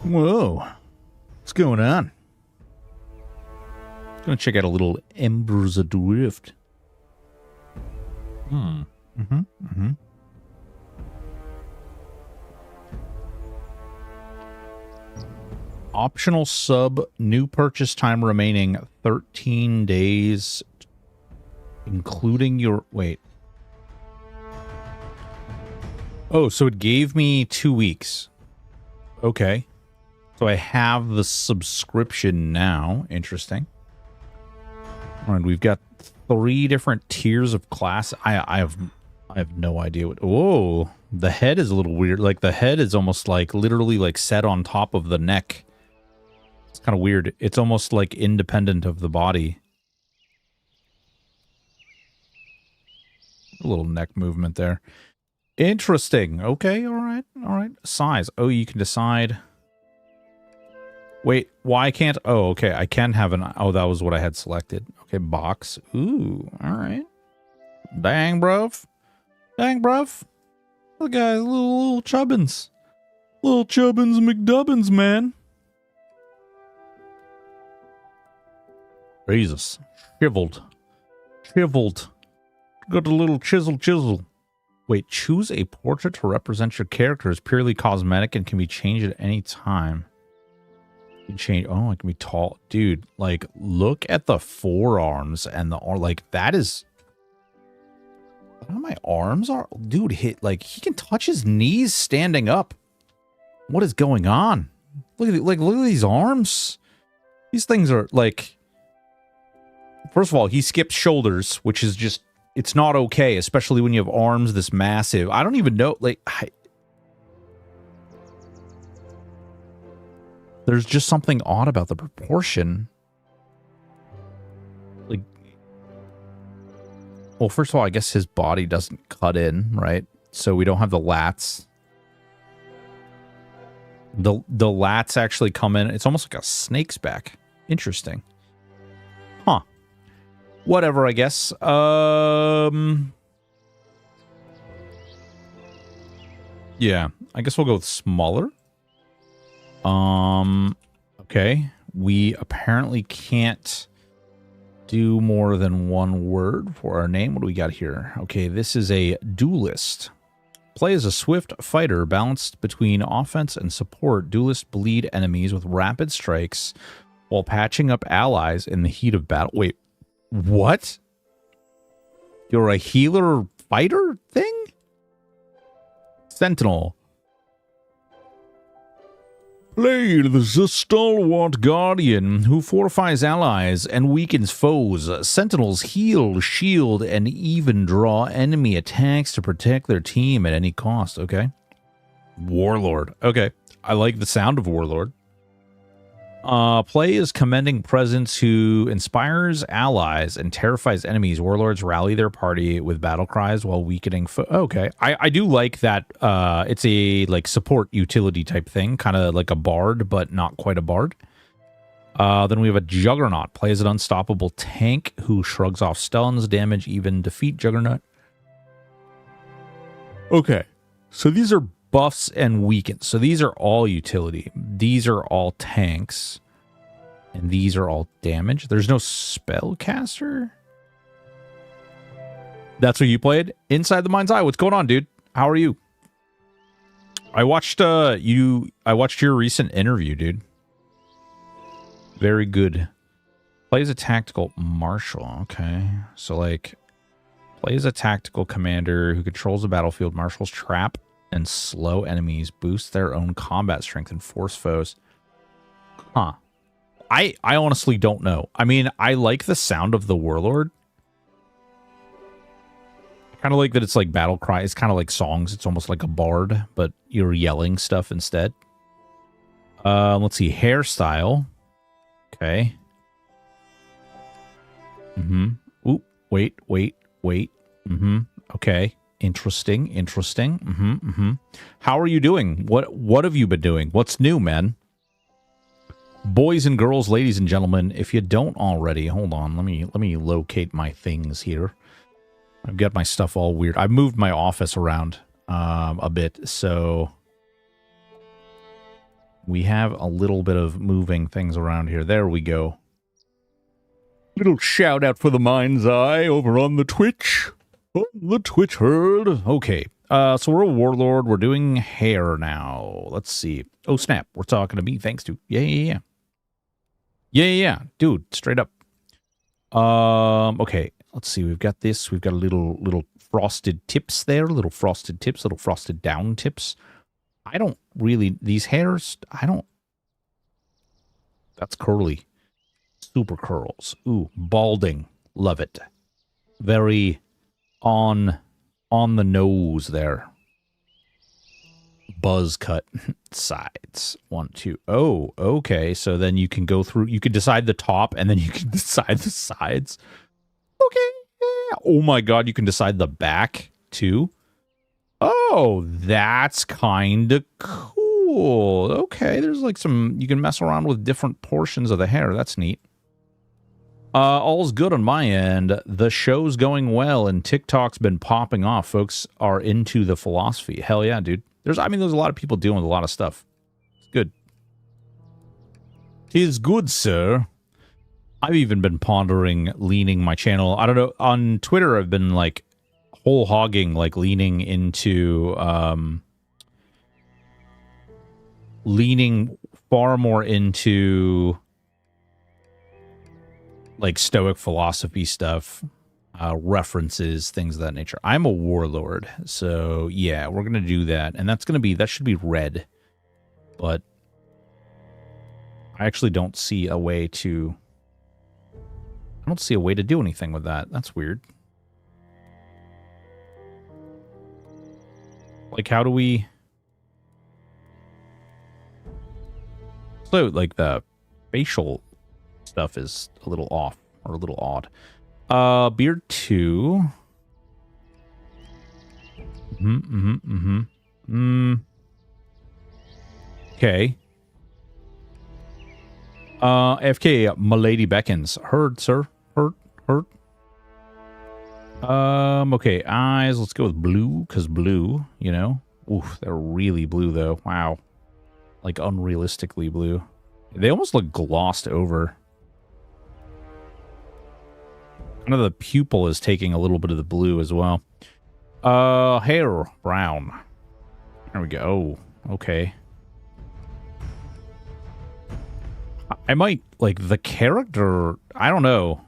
Whoa. What's going on? Gonna check out a little Embers Adrift. Optional sub, new purchase time remaining 13 days, including your... Wait. Oh, so it gave me 2 weeks. Okay. So I have the subscription now. Interesting. All right, we've got 3 different tiers of class. I have no idea what... Whoa, the head is a little weird. Like, the head is almost like literally like set on top of the neck. It's kind of weird. It's almost like independent of the body. A little neck movement there. Interesting. Okay, all right, all right. Size. Oh, you can decide... Wait, why can't... Oh, okay, I can have an... Oh, that was what I had selected. Okay, box. Ooh, all right. Dang, bruv. Dang, bruv. Look, guys, little chubbins. Little chubbins McDubbins, man. Jesus. Chiseled. Chiseled. Got a little chisel. Wait, choose a portrait to represent your character as purely cosmetic and can be changed at any time. You can change... Oh, it can be tall. Dude, like, look at the forearms and the... Like, that is... How my arms are... Dude, like, he can touch his knees standing up. What is going on? Look at look at these arms. These things are, like... First of all, he skips shoulders, which is just... It's not okay, especially when you have arms this massive. I don't even know... Like, there's just something odd about the proportion. Like, well, first of all, I guess his body doesn't cut in, right? So we don't have the lats. The lats actually come in. It's almost like a snake's back. Interesting. Huh. Whatever, I guess. Yeah, I guess we'll go with smaller. Okay. We apparently can't do more than 1 word for our name. What do we got here? Okay, this is a duelist. Play as a swift fighter balanced between offense and support. Duelists bleed enemies with rapid strikes while patching up allies in the heat of battle. Wait, what? You're a healer fighter thing? Sentinel. Play the stalwart guardian who fortifies allies and weakens foes. Sentinels heal, shield, and even draw enemy attacks to protect their team at any cost. Okay. Warlord. Okay. I like the sound of Warlord. Play as commanding presence who inspires allies and terrifies enemies. Warlords rally their party with battle cries while weakening okay. I do like that. It's a like support utility type thing, kind of like a bard, but not quite a bard. Then we have a Juggernaut. Play as an unstoppable tank who shrugs off stuns, damage, even defeat Juggernaut. Okay. So these are buffs and weakens. So these are all utility. These are all tanks. And these are all damage. There's no spellcaster. That's what you played? Inside the Mind's Eye. What's going on, dude? How are you? I watched your recent interview, dude. Very good. Plays a tactical marshal. Okay. So like plays a tactical commander who controls the battlefield, marshals trap and slow enemies, boost their own combat strength, and force foes. Huh. I honestly don't know. I mean, I like the sound of the Warlord. I kind of like that it's like battle cry. It's kind of like songs. It's almost like a bard, but you're yelling stuff instead. Let's see. Hairstyle. Okay. Oop. Wait. Okay. Interesting. How are you doing? What have you been doing? What's new, man? Boys and girls, ladies and gentlemen, if you don't already, hold on, let me locate my things here. I've got my stuff all weird. I've moved my office around a bit, so We have a little bit of moving things around here. There we go. Little shout out for the mind's eye over on the Twitch. On the Twitch herd. Okay. So we're a warlord. We're doing hair now. Let's see. Oh, snap. We're talking to me. Thanks to. Yeah. Yeah. Dude, straight up. Okay. Let's see. We've got this. We've got a little frosted tips there. Little frosted tips. Little frosted down tips. I don't really... These hairs, I don't... That's curly. Super curls. Ooh, balding. Love it. Very on the nose there. Buzz cut sides. 1, 2. Oh, okay. So then you can go through... You can decide the top, and then you can decide the sides. Okay. Yeah. Oh my god, you can decide the back, too. Oh, that's kind of cool. Okay, there's like some... You can mess around with different portions of the hair. That's neat. All's good on my end. The show's going well, and TikTok's been popping off. Folks are into the philosophy. Hell yeah, dude. There's a lot of people doing a lot of stuff. It's good. It's good, sir. I've even been pondering leaning my channel. I don't know. On Twitter, I've been like whole hogging, like leaning into, leaning far more into like Stoic philosophy stuff, references, things of that nature. I'm a warlord, so yeah, we're gonna do that, and that should be red, but I actually don't see a way to. I don't see a way to do anything with that. That's weird. Like, how do we... So, like, the facial stuff is a little off, or a little odd. Beard 2. Okay. FK, Milady beckons. Heard, sir. Heard. Okay, eyes. Let's go with blue, because blue, you know. Oof, they're really blue, though. Wow. Like, unrealistically blue. They almost look glossed over. Kind of the pupil is taking a little bit of the blue as well. Hair, brown. There we go. Okay. I might, like, the character, I don't know.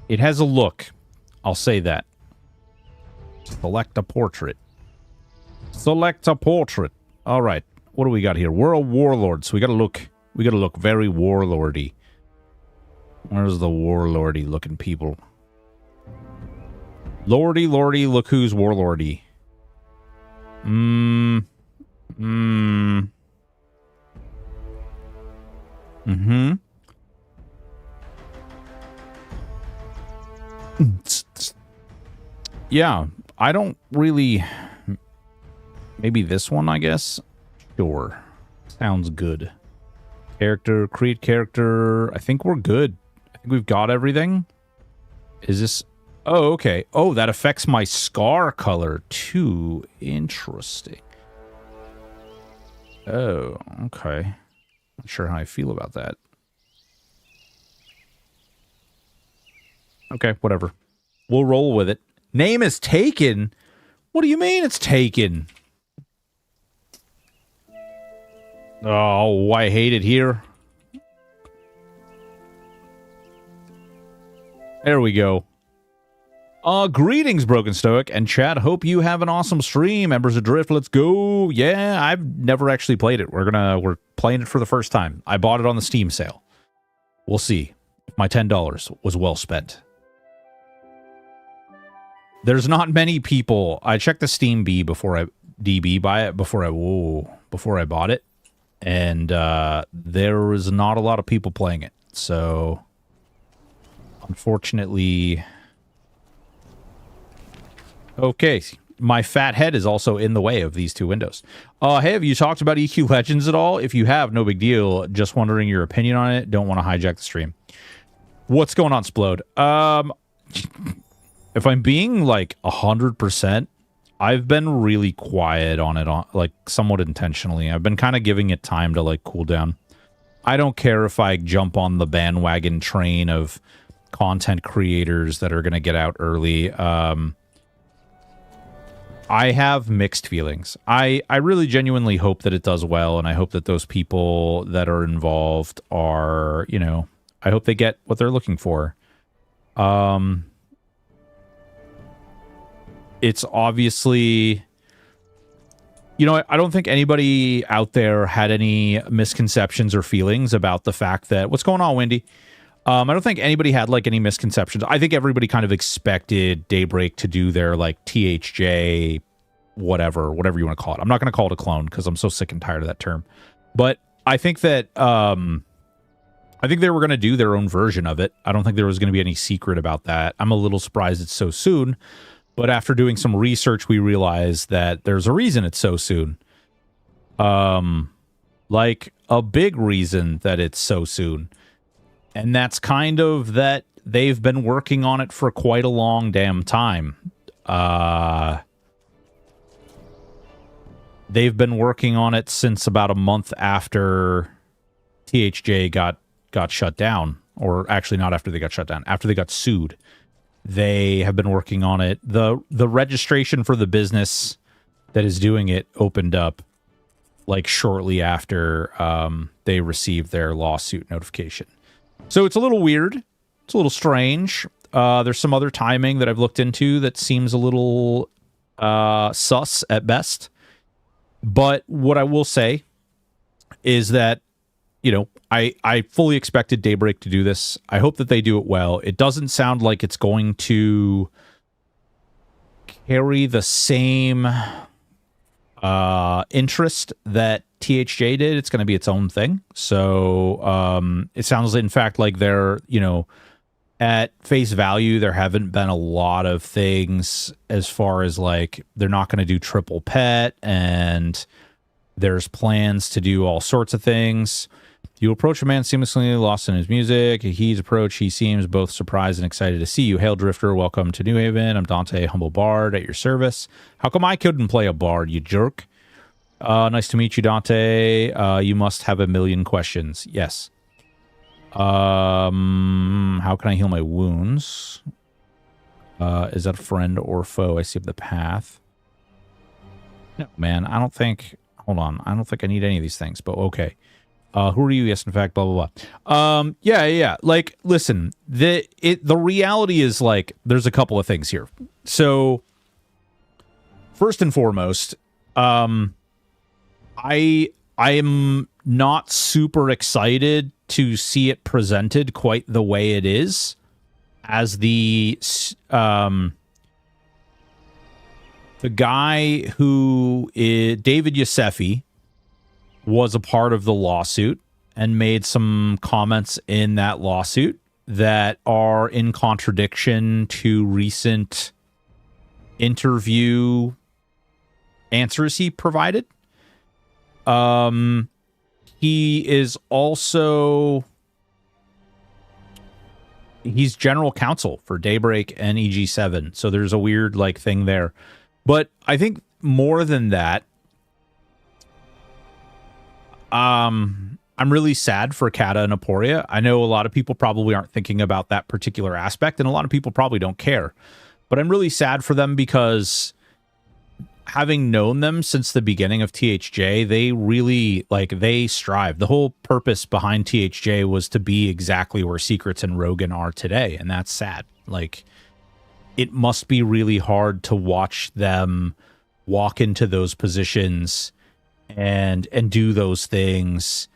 It has a look. I'll say that. Select a portrait. Select a portrait. All right. What do we got here? We're a warlord, so we gotta look very warlordy. Where's the warlordy looking people? Lordy, look who's warlordy. Yeah, I don't really... Maybe this one, I guess? Sure. Sounds good. Character, create character. I think we're good. I think we've got everything. Is this... Oh, okay. Oh, that affects my scar color, too. Interesting. Oh, okay. Not sure how I feel about that. Okay, whatever. We'll roll with it. Name is taken? What do you mean it's taken? Oh, I hate it here. There we go. Greetings, Broken Stoic and chat. Hope you have an awesome stream. Embers Adrift, let's go. Yeah, I've never actually played it. We're playing it for the first time. I bought it on the Steam sale. We'll see if my $10 was well spent. There's not many people. I checked the Steam B before I before I bought it, and there was not a lot of people playing it. So, unfortunately, okay. My fat head is also in the way of these two windows. Hey, have you talked about EQ Legends at all? If you have, no big deal. Just wondering your opinion on it. Don't want to hijack the stream. What's going on, Splode? If I'm being, like, 100%, I've been really quiet on it, like somewhat intentionally. I've been kind of giving it time to like cool down. I don't care if I jump on the bandwagon train of content creators that are going to get out early. I have mixed feelings. I really genuinely hope that it does well, and I hope that those people that are involved are, you know, I hope they get what they're looking for. It's obviously, you know, I don't think anybody out there had any misconceptions or feelings about the fact that, what's going on, Wendy? I don't think anybody had like any misconceptions. I think everybody kind of expected Daybreak to do their like THJ, whatever you want to call it. I'm not going to call it a clone because I'm so sick and tired of that term. But I think that I think they were going to do their own version of it. I don't think there was going to be any secret about that. I'm a little surprised it's so soon. But after doing some research, we realized that there's a reason it's so soon. Like a big reason that it's so soon. And that's kind of that they've been working on it for quite a long damn time. They've been working on it since about a month after THJ got shut down. Or actually not after they got shut down, after they got sued. They have been working on it. The registration for the business that is doing it opened up like shortly after they received their lawsuit notification. So it's a little weird. It's a little strange. There's some other timing that I've looked into that seems a little sus at best. But what I will say is that, you know, I fully expected Daybreak to do this. I hope that they do it well. It doesn't sound like it's going to carry the same interest that THJ did. It's going to be its own thing. So it sounds, in fact, like they're, you know, at face value, there haven't been a lot of things as far as like they're not going to do triple pet, and there's plans to do all sorts of things. You approach a man seamlessly lost in his music. He's approached. He seems both surprised and excited to see you. Hail, Drifter. Welcome to New Haven. I'm Dante, humble bard at your service. How come I couldn't play a bard, you jerk? Nice to meet you, Dante. You must have a million questions. Yes. How can I heal my wounds? Is that a friend or foe? I see up the path. No, man, I don't think... Hold on. I don't think I need any of these things, but okay. Who are you? Yes, in fact, blah, blah, blah. Yeah. Like, listen, the reality is, like, there's a couple of things here. So, first and foremost, I am not super excited to see it presented quite the way it is, as the guy who is David Yosefi was a part of the lawsuit and made some comments in that lawsuit that are in contradiction to recent interview answers he provided. He is also... He's general counsel for Daybreak and EG7, so there's a weird, like, thing there. But I think more than that, I'm really sad for Kata and Aporia. I know a lot of people probably aren't thinking about that particular aspect, and a lot of people probably don't care. But I'm really sad for them because, having known them since the beginning of THJ, they really, like, they strive. The whole purpose behind THJ was to be exactly where Secrets and Rogan are today, and that's sad. Like, it must be really hard to watch them walk into those positions and do those things,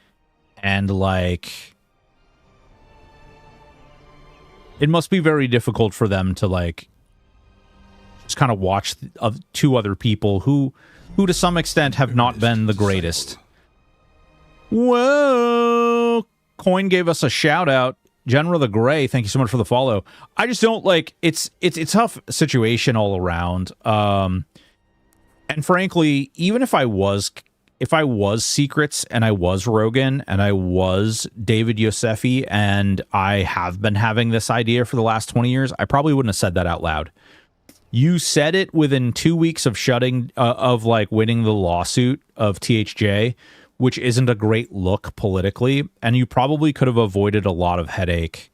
and, like, it must be very difficult for them to, like, just kind of watch two other people who to some extent have not been the greatest. Whoa! Coin gave us a shout out. General the Gray, thank you so much for the follow. I just don't, like, it's a tough situation all around. And frankly, even if I was Secrets and I was Rogan and I was David Yosefi and I have been having this idea for the last 20 years, I probably wouldn't have said that out loud. You said it within 2 weeks of winning the lawsuit of THJ, which isn't a great look politically, and you probably could have avoided a lot of headache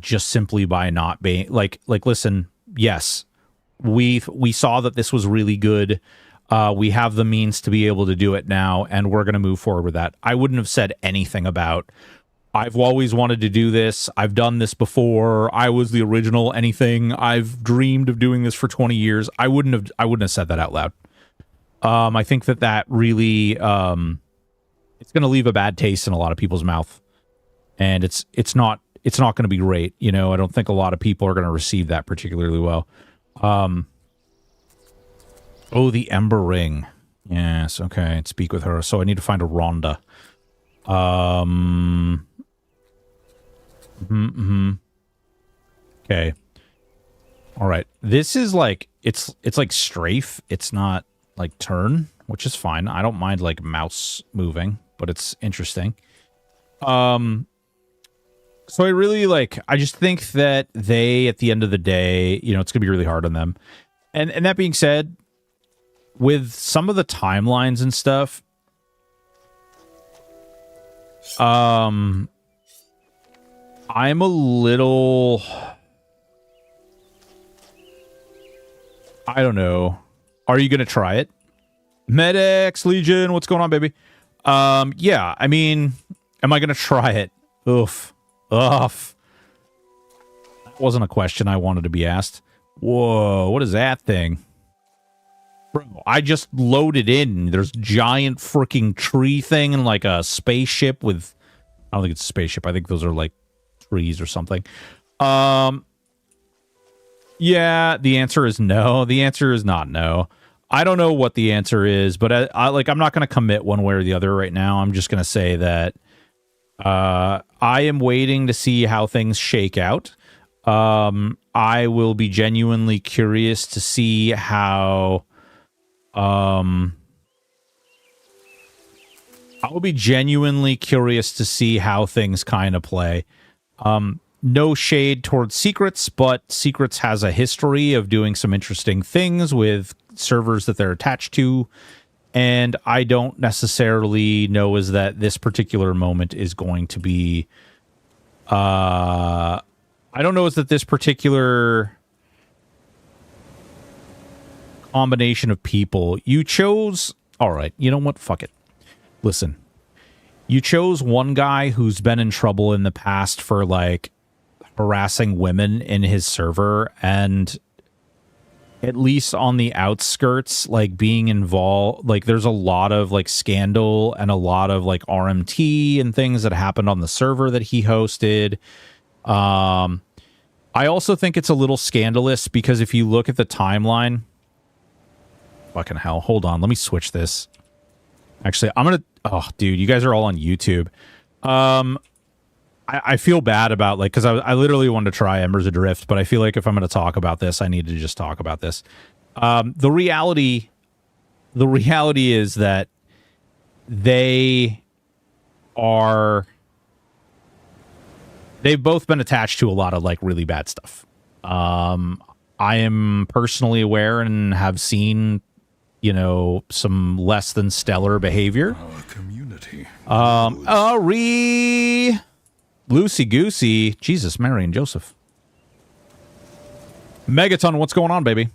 just simply by not being listen, yes, we saw that this was really good. We have the means to be able to do it now, and we're going to move forward with that. I wouldn't have said anything about, I've always wanted to do this. I've done this before. I was the original anything. I've dreamed of doing this for 20 years. I wouldn't have said that out loud. I think that really, it's going to leave a bad taste in a lot of people's mouth, and it's not going to be great. You know, I don't think a lot of people are going to receive that particularly well. Oh, the Ember Ring. Yes, okay. Speak with her. So I need to find a Rhonda. Okay. All right. This is like, it's like strafe. It's not like turn, which is fine. I don't mind like mouse moving, but it's interesting. So I really I just think that they, at the end of the day, you know, it's gonna be really hard on them. And that being said, with some of the timelines and stuff, I'm a little, I don't know. Are you gonna try it? Medex Legion, what's going on, baby? Yeah, I mean, am I gonna try it? Oof. That wasn't a question I wanted to be asked. Whoa, what is that thing? Bro, I just loaded in. There's giant freaking tree thing and like a spaceship with... I don't think it's a spaceship. I think those are like trees or something. Yeah, the answer is no. The answer is not no. I don't know what the answer is, but I'm not going to commit one way or the other right now. I'm just going to say that I am waiting to see how things shake out. I will be genuinely curious to see how... I will be genuinely curious to see how things kind of play. No shade towards Secrets, but Secrets has a history of doing some interesting things with servers that they're attached to, and I don't necessarily know is that this particular moment is going to be... I don't know is that this particular combination of people you chose... All right, you know what? Fuck it. Listen, you chose one guy who's been in trouble in the past for like harassing women in his server, and at least on the outskirts, like being involved, like there's a lot of like scandal and a lot of like RMT and things that happened on the server that he hosted. I also think it's a little scandalous because if you look at the timeline, fucking hell, hold on, let me switch this. Actually, I'm gonna... Oh, dude, you guys are all on YouTube. I feel bad about, like, because I literally wanted to try Embers Adrift, but I feel like if I'm going to talk about this, I need to just talk about this. The reality is that they've both been attached to a lot of, like, really bad stuff. I am personally aware and have seen... you know, some less than stellar behavior. Our community. Loosey Goosey. Jesus, Mary and Joseph. Megaton, what's going on, baby?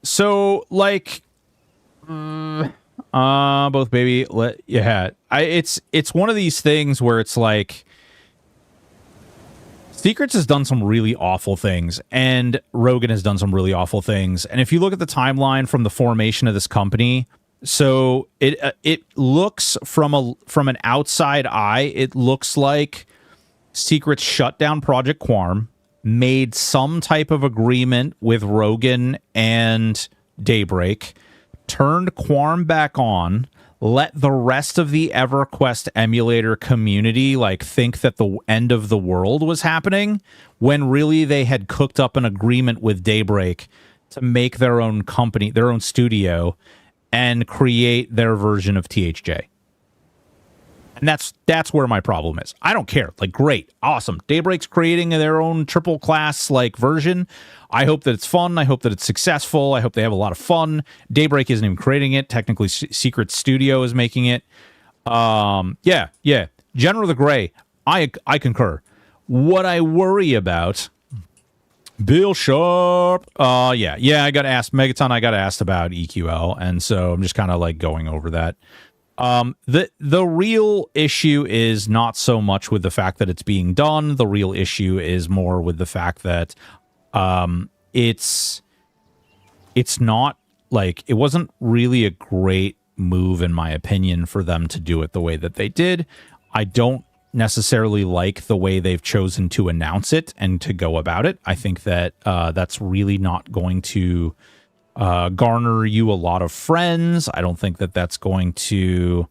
So like, both baby. Yeah, it's one of these things where it's like, Secrets has done some really awful things, and Rogan has done some really awful things. And if you look at the timeline from the formation of this company, so it looks from an outside eye, it looks like Secrets shut down Project Quarm, made some type of agreement with Rogan and Daybreak, turned Quarm back on, let the rest of the EverQuest emulator community like think that the end of the world was happening, when really they had cooked up an agreement with Daybreak to make their own company, their own studio, and create their version of THJ. And that's where my problem is. I don't care. Like, great, awesome. Daybreak's creating their own triple class like version. I hope that it's fun. I hope that it's successful. I hope they have a lot of fun. Daybreak isn't even creating it. Technically, Secret Studio is making it. Yeah. General the Gray, I concur. What I worry about, Bill Sharp. Yeah. I got asked, Megaton. I got asked about EQL, and so I'm just kind of like going over that. The real issue is not so much with the fact that it's being done. The real issue is more with the fact that it's not like, it wasn't really a great move in my opinion for them to do it the way that they did. I don't necessarily like the way they've chosen to announce it and to go about it. I think that that's really not going to garner you a lot of friends. I don't think that that's going to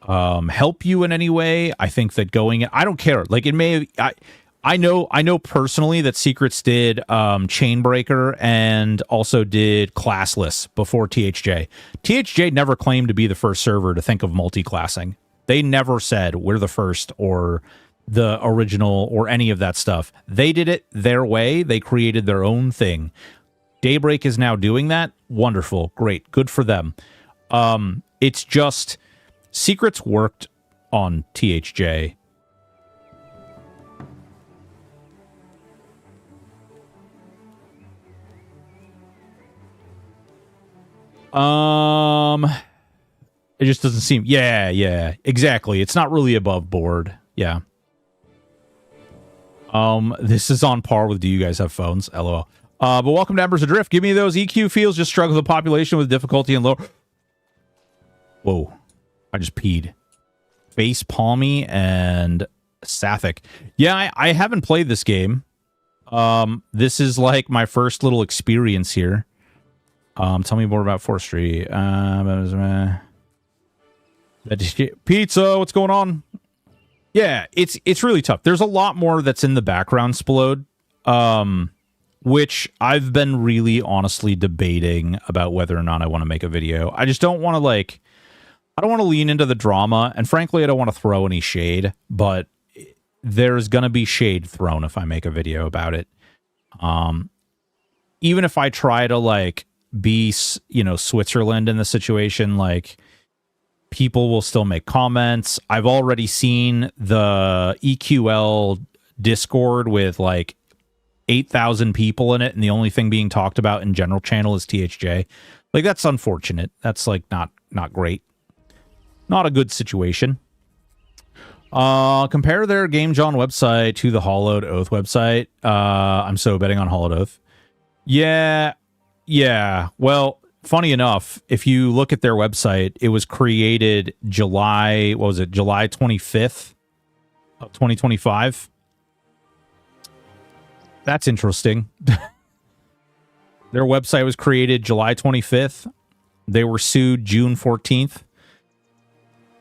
help you in any way. I think that I don't care. Like, it may, I know personally that Secrets did Chainbreaker and also did Classless before THJ. THJ never claimed to be the first server to think of multi-classing. They never said we're the first or the original or any of that stuff. They did it their way. They created their own thing. Daybreak is now doing that. Wonderful. Great. Good for them. It's just Secrets worked on THJ. It just doesn't seem... Yeah, exactly. It's not really above board. Yeah. This is on par with Do You Guys Have Phones? LOL. But welcome to Embers Adrift. Give me those EQ feels. Just struggle with the population with difficulty and low. Whoa. I just peed. Face Palmy and Sapphic. Yeah, I haven't played this game. This is like my first little experience here. Tell me more about Forestry. Pizza, what's going on? Yeah, it's really tough. There's a lot more that's in the background, Splode. Which I've been really honestly debating about whether or not I want to make a video. I just don't want to I don't want to lean into the drama, and frankly, I don't want to throw any shade, but there's going to be shade thrown if I make a video about it. Even if I try to be, Switzerland in the situation, people will still make comments. I've already seen the EQL Discord with 8,000 people in it, and the only thing being talked about in general channel is THJ. That's unfortunate. That's not great. Not a good situation. Compare their Game John website to the Hollowed Oath website. I'm so betting on Hollowed Oath. Yeah. Well, funny enough, if you look at their website, it was created July 25th of 2025. That's interesting. Their website was created July 25th. They were sued June 14th.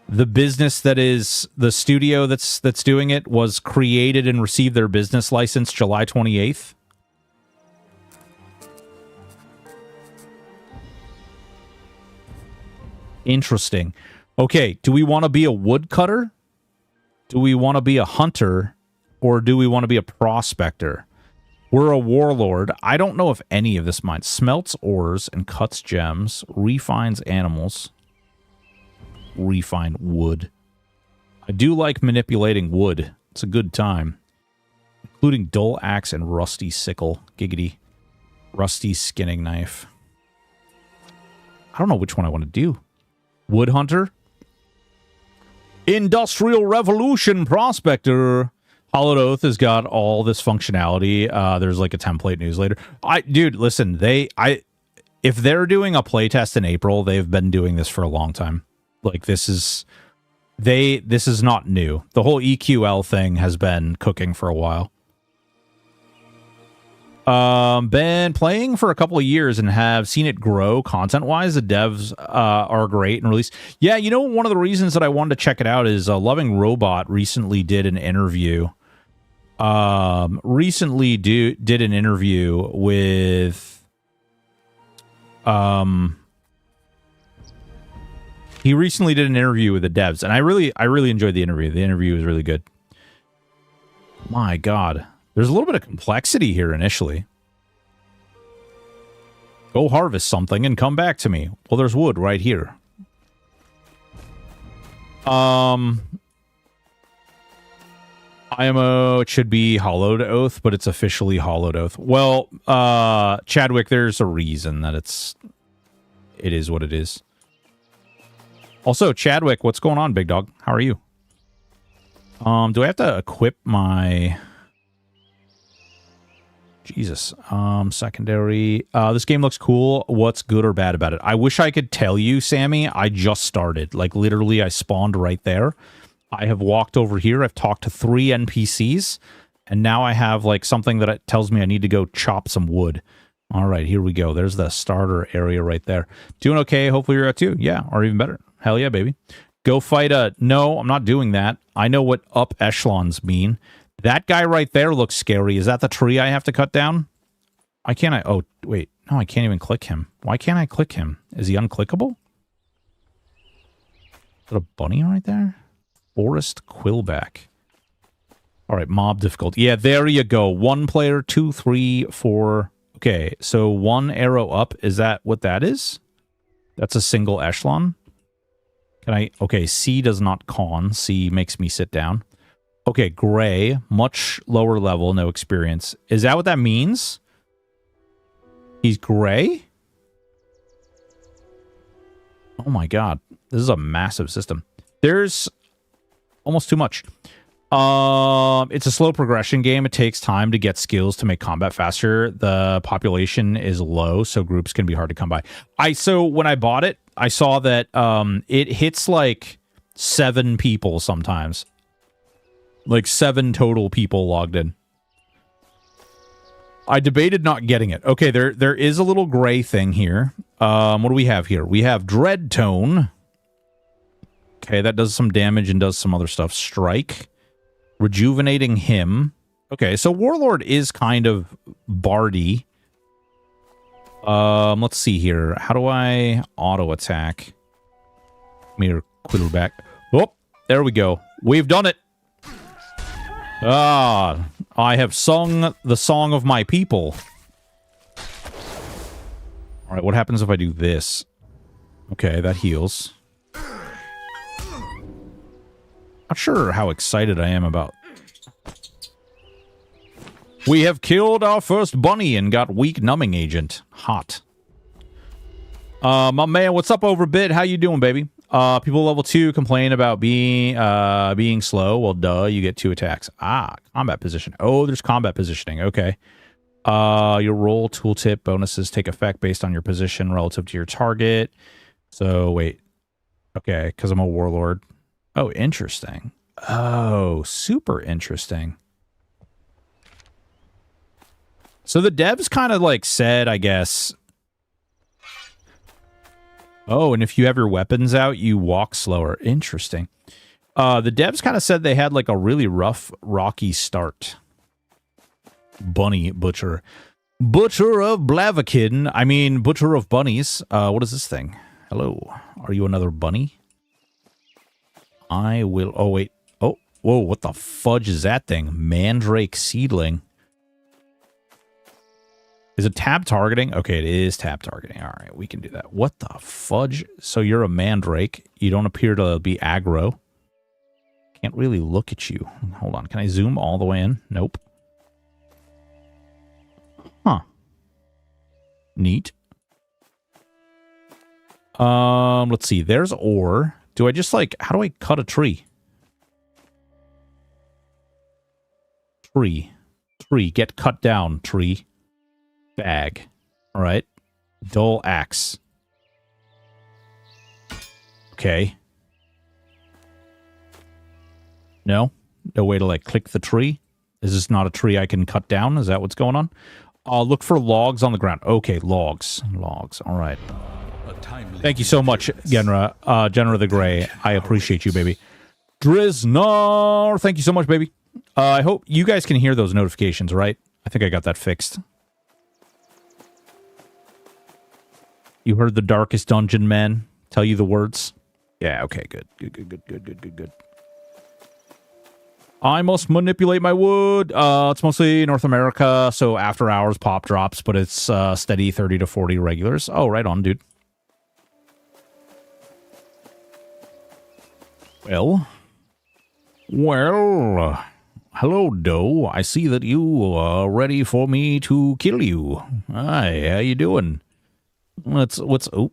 The business that is the studio that's doing it was created and received their business license July 28th. Interesting. Okay, do we want to be a woodcutter? Do we want to be a hunter? Or do we want to be a prospector? We're a warlord. I don't know if any of this mines. Smelts ores and cuts gems. Refines animals. Refine wood. I do like manipulating wood. It's a good time. Including dull axe and rusty sickle. Giggity. Rusty skinning knife. I don't know which one I want to do. Wood hunter. Industrial Revolution prospector. Hollowed Oath has got all this functionality. There's a template newsletter. Dude, listen, if they're doing a playtest in April, they've been doing this for a long time. This is not new. The whole EQL thing has been cooking for a while. Been playing for a couple of years and have seen it grow content-wise. The devs are great and release. Yeah, one of the reasons that I wanted to check it out is Loving Robot recently did an interview. Did an interview with He recently did an interview with the devs, and I really enjoyed the interview. The interview was really good. My God. There's a little bit of complexity here initially. Go harvest something and come back to me. Well, there's wood right here. IMO, it should be Hollowed Oath, but it's officially Hollowed Oath. Well, Chadwick, there's a reason that it is what it is. Also, Chadwick, what's going on, big dog? How are you? Do I have to equip my... Jesus. Secondary. This game looks cool. What's good or bad about it? I wish I could tell you, Sammy. I just started. Like, literally, I spawned right there. I have walked over here. I've talked to 3 NPCs. And now I have, like, something that tells me I need to go chop some wood. All right, here we go. There's the starter area right there. Doing okay. Hopefully you're at 2. Yeah, or even better. Hell yeah, baby. Go fight a... No, I'm not doing that. I know what up echelons mean. That guy right there looks scary. Is that the tree I have to cut down? Why can't I... Oh, wait. No, I can't even click him. Why can't I click him? Is he unclickable? Is that a bunny right there? Forest Quillback. All right, mob difficulty. Yeah, there you go. 1 player, 2, 3, 4. Okay, so 1 arrow up. Is that what that is? That's a single echelon. Can I... Okay, C does not con. C makes me sit down. Okay, gray, much lower level, no experience. Is that what that means? He's gray? Oh my God. This is a massive system. There's almost too much. It's a slow progression game. It takes time to get skills to make combat faster. The population is low, so groups can be hard to come by. So when I bought it, I saw that it hits like 7 people sometimes. Like 7 total people logged in. I debated not getting it. Okay, there is a little gray thing here. What do we have here? We have Dread Tone. Okay, that does some damage and does some other stuff. Strike. Rejuvenating Hymn. Okay, so Warlord is kind of bardy. Let's see here. How do I auto attack? Mirror Quillback. Oh, there we go. We've done it. Ah, I have sung the song of my people. All right, what happens if I do this? Okay, that heals. Not sure how excited I am about... We have killed our first bunny and got weak numbing agent. Hot. My man, what's up, Overbit? How you doing, baby? People level 2 complain about being slow. Well, duh, you get 2 attacks. Ah, combat position. Oh, there's combat positioning. Okay. Your roll tooltip bonuses take effect based on your position relative to your target. So, wait. Okay, because I'm a warlord. Oh, interesting. Oh, super interesting. So the devs kind of like said, I guess... Oh, and if you have your weapons out, you walk slower. Interesting. The devs kind of said they had like a really rough, rocky start. Bunny Butcher. Butcher of Blaviken. I mean, Butcher of Bunnies. What is this thing? Hello. Are you another bunny? I will... Oh, wait. Oh, whoa, what the fudge is that thing? Mandrake Seedling. Is it tab targeting? Okay, it is tab targeting. All right, we can do that. What the fudge? So you're a mandrake. You don't appear to be aggro. Can't really look at you. Hold on. Can I zoom all the way in? Nope. Huh. Neat. Let's see. There's ore. Do I just like... How do I cut a tree? Tree. Tree. Get cut down, tree. Bag. All right. Dull axe. Okay. No? No way to, like, click the tree? Is this not a tree I can cut down? Is that what's going on? Look for logs on the ground. Okay, logs. Logs. All right. Thank you so much, Genra. Genra the Grey. I appreciate you, baby. Driznar! Thank you so much, baby. I hope you guys can hear those notifications, right? I think I got that fixed. You heard the darkest dungeon man tell you the words. Yeah, okay, good. Good. I must manipulate my wood. It's mostly North America, so after hours pop drops, but it's steady 30 to 40 regulars. Oh, right on, dude. Well, hello, Doe. I see that you are ready for me to kill you. Hi, how you doing? Oh,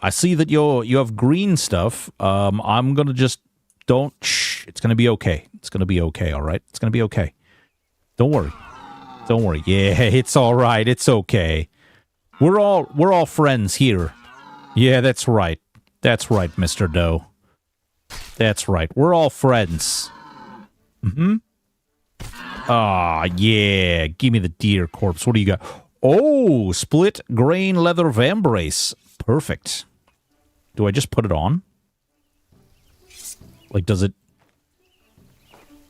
I see that you have green stuff. I'm gonna just shh. It's gonna be okay. It's gonna be okay. All right. It's gonna be okay. Don't worry. Yeah, it's all right. It's okay. We're all friends here. Yeah, that's right. That's right, Mr. Doe. That's right. We're all friends. Mm-hmm. Ah, yeah. Give me the deer corpse. What do you got? Oh, split grain leather vambrace. Perfect. Do I just put it on? Like, does it?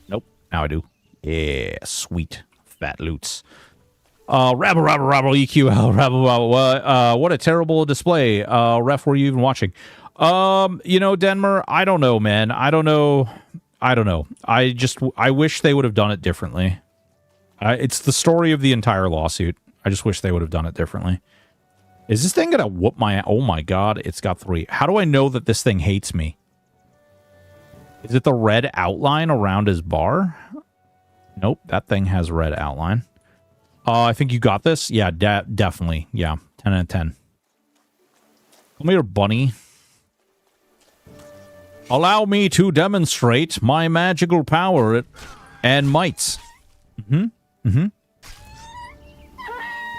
Nope. Now I do. Yeah, sweet. Fat loots. Rabble, EQL, rabble. What a terrible display. Ref, were you even watching? You know, Denmer, I don't know, man. I don't know. I wish they would have done it differently. It's the story of the entire lawsuit. I just wish they would have done it differently. Is this thing gonna whoop my... Oh my god, it's got 3. How do I know that this thing hates me? Is it the red outline around his bar? Nope, that thing has red outline. I think you got this? Yeah, definitely. Yeah, 10 out of 10. Come here, bunny. Allow me to demonstrate my magical power and might.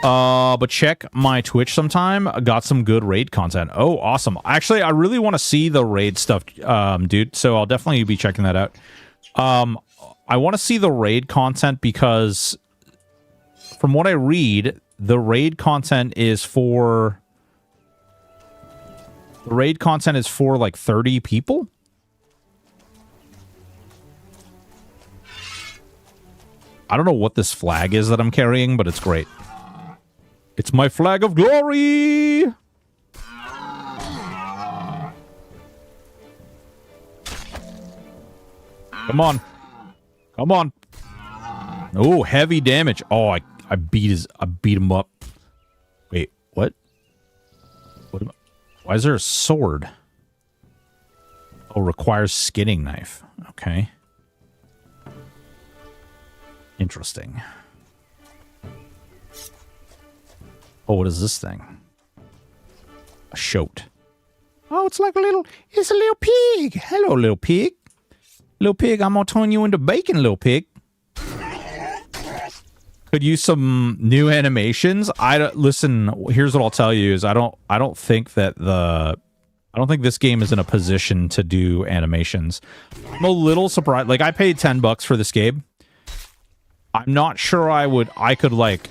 But check my Twitch sometime. I got some good raid content. Oh, awesome. Actually, I really want to see the raid stuff, dude. So I'll definitely be checking that out. I want to see the raid content because from what I read, the raid content is for... The raid content is for like 30 people? I don't know what this flag is that I'm carrying, but it's great. It's my flag of glory! Come on. Come on. Oh, heavy damage. Oh, I beat him up. Wait, what? Why is there a sword? Oh, requires skinning knife. Okay. Interesting. Oh, what is this thing? A shoat. Oh, it's like it's a little pig. Hello, little pig. Little pig, I'm gonna turn you into bacon, little pig. Could use some new animations. Listen, here's what I'll tell you is I don't think this game is in a position to do animations. I'm a little surprised. Like, I paid $10 for this game. I'm not sure I could like,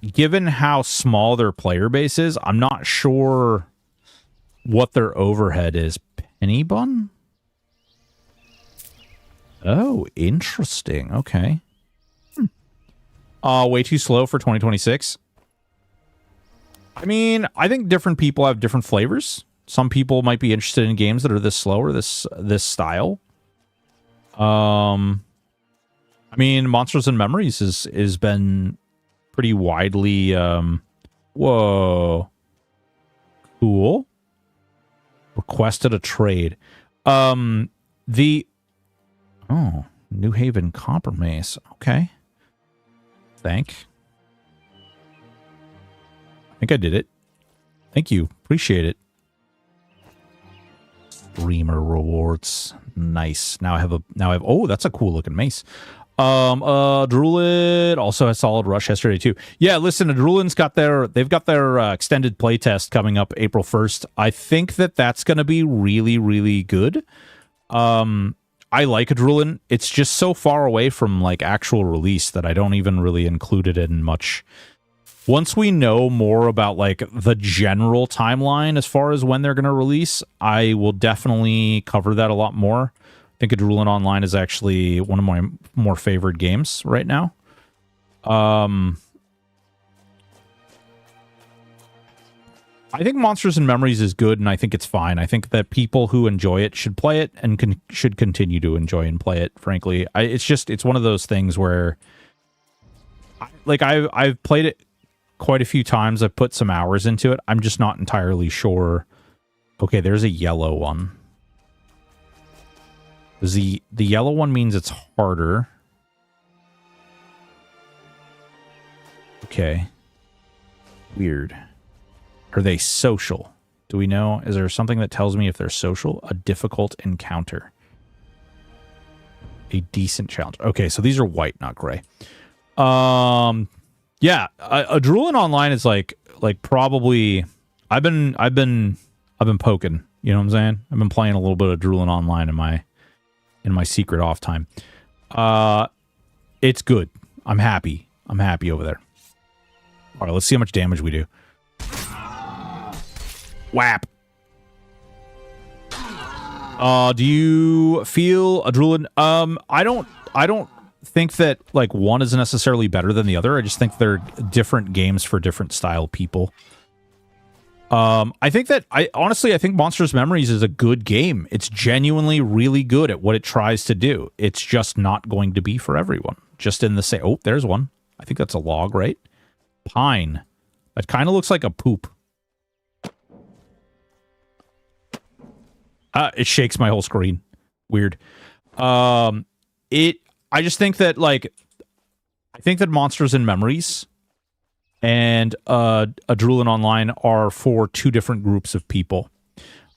given how small their player base is, I'm not sure what their overhead is. Penny bun? Oh, interesting. Okay. Way too slow for 2026. I mean, I think different people have different flavors. Some people might be interested in games that are this slow or this style. I mean, Monsters and Memories is been pretty widely whoa. Cool. Requested a trade. New Haven Copper Mace. Okay. I think I did it. Thank you. Appreciate it. Streamer rewards. Nice. Now I have oh, that's a cool looking mace. Druid also has solid rush yesterday too. Yeah, listen, Drulin's they've got their extended playtest coming up April 1st. I think that's going to be really, really good. I like Drulin. It's just so far away from like actual release that I don't even really include it in much. Once we know more about like the general timeline as far as when they're going to release, I will definitely cover that a lot more. I think Drulin Online is actually one of my more favorite games right now. I think Monsters and Memories is good, and I think it's fine. I think that people who enjoy it should play it and should continue to enjoy and play it, frankly. It's one of those things where, I've played it quite a few times. I've put some hours into it. I'm just not entirely sure. Okay, there's a yellow one. The yellow one means it's harder. Okay. Weird. Are they social? Do we know? Is there something that tells me if they're social? A difficult encounter. A decent challenge. Okay, so these are white, not gray. Yeah, a Drooling Online is like probably I've been poking, you know what I'm saying? I've been playing a little bit of Drooling Online in my secret off time. It's good. I'm happy. I'm happy over there. All right, let's see how much damage we do. Whap. Do you feel a Drooling? I don't think that like one is necessarily better than the other. I just think they're different games for different style people. I think Monsters Memories is a good game. It's genuinely really good at what it tries to do. It's just not going to be for everyone. Just in the same. Oh, there's one. I think that's a log, right? Pine. That kind of looks like a poop. It shakes my whole screen. Weird. I just think that Monsters and Memories and a Drooling Online are for two different groups of people.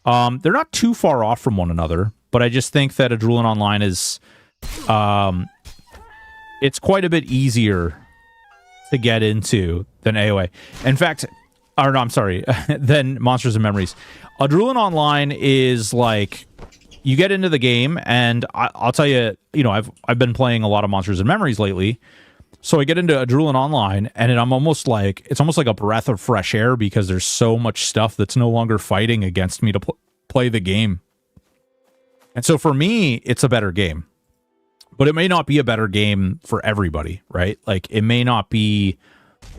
They're not too far off from one another, but I just think that a Drooling Online is it's quite a bit easier to get into than AOA. In fact, or no, I'm sorry, than Monsters and Memories. A Drooling Online is like you get into the game, and I'll tell you, I've been playing a lot of Monsters and Memories lately. So I get into a Drooling Online, and it's almost like a breath of fresh air because there's so much stuff that's no longer fighting against me to play the game. And so for me, it's a better game. But it may not be a better game for everybody, right? Like, it may not be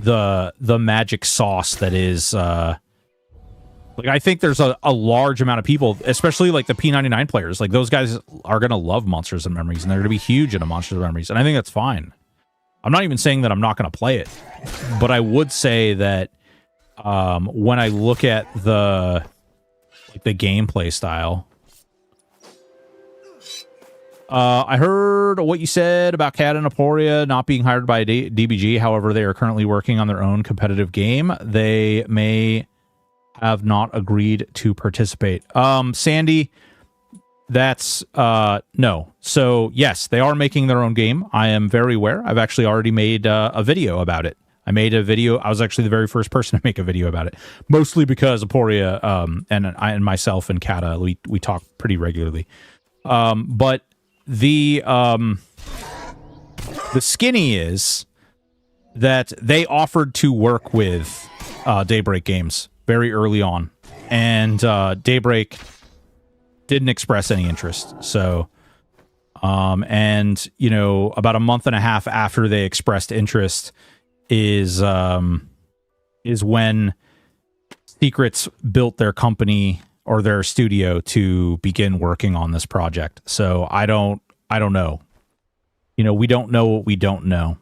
the magic sauce that is... I think there's a large amount of people, especially like the P99 players. Like, those guys are going to love Monsters and Memories, and they're going to be huge into Monsters and Memories. And I think that's fine. I'm not even saying that I'm not going to play it, but I would say that when I look at the gameplay style, I heard what you said about Cat and Aporia not being hired by DBG. However, they are currently working on their own competitive game. They may have not agreed to participate. Sandy, that's no. So yes, they are making their own game. I am very aware. I've actually already made a video about it. I made a video. I was actually the very first person to make a video about it, mostly because Aporia and myself and Kata, we talk pretty regularly. But the skinny is that they offered to work with Daybreak Games very early on, and Daybreak didn't express any interest. So, and about a month and a half after they expressed interest is when Secrets built their company or their studio to begin working on this project. So I don't know. We don't know what we don't know.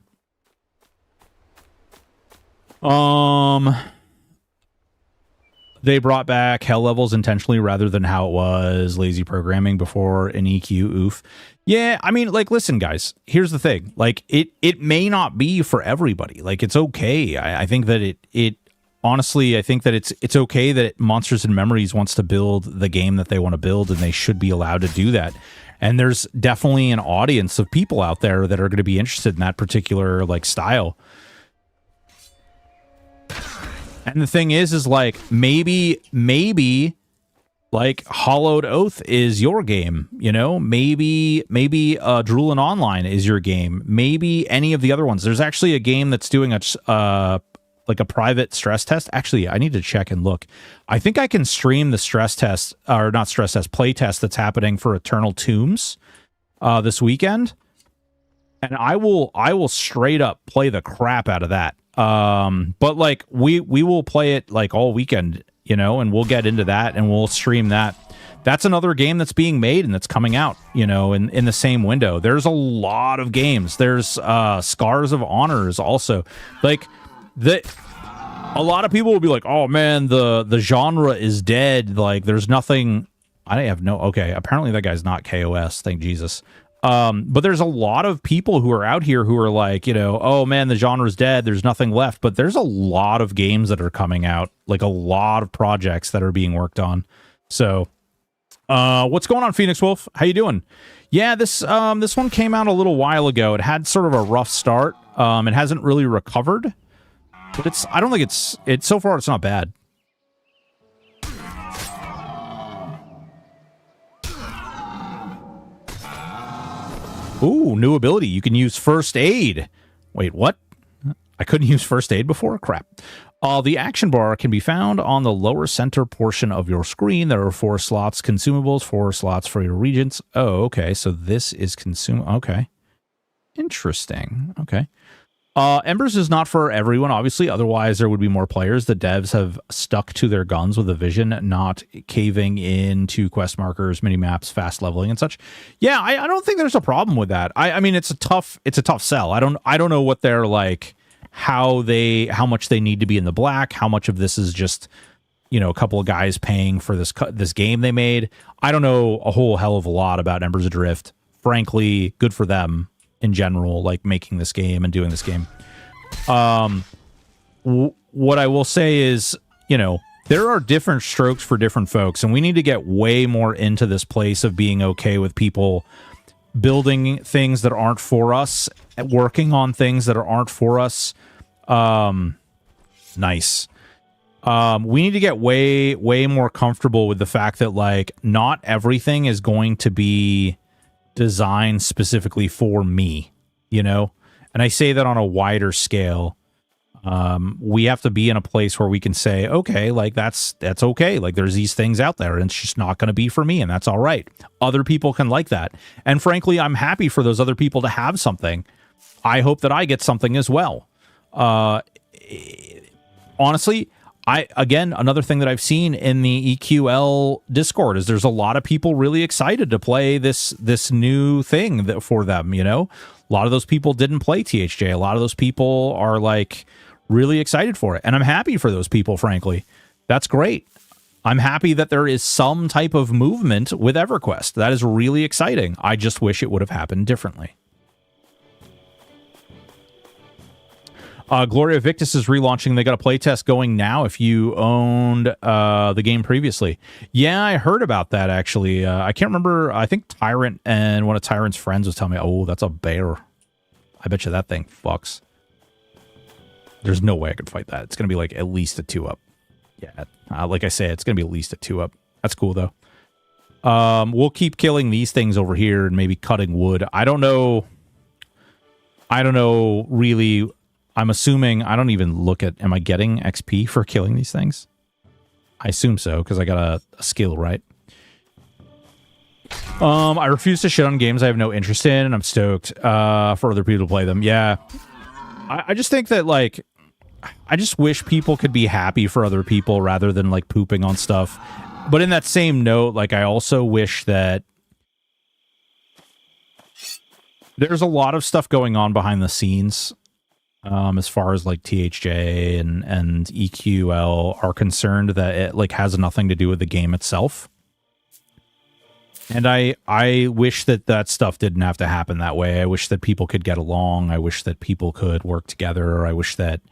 They brought back hell levels intentionally rather than how it was lazy programming before an EQ. Oof. Yeah, I mean, listen, guys, here's the thing. It may not be for everybody. It's okay. I think that it honestly, I think that it's okay that Monsters and Memories wants to build the game that they want to build, and they should be allowed to do that. And there's definitely an audience of people out there that are going to be interested in that particular style. And the thing is maybe Hollowed Oath is your game, maybe Drooling Online is your game, maybe any of the other ones. There's actually a game that's doing a private stress test. Actually, I need to check and look. I think I can stream the stress test, or not stress test, play test that's happening for Eternal Tombs this weekend. And I will straight up play the crap out of that. But we will play it all weekend, you know, and we'll get into that and we'll stream that. That's another game that's being made and that's coming out, you know, in the same window. There's a lot of games. There's Scars of Honors also. Like, a lot of people will be like, oh man, the genre is dead. Like, there's nothing. I have no. Okay, apparently that guy's not KOS. Thank Jesus. But there's a lot of people who are out here who are like, you know, oh man, the genre's dead. There's nothing left. But there's a lot of games that are coming out, like a lot of projects that are being worked on. So, what's going on, Phoenix Wolf? How you doing? Yeah, this one came out a little while ago. It had sort of a rough start. It hasn't really recovered, but I don't think it's so far it's not bad. Ooh, new ability. You can use first aid. Wait, what? I couldn't use first aid before? Crap. The action bar can be found on the lower center portion of your screen. There are 4 slots consumables, 4 slots for your regents. Oh, okay. So this is Okay. Interesting. Okay. Embers is not for everyone, obviously. Otherwise, there would be more players. The devs have stuck to their guns with a vision, not caving into quest markers, mini-maps, fast leveling, and such. Yeah, I don't think there's a problem with that. I mean, it's a tough sell. I don't know what they're like, how much they need to be in the black, how much of this is just, you know, a couple of guys paying for this game they made. I don't know a whole hell of a lot about Embers Adrift. Frankly, good for them in general, like making this game and doing this game. What I will say is, you know, there are different strokes for different folks, and we need to get way more into this place of being okay with people building things that aren't for us, working on things that aren't for us. Nice. We need to get way more comfortable with the fact that, like, not everything is going to be designed specifically for me, you know? And I say that on a wider scale. We have to be in a place where we can say, okay, like that's okay. Like, there's these things out there and it's just not going to be for me, and that's all right. Other people can like that. And frankly, I'm happy for those other people to have something. I hope that I get something as well. Honestly, another thing that I've seen in the EQL Discord is there's a lot of people really excited to play this new thing for them, you know? A lot of those people didn't play THJ. A lot of those people are, like, really excited for it. And I'm happy for those people, frankly. That's great. I'm happy that there is some type of movement with EverQuest. That is really exciting. I just wish it would have happened differently. Gloria Victus is relaunching. They got a playtest going now if you owned the game previously. Yeah, I heard about that, actually. I can't remember. I think Tyrant and one of Tyrant's friends was telling me, oh, that's a bear. I bet you that thing fucks. There's no way I could fight that. It's going to be like at least a 2-up. Yeah, like I say, it's going to be at least a 2-up. That's cool, though. We'll keep killing these things over here and maybe cutting wood. I don't know, really. I'm assuming, I don't even look at, am I getting XP for killing these things? I assume so, because I got a skill, right? I refuse to shit on games I have no interest in, and I'm stoked for other people to play them. Yeah. I just think that, like, I just wish people could be happy for other people rather than, like, pooping on stuff. But in that same note, like, I also wish that there's a lot of stuff going on behind the scenes. As far as like THJ and EQL are concerned, that it like has nothing to do with the game itself. And I wish that stuff didn't have to happen that way. I wish that people could get along. I wish that people could work together. I wish that,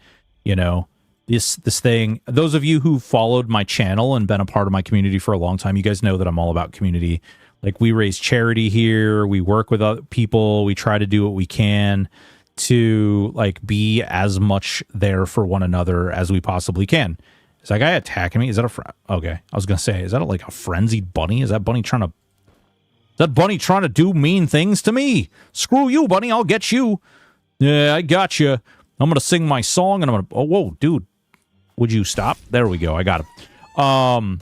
you know, this thing, those of you who followed my channel and been a part of my community for a long time, you guys know that I'm all about community. Like, we raise charity here. We work with other people. We try to do what we can to, like, be as much there for one another as we possibly can. Is that guy attacking me? Is that okay, I was gonna say, is that like a frenzied bunny? Is that bunny trying to do mean things to me? Screw you, bunny, I'll get you. Yeah, I got you. I'm gonna sing my song, and I'm gonna, oh, whoa, dude, would you stop? There we go, I got him.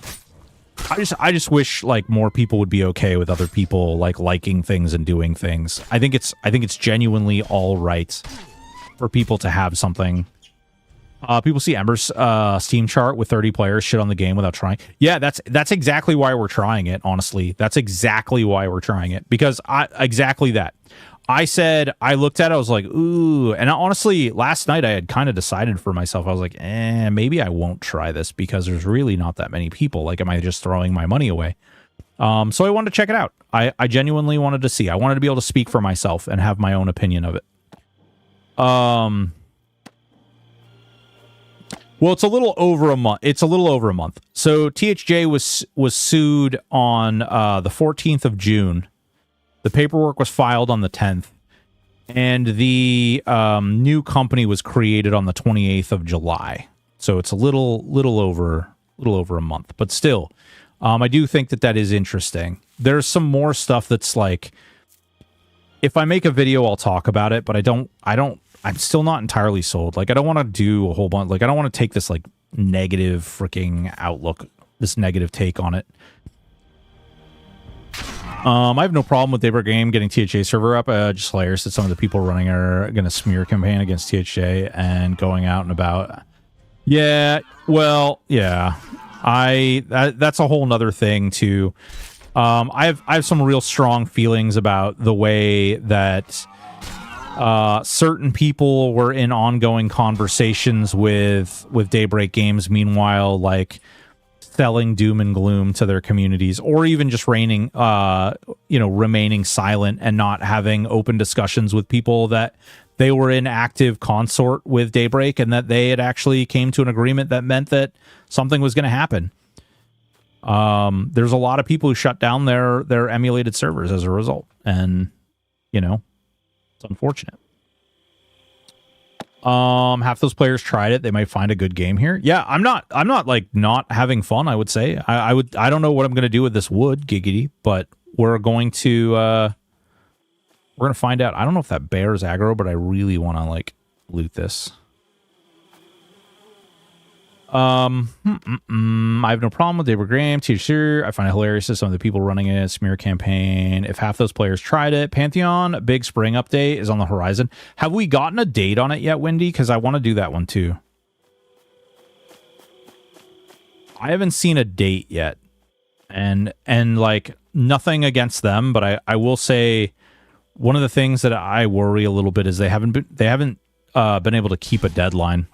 I just wish, like, more people would be okay with other people, like, liking things and doing things. I think it's genuinely all right for people to have something. People see Embers Steam chart with 30 players shit on the game without trying. Yeah, that's exactly why we're trying it, honestly. That's exactly why we're trying it. Because exactly that. I said, I looked at it, I was like, ooh. And honestly, last night I had kind of decided for myself. I was like, maybe I won't try this because there's really not that many people. Like, am I just throwing my money away? So I wanted to check it out. I genuinely wanted to see. I wanted to be able to speak for myself and have my own opinion of it. Well, it's a little over a month. It's a little over a month. So THJ was sued on the 14th of June. The paperwork was filed on the 10th, and the new company was created on the 28th of July. So it's a little over a month, but still, I do think that is interesting. There's some more stuff that's like, if I make a video, I'll talk about it, but I'm still not entirely sold. Like, I don't want to do a whole bunch. Like, I don't want to take this like negative freaking outlook, this negative take on it. I have no problem with Daybreak Game getting THA server up. Just hilarious that some of the people running are going to smear campaign against THA and going out and about. Yeah, well, yeah. That's a whole nother thing too. I have some real strong feelings about the way that certain people were in ongoing conversations with Daybreak Games. Meanwhile, like, selling doom and gloom to their communities, or even just remaining silent and not having open discussions with people that they were in active consort with Daybreak, and that they had actually came to an agreement that meant that something was going to happen. There's a lot of people who shut down their emulated servers as a result, and it's unfortunate. Half those players tried it. They might find a good game here. Yeah, I'm not like not having fun, I would say. I don't know what I'm going to do with this wood, giggity, but we're going to find out. I don't know if that bear is aggro, but I really want to like loot this. I have no problem with Daybreak Game. Teacher, I find it hilarious that some of the people running it, smear campaign. If half those players tried it, Pantheon, big spring update is on the horizon. Have we gotten a date on it yet, Wendy? Because I want to do that one too. I haven't seen a date yet, and like, nothing against them, but I will say one of the things that I worry a little bit is they haven't been able to keep a deadline.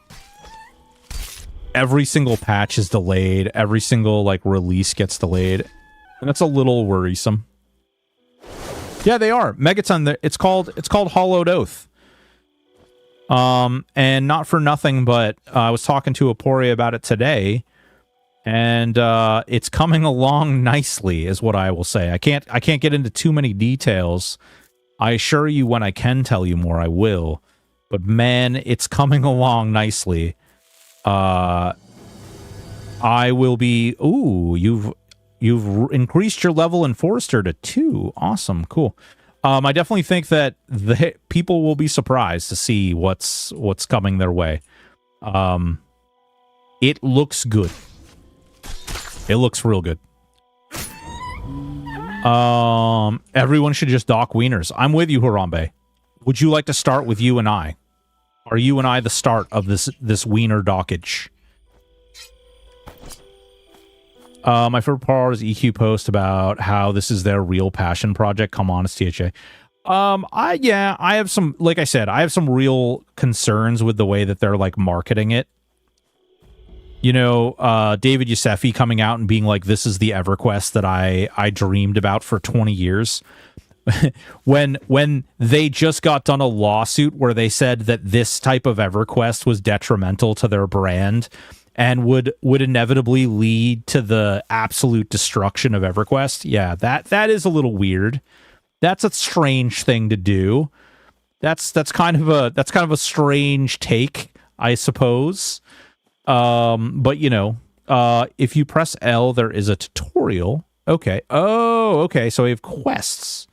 Every single patch is delayed. Every single like release gets delayed, and that's a little worrisome. Yeah, they are. Megaton. It's called Hollowed Oath. And not for nothing, but I was talking to Aporia about it today, and it's coming along nicely, is what I will say. I can't get into too many details. I assure you, when I can tell you more, I will. But man, it's coming along nicely. I will be. Ooh, you've increased your level in Forester to 2. Awesome, cool. I definitely think that the people will be surprised to see what's coming their way. It looks good. It looks real good. Everyone should just dock wieners. I'm with you, Harambe. Would you like to start with you and I? Are you and I the start of this wiener dockage? My favorite part is EQ post about how this is their real passion project. Come on, it's THA. I have some, like I said, I have some real concerns with the way that they're like marketing it. David Yosefi coming out and being like, this is the EverQuest that I dreamed about for 20 years. when they just got done a lawsuit where they said that this type of EverQuest was detrimental to their brand and would inevitably lead to the absolute destruction of EverQuest. Yeah, that is a little weird. That's a strange thing to do. That's kind of a strange take, I suppose. But if you press L, there is a tutorial. Okay. Oh, okay. So we have quests.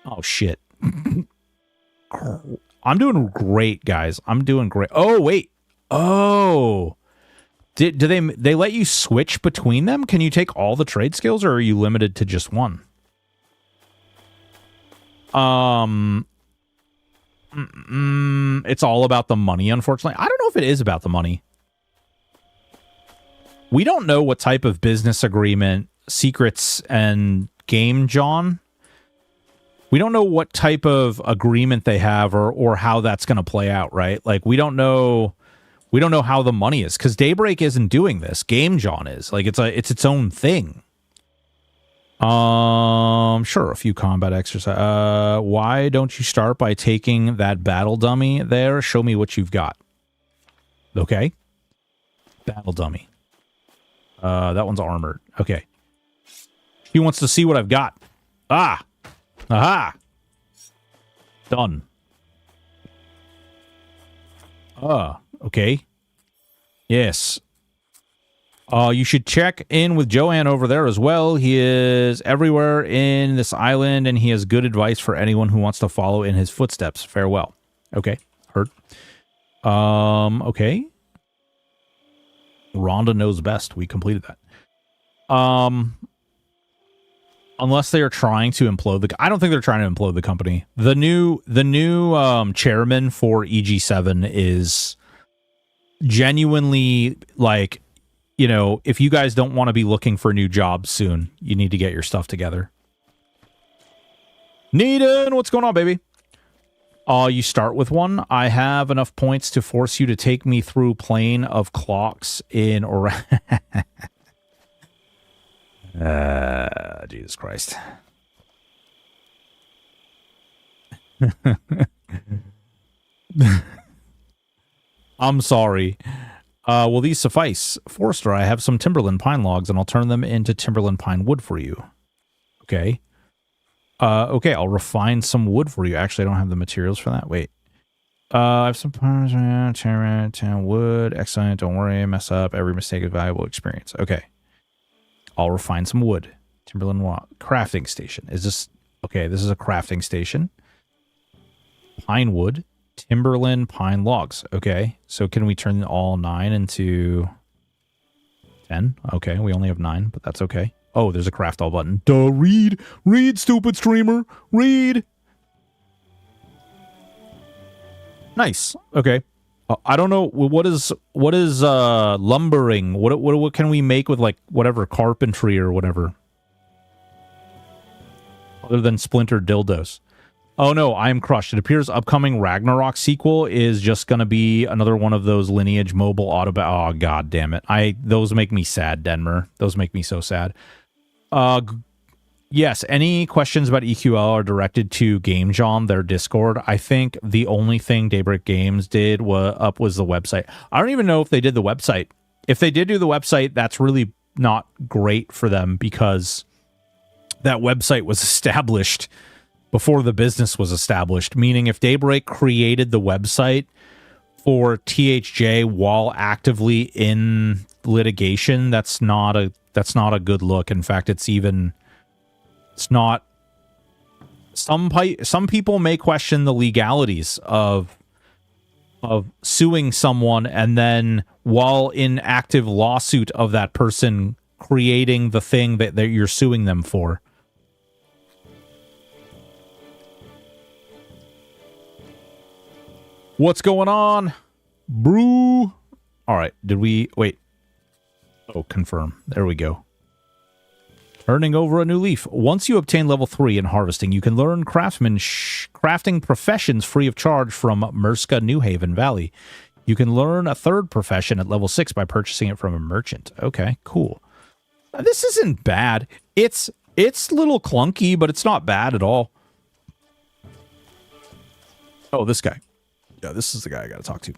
Oh shit. I'm doing great, guys. I'm doing great. Oh wait. Oh. Do they let you switch between them? Can you take all the trade skills, or are you limited to just one? It's all about the money, unfortunately. I don't know if it is about the money. We don't know what type of business agreement Secrets and Game John. We don't know what type of agreement they have or how that's going to play out, right? Like, we don't know how the money is, because Daybreak isn't doing this. Game John is. Like, it's its own thing. Sure, a few combat exercise. Why don't you start by taking that battle dummy there? Show me what you've got. Okay. Battle dummy. That one's armored. Okay. He wants to see what I've got. Ah! Aha! Done. Okay. Yes. You should check in with Joanne over there as well. He is everywhere in this island, and he has good advice for anyone who wants to follow in his footsteps. Farewell. Okay. Heard. Okay. Rhonda knows best. We completed that. Unless they are trying to implode I don't think they're trying to implode the company. The new chairman for EG7 is genuinely like, you know, if you guys don't want to be looking for new jobs soon, you need to get your stuff together. Needin, what's going on, baby? You start with one. I have enough points to force you to take me through plane of clocks in Jesus Christ. I'm sorry. Will these suffice? Forster, I have some Timberland pine logs, and I'll turn them into Timberland pine wood for you. Okay. Okay, I'll refine some wood for you. Actually, I don't have the materials for that. Wait. I have some wood. Excellent. Don't worry. Mess up. Every mistake is valuable experience. Okay. I'll refine some wood. Timberland crafting station. Is this... Okay, this is a crafting station. Pine wood. Timberland pine logs. Okay. So can we turn all 9 into 10? Okay, we only have 9, but that's okay. Oh, there's a craft all button. Duh, read! Read, stupid streamer! Read! Nice. Okay. I don't know, what is lumbering? What can we make with, like, whatever, carpentry or whatever? Other than splintered dildos. Oh no, I am crushed. It appears upcoming Ragnarok sequel is just going to be another one of those Lineage mobile auto... Oh, god damn it. Those make me sad, Denmer. Those make me so sad. Yes, any questions about EQL are directed to Game John, their Discord. I think the only thing Daybreak Games did was the website. I don't even know if they did the website. If they did do the website, that's really not great for them, because that website was established before the business was established, meaning if Daybreak created the website for THJ while actively in litigation, that's not a good look. In fact, it's not... Some people may question the legalities of suing someone and then, while in active lawsuit of that person, creating the thing that you're suing them for. What's going on? Brew. All right. Did we... Wait. Oh, confirm. There we go. Turning over a new leaf. Once you obtain level 3 in harvesting, you can learn crafting professions free of charge from Murska New Haven Valley. You can learn a third profession at level 6 by purchasing it from a merchant. Okay, cool. This isn't bad. It's a little clunky, but it's not bad at all. Oh, this guy. Yeah, this is the guy I gotta talk to.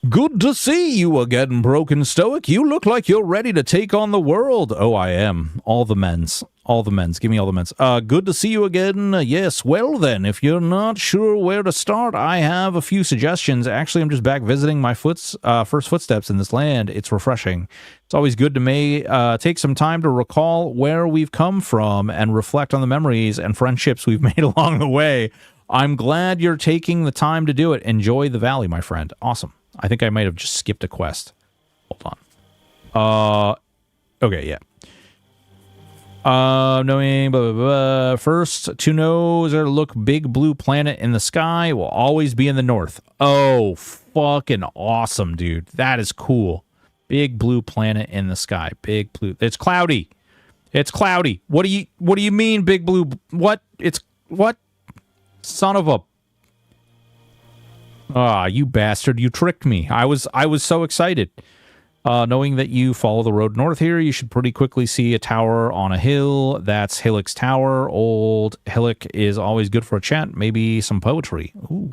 Good to see you again, Broken Stoic. You look like you're ready to take on the world. Oh, I am. All the men's. All the men's. Give me all the men's. Good to see you again. Yes, well then, if you're not sure where to start, I have a few suggestions. Actually, I'm just back visiting my first footsteps in this land. It's refreshing. It's always good to take some time to recall where we've come from and reflect on the memories and friendships we've made along the way. I'm glad you're taking the time to do it. Enjoy the valley, my friend. Awesome. I think I might have just skipped a quest. Hold on. Okay, yeah. Knowing, blah, blah, blah. First to know is there look big blue planet in the sky will always be in the north. Oh, fucking awesome, dude. That is cool. Big blue planet in the sky. Big blue. It's cloudy. It's cloudy. What do you mean, big blue? What? It's what? Son of a. Ah, you bastard. You tricked me. I was so excited. Knowing that you follow the road north here, you should pretty quickly see a tower on a hill. That's Hillick's Tower. Old Hillick is always good for a chat. Maybe some poetry. Ooh.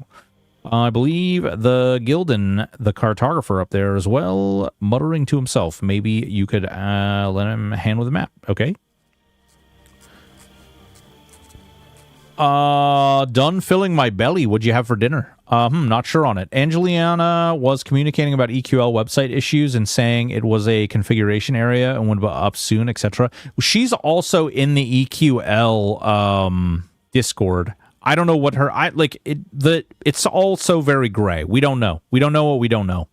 I believe the Gildan, the cartographer up there as well, muttering to himself. Maybe you could let him handle the map. Okay. Done filling my belly. What'd you have for dinner? Not sure on it. Angeliana was communicating about EQL website issues and saying it was a configuration area and would be up soon, etc. She's also in the EQL Discord. I don't know what her it's all so very gray. We don't know. We don't know what we don't know.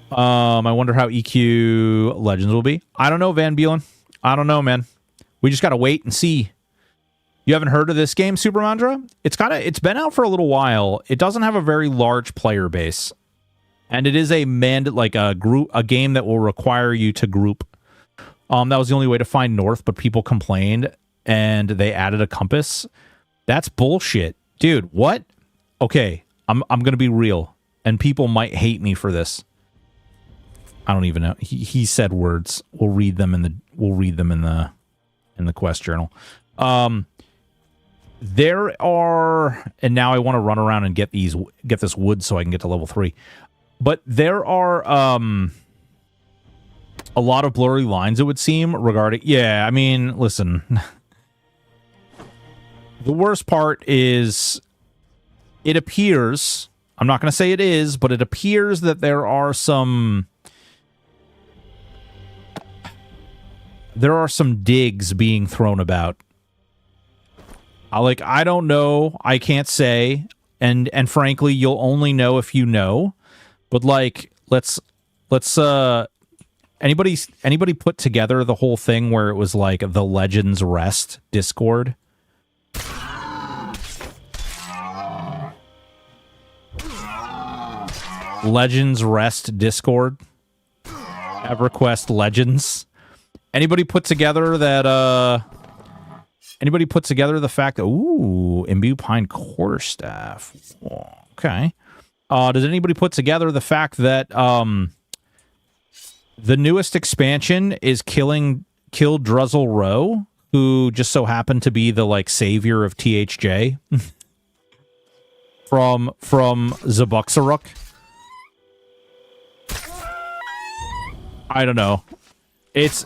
I wonder how EQ Legends will be. I don't know, Van Buelen. I don't know, man. We just gotta wait and see. You haven't heard of this game, Super Mandra? It's been out for a little while. It doesn't have a very large player base. And it is a game that will require you to group. That was the only way to find north, but people complained and they added a compass. That's bullshit. Dude, what? Okay, I'm going to be real, and people might hate me for this. I don't even know. He said words. We'll read them in the quest journal. There are, and now I want to run around and get this wood so I can get to level 3. But there are a lot of blurry lines, it would seem, regarding. Yeah, I mean, listen. The worst part is, it appears, I'm not going to say it is, but it appears that there are some digs being thrown about. I don't know. I can't say. And frankly, you'll only know if you know. But let's anybody put together the whole thing where it was like the Legends Rest Discord? Legends Rest Discord. EverQuest Legends. Anybody put together that Anybody put together the fact that, ooh, Imbue Pine Quarterstaff. Okay. Does anybody put together the fact that the newest expansion is killed Druzzle Rowe, who just so happened to be the savior of THJ from Zabuxaruk? I don't know. It's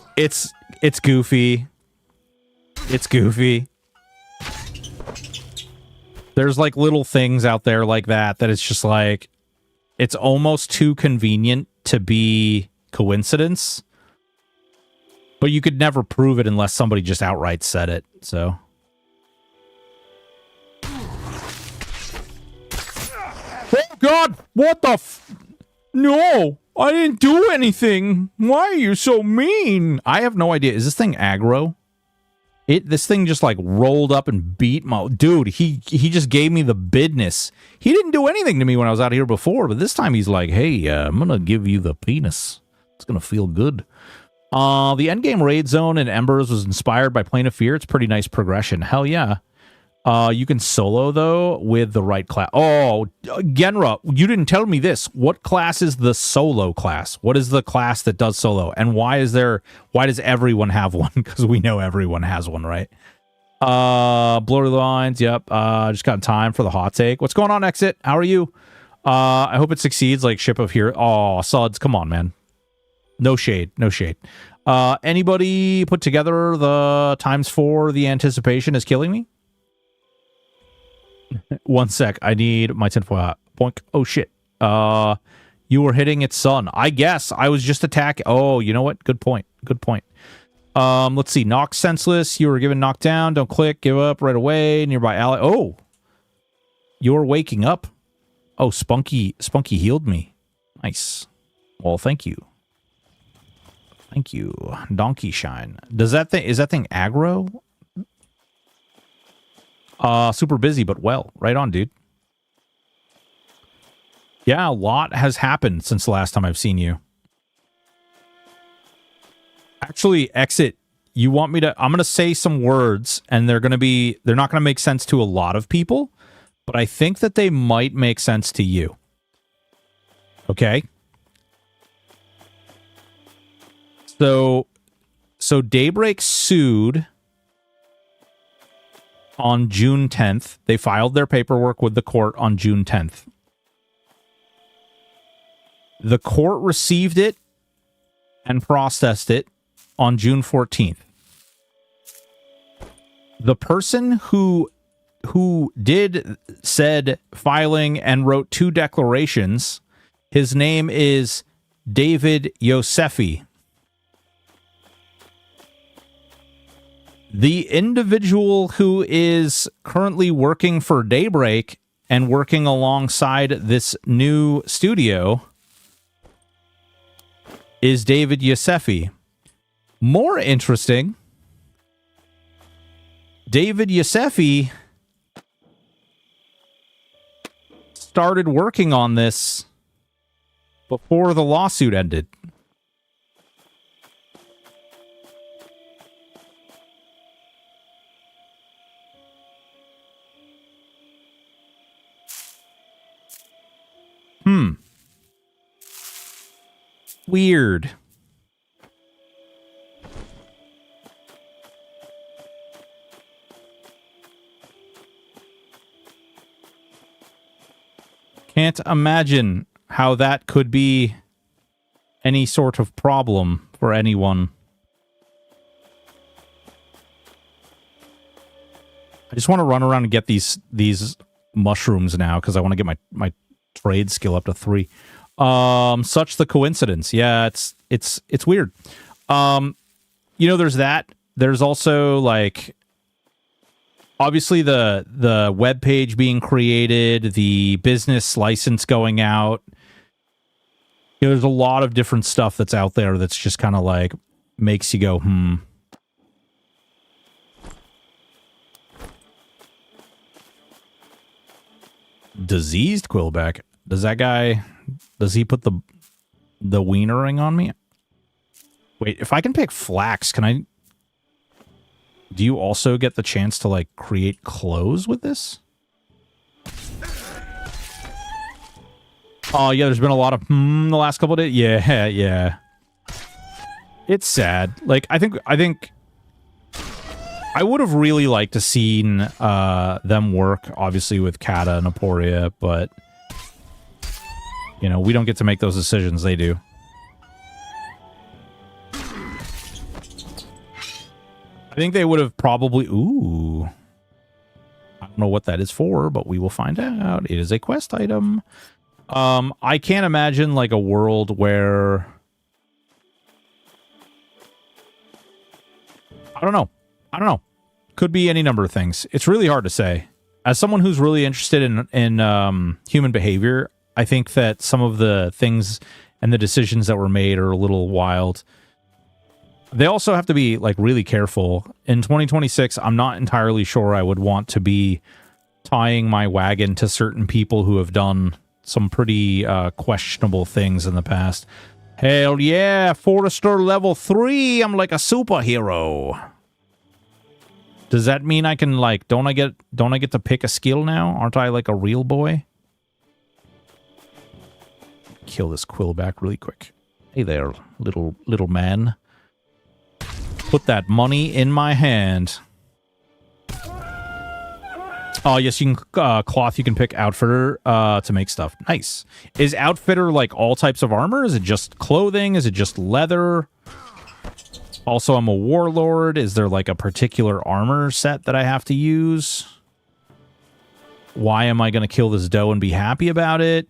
goofy. It's goofy. There's little things out there like that it's just it's almost too convenient to be coincidence. But you could never prove it unless somebody just outright said it, so. Oh God, what the No, I didn't do anything. Why are you so mean? I have no idea. Is this thing aggro? This thing just rolled up and beat my dude. He just gave me the business. He didn't do anything to me when I was out here before, but this time he's like, hey, I'm gonna give you the penis. It's gonna feel good. The endgame raid zone in Embers was inspired by Plane of Fear. It's pretty nice progression. Hell yeah. You can solo though with the right class. Oh, Genra, you didn't tell me this. What class is the solo class? What is the class that does solo? And why does everyone have one? Because we know everyone has one, right? Blurry lines, yep. Just got time for the hot take. What's going on, Exit? How are you? I hope it succeeds like Ship of Here. Oh, Suds, come on, man. No shade, no shade. Anybody put together the ×4 the anticipation is killing me? 1 sec. I need my tinfoil hat. Boink. Oh, shit. You were hitting its sun. I guess. I was just attacking. Oh, you know what? Good point. Good point. Let's see. Knocked senseless. You were given knocked down. Don't click. Give up right away. Nearby ally. Oh. You're waking up. Oh, Spunky healed me. Nice. Well, thank you. Thank you. Donkey Shine. Is that thing aggro? Super busy, but well. Right on, dude. Yeah, a lot has happened since the last time I've seen you. Actually, Exit, you want me to... I'm going to say some words, and they're not going to make sense to a lot of people, but I think that they might make sense to you. Okay? So Daybreak sued on June 10th. They filed their paperwork with the court on June 10th. The court received it and processed it on June 14th. The person who did said filing and wrote 2 declarations, his name is David Yosefi. The individual who is currently working for Daybreak and working alongside this new studio is David Yosefi. More interesting, David Yosefi started working on this before the lawsuit ended. Weird. Can't imagine how that could be any sort of problem for anyone. I just want to run around and get these mushrooms now because I want to get my trade skill up to 3. Such the coincidence. Yeah, it's weird. There's that. There's also like obviously the web page being created, the business license going out. There's a lot of different stuff that's out there that's just kind of like makes you go, Diseased Quillback. Does he put the wiener ring on me? Wait, if I can pick flax, can I... Do you also get the chance to, like, create clothes with this? Oh, yeah, there's been a lot of the last couple of days. Yeah. It's sad. Like, I think I would have really liked to seen them work, obviously, with Kata and Aporia, but... we don't get to make those decisions. They do. I think they would have probably... Ooh. I don't know what that is for, but we will find out. It is a quest item. I can't imagine, like, a world where... I don't know. Could be any number of things. It's really hard to say. As someone who's really interested in human behavior... I think that some of the things and the decisions that were made are a little wild. They also have to be, like, really careful. In 2026, I'm not entirely sure I would want to be tying my wagon to certain people who have done some pretty questionable things in the past. Hell yeah, Forester level 3, I'm like a superhero. Does that mean I can, like, don't I get to pick a skill now? Aren't I, like, a real boy? Kill this Quillback really quick. Hey there, little man. Put that money in my hand. Oh, yes, you can cloth. You can pick Outfitter to make stuff. Nice. Is Outfitter like all types of armor? Is it just clothing? Is it just leather? Also, I'm a warlord. Is there like a particular armor set that I have to use? Why am I going to kill this doe and be happy about it?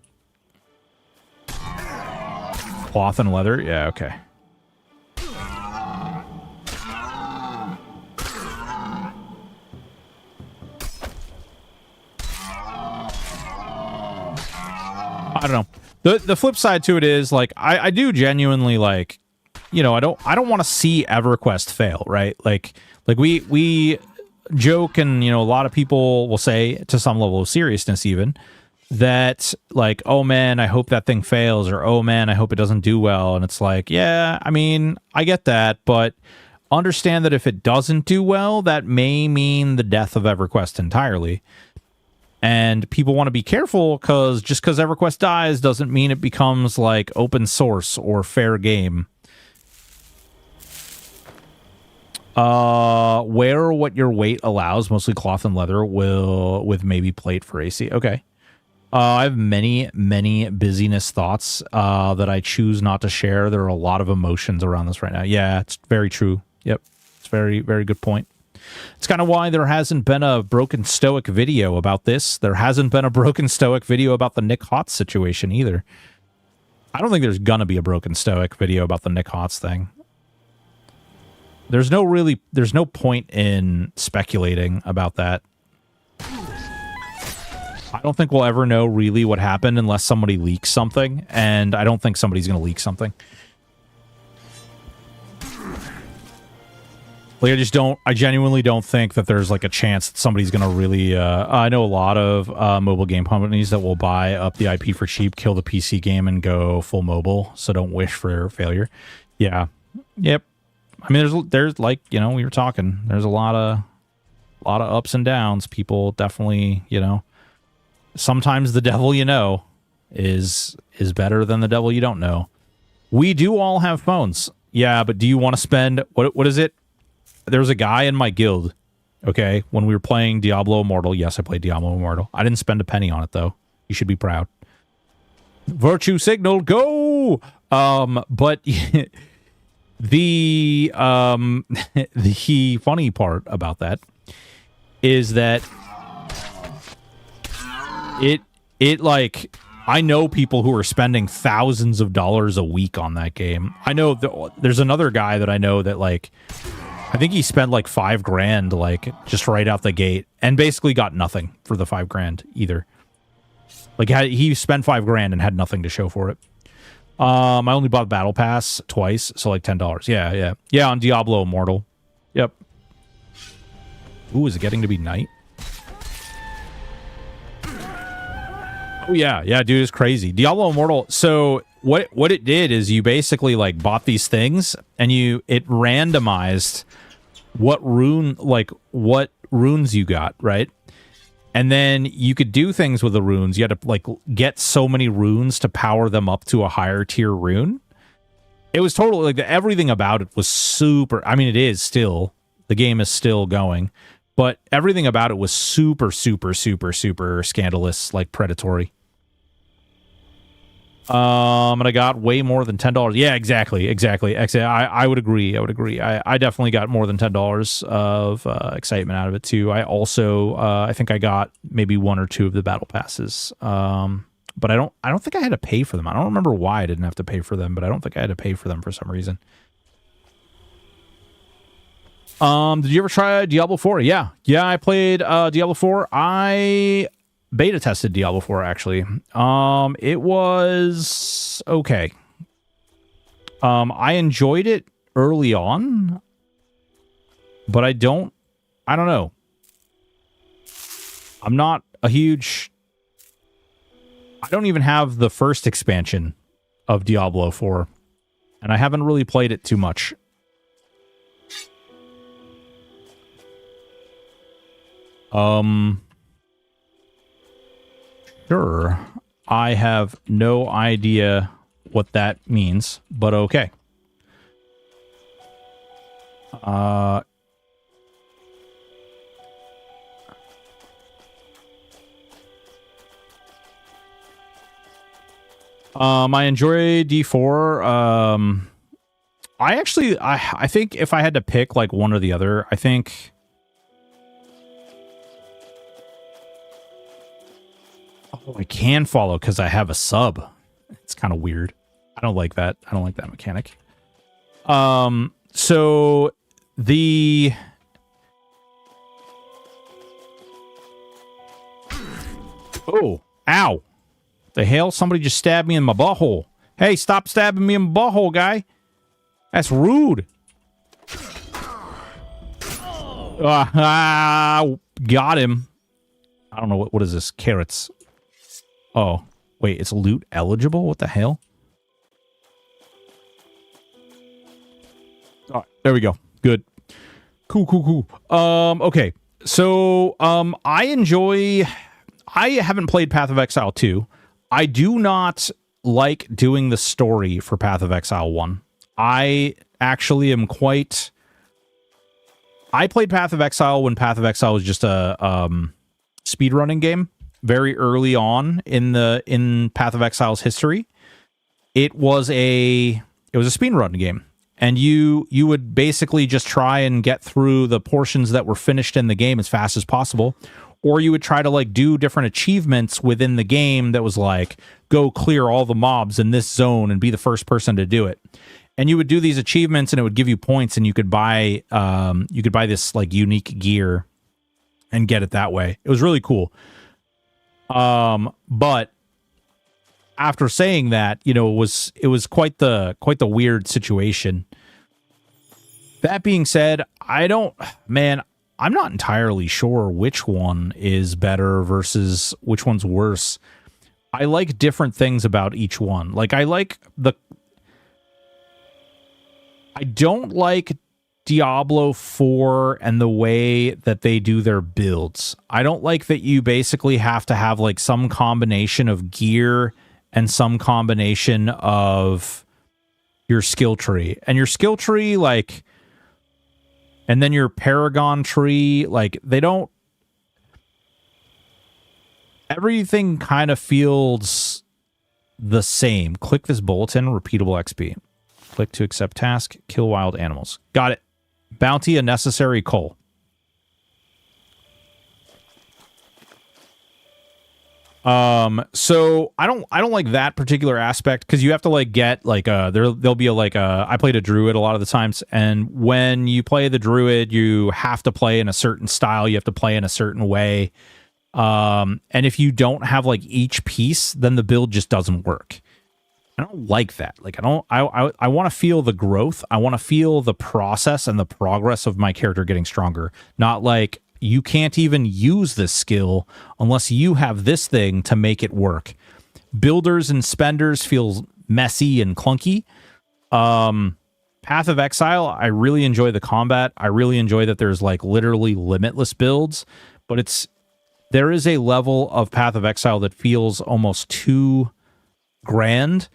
Cloth and leather? Yeah, okay. I don't know. The flip side to it is, like, I do genuinely, like, you know, I don't want to see EverQuest fail, right? Like we joke, and you know, a lot of people will say, to some level of seriousness even, that like, oh man, I hope that thing fails, or oh man, I hope it doesn't do well. And it's like, yeah, I mean, I get that, but understand that if it doesn't do well, that may mean the death of EverQuest entirely. And people want to be careful, because just because EverQuest dies doesn't mean it becomes like open source or fair game. Wear what your weight allows, mostly cloth and leather, with maybe plate for AC. Okay. I have many busyness thoughts that I choose not to share. There are a lot of emotions around this right now. Yeah, it's very true. Yep. It's very, very good point. It's kind of why there hasn't been a Broken Stoic video about this. There hasn't been a Broken Stoic video about the Nick Hotz situation either. I don't think there's gonna be a Broken Stoic video about the Nick Hotz thing. There's no point in speculating about that. I don't think we'll ever know really what happened unless somebody leaks something, and I don't think somebody's going to leak something. Like, I genuinely don't think that there's like a chance that somebody's going to really, I know a lot of mobile game companies that will buy up the IP for cheap, kill the PC game, and go full mobile, so don't wish for failure. Yeah. Yep. I mean, there's like, you know, we were talking, there's a lot of ups and downs. People definitely, you know, sometimes the devil you know is better than the devil you don't know. We do all have phones. Yeah, but do you want to spend, what is it? There was a guy in my guild, okay, when we were playing Diablo Immortal. Yes, I played Diablo Immortal. I didn't spend a penny on it, though. You should be proud. Virtue signal, go! But the funny part about that is that it like, I know people who are spending thousands of dollars a week on that game. I know there's another guy that I know that, like, I think he spent like $5,000, like, just right out the gate, and basically got nothing for the $5,000 either. Like, he spent $5,000 and had nothing to show for it. I only bought Battle Pass twice, so like $10. Yeah, on Diablo Immortal. Yep. Ooh, is it getting to be night? Oh yeah, dude, it's crazy. Diablo Immortal. So what it did is you basically like bought these things, and it randomized what runes you got, right? And then you could do things with the runes. You had to like get so many runes to power them up to a higher tier rune. It was totally like everything about it was super. I mean, it is still, the game is still going, but everything about it was super scandalous, like predatory. And I got way more than $10. Yeah, exactly. I would agree. I definitely got more than $10 of excitement out of it too. I also, I think I got maybe one or two of the battle passes. But I don't think I had to pay for them. I don't remember why I didn't have to pay for them, but I don't think I had to pay for them for some reason. Did you ever try Diablo 4? Yeah, I played Diablo 4. I beta tested Diablo 4 actually. It was okay. I enjoyed it early on, but I don't know. I'm not a huge, I don't even have the first expansion of Diablo 4, and I haven't really played it too much. Sure. I have no idea what that means, but okay. I enjoy D4. I think if I had to pick like one or the other, I think I can follow because I have a sub. It's kind of weird. I don't like that. I don't like that mechanic. So the ow. The hell? Somebody just stabbed me in my butthole. Hey, stop stabbing me in my butthole, guy. That's rude. Got him. I don't know what is this? Carrots. Oh, wait, it's loot eligible? What the hell? All right, there we go. Good. Cool. Okay. So, I haven't played Path of Exile 2. I do not like doing the story for Path of Exile 1. I actually am quite... I played Path of Exile when Path of Exile was just a speedrunning game very early on in Path of Exile's history. It was a speedrun game, and you would basically just try and get through the portions that were finished in the game as fast as possible, or you would try to like do different achievements within the game that was like go clear all the mobs in this zone and be the first person to do it. And you would do these achievements, and it would give you points, and you could buy this like unique gear and get it that way. It was really cool. But after saying that, you know, it was quite the weird situation. That being said, I'm not entirely sure which one is better versus which one's worse. I like different things about each one. Like I don't like Diablo 4 and the way that they do their builds. I don't like that you basically have to have like some combination of gear and some combination of your skill tree. And your skill tree, like, and then your Paragon tree, like, they don't... Everything kind of feels the same. Click this bulletin, repeatable XP. Click to accept task, kill wild animals. Got it. Bounty a necessary coal. So I don't like that particular aspect, because you have to like get like there'll be I played a druid a lot of the times, and when you play the druid, you have to play in a certain style, you have to play in a certain way. And if you don't have like each piece, then the build just doesn't work. I don't like that. Like, I want to feel the growth. I want to feel the process and the progress of my character getting stronger. Not like, you can't even use this skill unless you have this thing to make it work. Builders and spenders feel messy and clunky. Path of Exile, I really enjoy the combat. I really enjoy that there's like literally limitless builds, but there is a level of Path of Exile that feels almost too grand,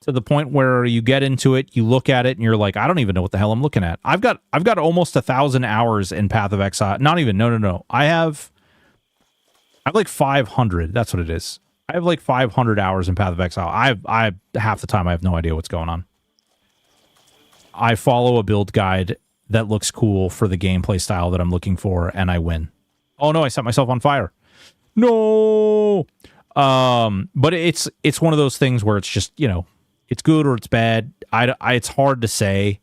to the point where you get into it, you look at it, and you're like, I don't even know what the hell I'm looking at. I've got almost 1,000 hours in Path of Exile. Not even, no. I have like 500. That's what it is. I have like 500 hours in Path of Exile. I half the time I have no idea what's going on. I follow a build guide that looks cool for the gameplay style that I'm looking for, and I win. Oh no, I set myself on fire. No. But it's one of those things where it's just, you know, it's good or it's bad. It's hard to say.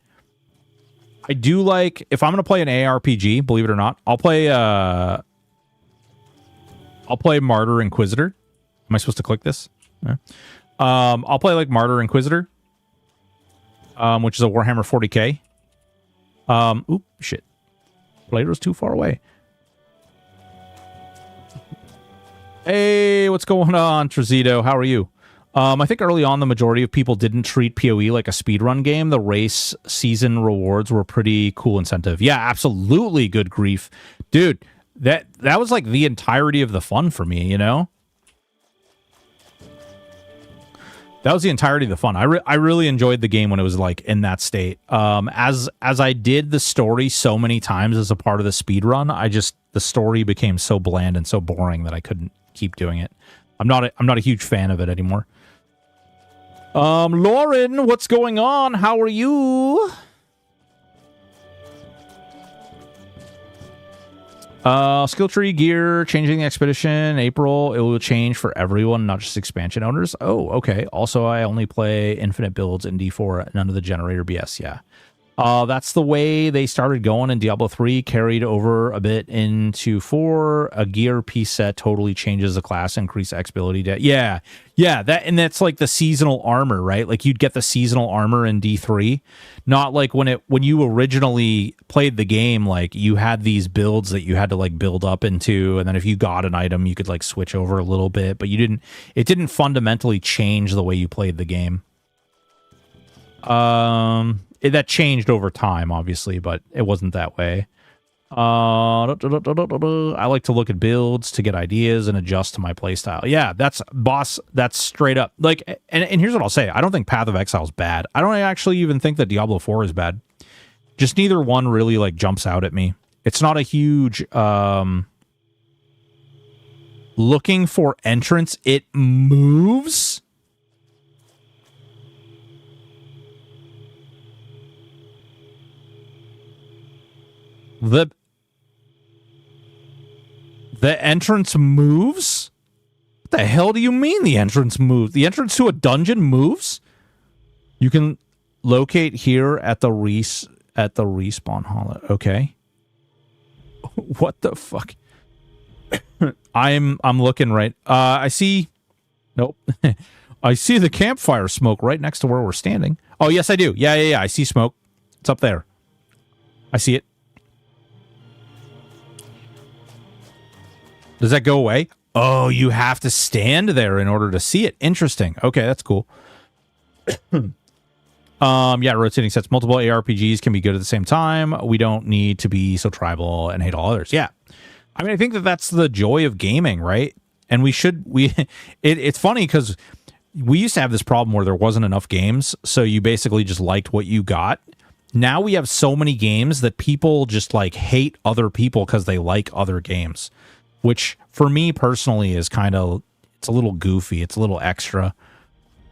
I do like, if I'm going to play an ARPG, believe it or not, I'll play Martyr Inquisitor. Am I supposed to click this? Yeah. I'll play like Martyr Inquisitor, which is a Warhammer 40k. Oop, shit. Player's too far away. Hey, what's going on, Trezito? How are you? I think early on, the majority of people didn't treat PoE like a speedrun game. The race season rewards were pretty cool incentive. Yeah, absolutely. Good grief. Dude, that was like the entirety of the fun for me, you know? That was the entirety of the fun. I really enjoyed the game when it was like in that state. As I did the story so many times as a part of the speedrun, the story became so bland and so boring that I couldn't keep doing it. I'm not a huge fan of it anymore. Lauren, what's going on? How are you? Skill tree gear, changing the expedition, April. It will change for everyone, not just expansion owners. Oh, okay. Also, I only play infinite builds in D4, none of the generator BS. Yeah. That's the way they started going in Diablo 3, carried over a bit into 4. A gear piece set totally changes the class, increase X ability. Yeah, that's like the seasonal armor, right? Like you'd get the seasonal armor in D3, not like when you originally played the game, like you had these builds that you had to like build up into, and then if you got an item, you could like switch over a little bit, but it didn't fundamentally change the way you played the game. That changed over time, obviously, but it wasn't that way. I like to look at builds to get ideas and adjust to my playstyle. Yeah, that's straight up. Like, and here's what I'll say. I don't think Path of Exile is bad. I don't actually even think that Diablo 4 is bad. Just neither one really, like, jumps out at me. It's not a huge, looking for entrance. It moves. The entrance moves? What the hell do you mean the entrance moves? The entrance to a dungeon moves? You can locate here at the respawn hall. Okay. What the fuck? I'm looking right. I see. Nope. I see the campfire smoke right next to where we're standing. Oh, yes, I do. Yeah. I see smoke. It's up there. I see it. Does that go away? Oh, you have to stand there in order to see it. Interesting. Okay, that's cool. Yeah, rotating sets. Multiple ARPGs can be good at the same time. We don't need to be so tribal and hate all others. Yeah. I mean, I think that's the joy of gaming, right? And it's funny because we used to have this problem where there wasn't enough games, so you basically just liked what you got. Now we have so many games that people just like hate other people because they like other games. Which, for me personally, is it's a little goofy. It's a little extra.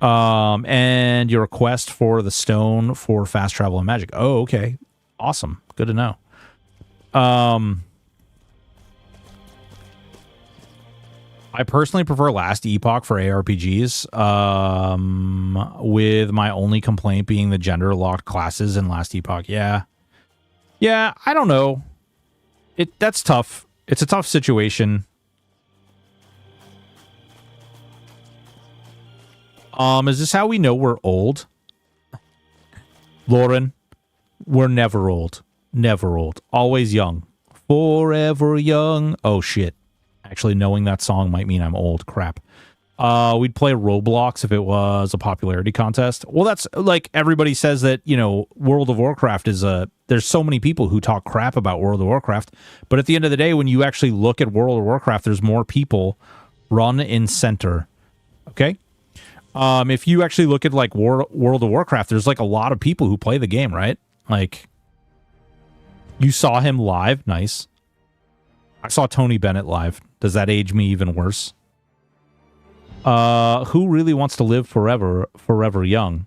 And your request for the stone for fast travel and magic. Oh, okay. Awesome. Good to know. I personally prefer Last Epoch for ARPGs, with my only complaint being the gender-locked classes in Last Epoch. Yeah. Yeah, I don't know. That's tough. It's a tough situation. Is this how we know we're old? Lauren, we're never old. Never old. Always young. Forever young. Oh, shit. Actually, knowing that song might mean I'm old. Crap. We'd play Roblox if it was a popularity contest. Well, that's like everybody says that, World of Warcraft is there's so many people who talk crap about World of Warcraft. But at the end of the day, when you actually look at World of Warcraft, there's more people run in center. Okay? If you actually look at like World of Warcraft, there's like a lot of people who play the game, right? Like, you saw him live. Nice. I saw Tony Bennett live. Does that age me even worse? Who really wants to live forever young?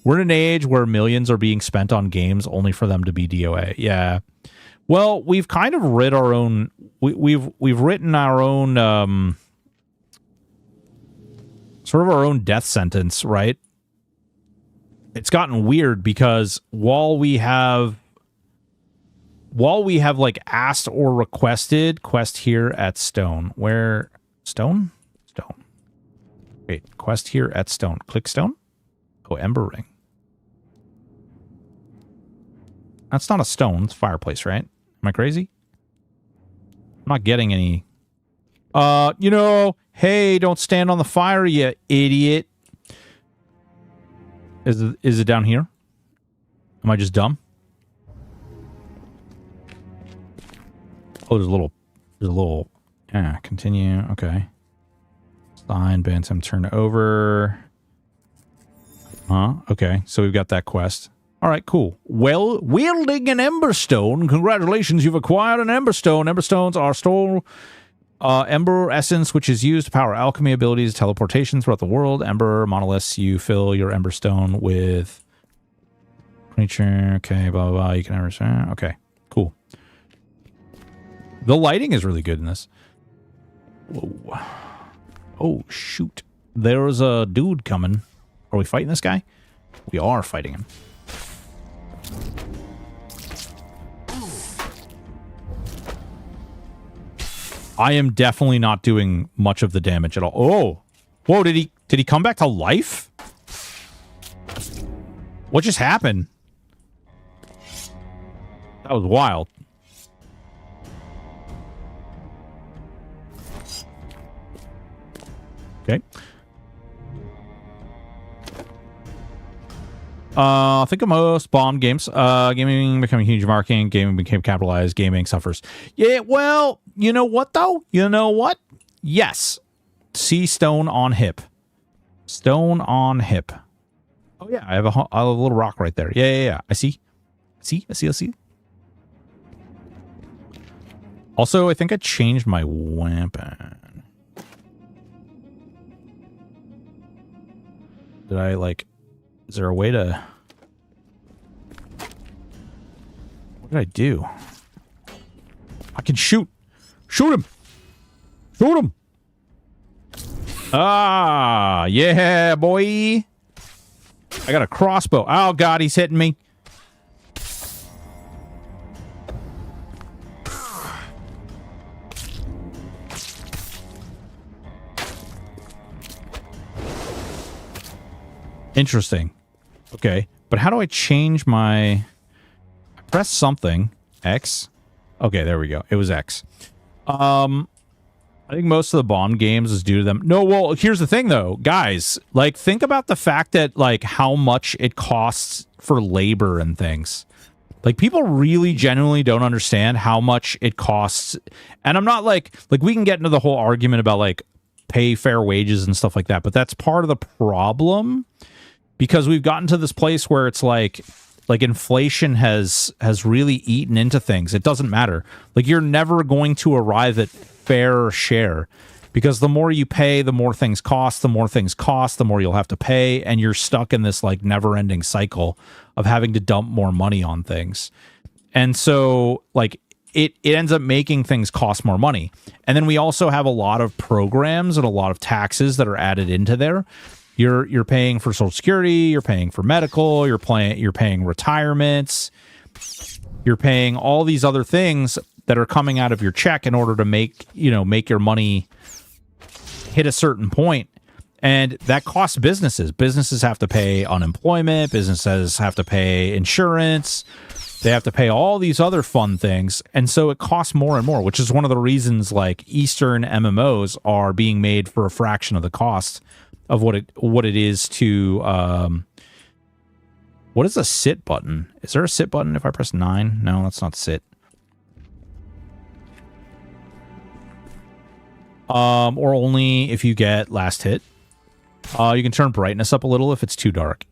We're in an age where millions are being spent on games only for them to be DOA. Yeah. Well, we've kind of writ our own. We've written our own sort of our own death sentence, right? It's gotten weird because while we have like asked or requested quest here at Stone, where Stone. Wait, quest here at Stone. Click Stone? Oh, Ember Ring. That's not a stone. It's a fireplace, right? Am I crazy? I'm not getting any. Hey, don't stand on the fire, you idiot. Is it down here? Am I just dumb? Oh, there's a little. Yeah, continue. Okay. Sign, Bantam, turn over. Okay, so we've got that quest. All right, cool. Well, wielding an Emberstone. Congratulations, you've acquired an Emberstone. Emberstones are store Ember essence, which is used to power alchemy abilities, teleportation throughout the world. Ember monoliths, you fill your Emberstone with creature. Okay, blah, blah, blah. You can ever. Okay, cool. The lighting is really good in this. Whoa. Oh, shoot. There's a dude coming. Are we fighting this guy? We are fighting him. I am definitely not doing much of the damage at all. Oh, whoa! Did he come back to life? What just happened? That was wild. Okay. I think of most bomb games. Gaming becoming huge marketing. Gaming became capitalized. Gaming suffers. Yeah, well, you know what, though? You know what? Yes. See stone on hip. Stone on hip. Oh, yeah. I have a little rock right there. Yeah. I see. I see. Also, I think I changed my weapon. Did I, like... Is there a way to... What did I do? I can shoot. Shoot him. Shoot him. Ah, yeah, boy. I got a crossbow. Oh, God, he's hitting me. Interesting. Okay, but how do I change my... I press something. X? Okay, there we go. It was X. I think most of the bomb games is due to them. No, well, here's the thing, though. Guys, like, think about the fact that, like, how much it costs for labor and things. Like, people really genuinely don't understand how much it costs. And I'm not, like, we can get into the whole argument about, like, pay fair wages and stuff like that, but that's part of the problem. Because we've gotten to this place where it's like inflation has really eaten into things. It doesn't matter. Like, you're never going to arrive at fair share, because the more you pay, the more things cost, the more you'll have to pay, and you're stuck in this like never-ending cycle of having to dump more money on things. And so like it ends up making things cost more money. And then we also have a lot of programs and a lot of taxes that are added into there. You're paying for Social Security, you're paying for medical, you're paying retirements, you're paying all these other things that are coming out of your check in order to make your money hit a certain point. And that costs businesses. Businesses have to pay unemployment, businesses have to pay insurance, they have to pay all these other fun things. And so it costs more and more, which is one of the reasons like Eastern MMOs are being made for a fraction of the cost of what it is to what is a sit button? Is there a sit button if I press 9? No, that's not sit. Or only if you get last hit. You can turn brightness up a little if it's too dark.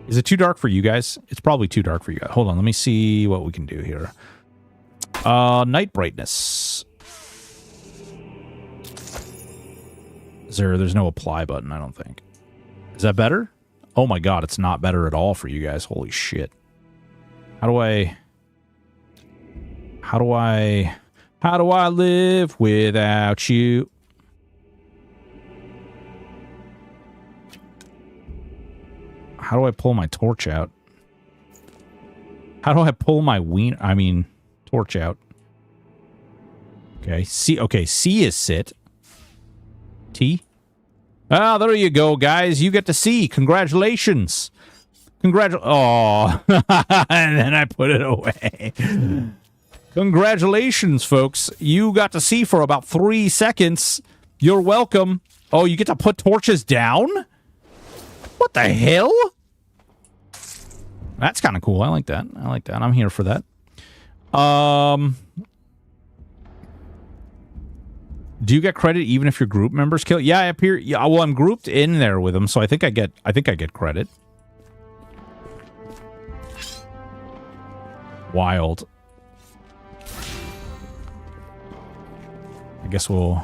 Is it too dark for you guys? It's probably too dark for you guys. Hold on, let me see what we can do here. Night brightness. There's no apply button, I don't think. Is that better? Oh my god, it's not better at all for you guys. Holy shit. How do I live without you? How do I pull my torch out? How do I pull my torch out? Okay, C is sit. T? Ah, there you go, guys. You get to see. Congratulations. Oh, and then I put it away. Congratulations, folks. You got to see for about 3 seconds. You're welcome. Oh, you get to put torches down? What the hell? That's kind of cool. I like that. I'm here for that. Do you get credit even if your group members kill? Yeah, I appear. Yeah, well, I'm grouped in there with them, so I think I get credit. Wild. I guess I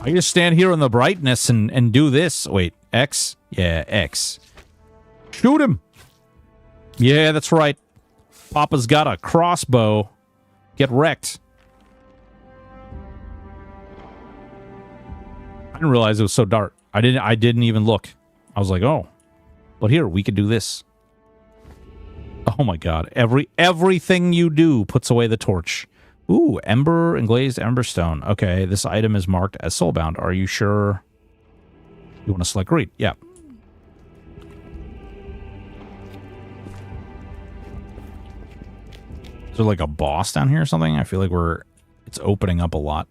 just stand here in the brightness and do this. Wait, X? Yeah, X. Shoot him! Yeah, that's right. Papa's got a crossbow. Get wrecked. I didn't realize it was so dark. I didn't even look. I was like, oh. But here, we could do this. Oh my god. Everything you do puts away the torch. Ooh, ember and glazed emberstone. Okay, this item is marked as soulbound. Are you sure you want to select read? Yeah. Is there like a boss down here or something? I feel like it's opening up a lot.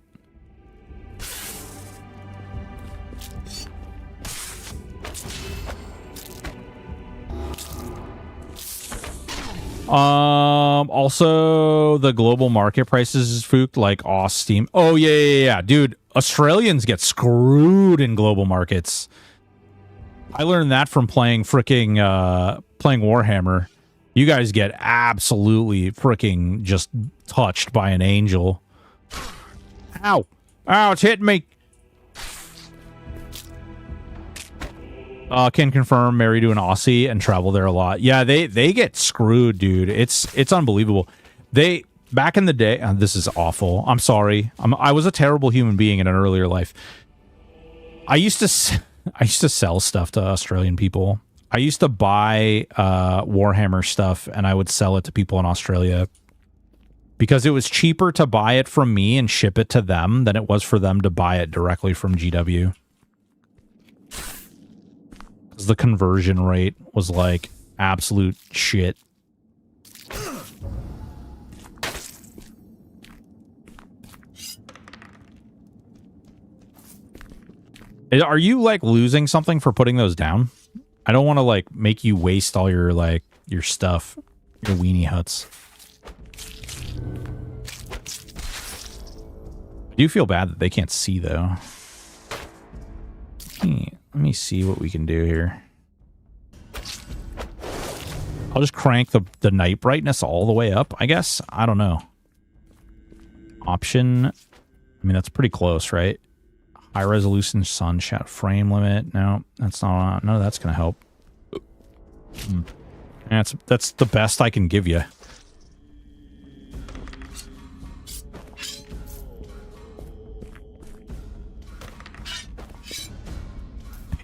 Also, the global market prices is fooked, like Steam. Oh, yeah. Dude, Australians get screwed in global markets. I learned that from playing playing Warhammer. You guys get absolutely freaking just touched by an angel. Ow. Ow, it's hitting me. Can confirm, married to an Aussie and travel there a lot. Yeah, they get screwed, dude. It's unbelievable. Back in the day, this is awful. I'm sorry. I was a terrible human being in an earlier life. I used to sell stuff to Australian people. I used to buy Warhammer stuff and I would sell it to people in Australia because it was cheaper to buy it from me and ship it to them than it was for them to buy it directly from GW. The conversion rate was like absolute shit. Are you like losing something for putting those down? I don't want to like make you waste all your like your stuff, your weenie huts. I do feel bad that they can't see though. Let me see what we can do here. I'll just crank the night brightness all the way up, I guess. I don't know. Option. I mean, that's pretty close, right? High resolution sun shadow frame limit. No, that's not. None of that's going to help. That's the best I can give you.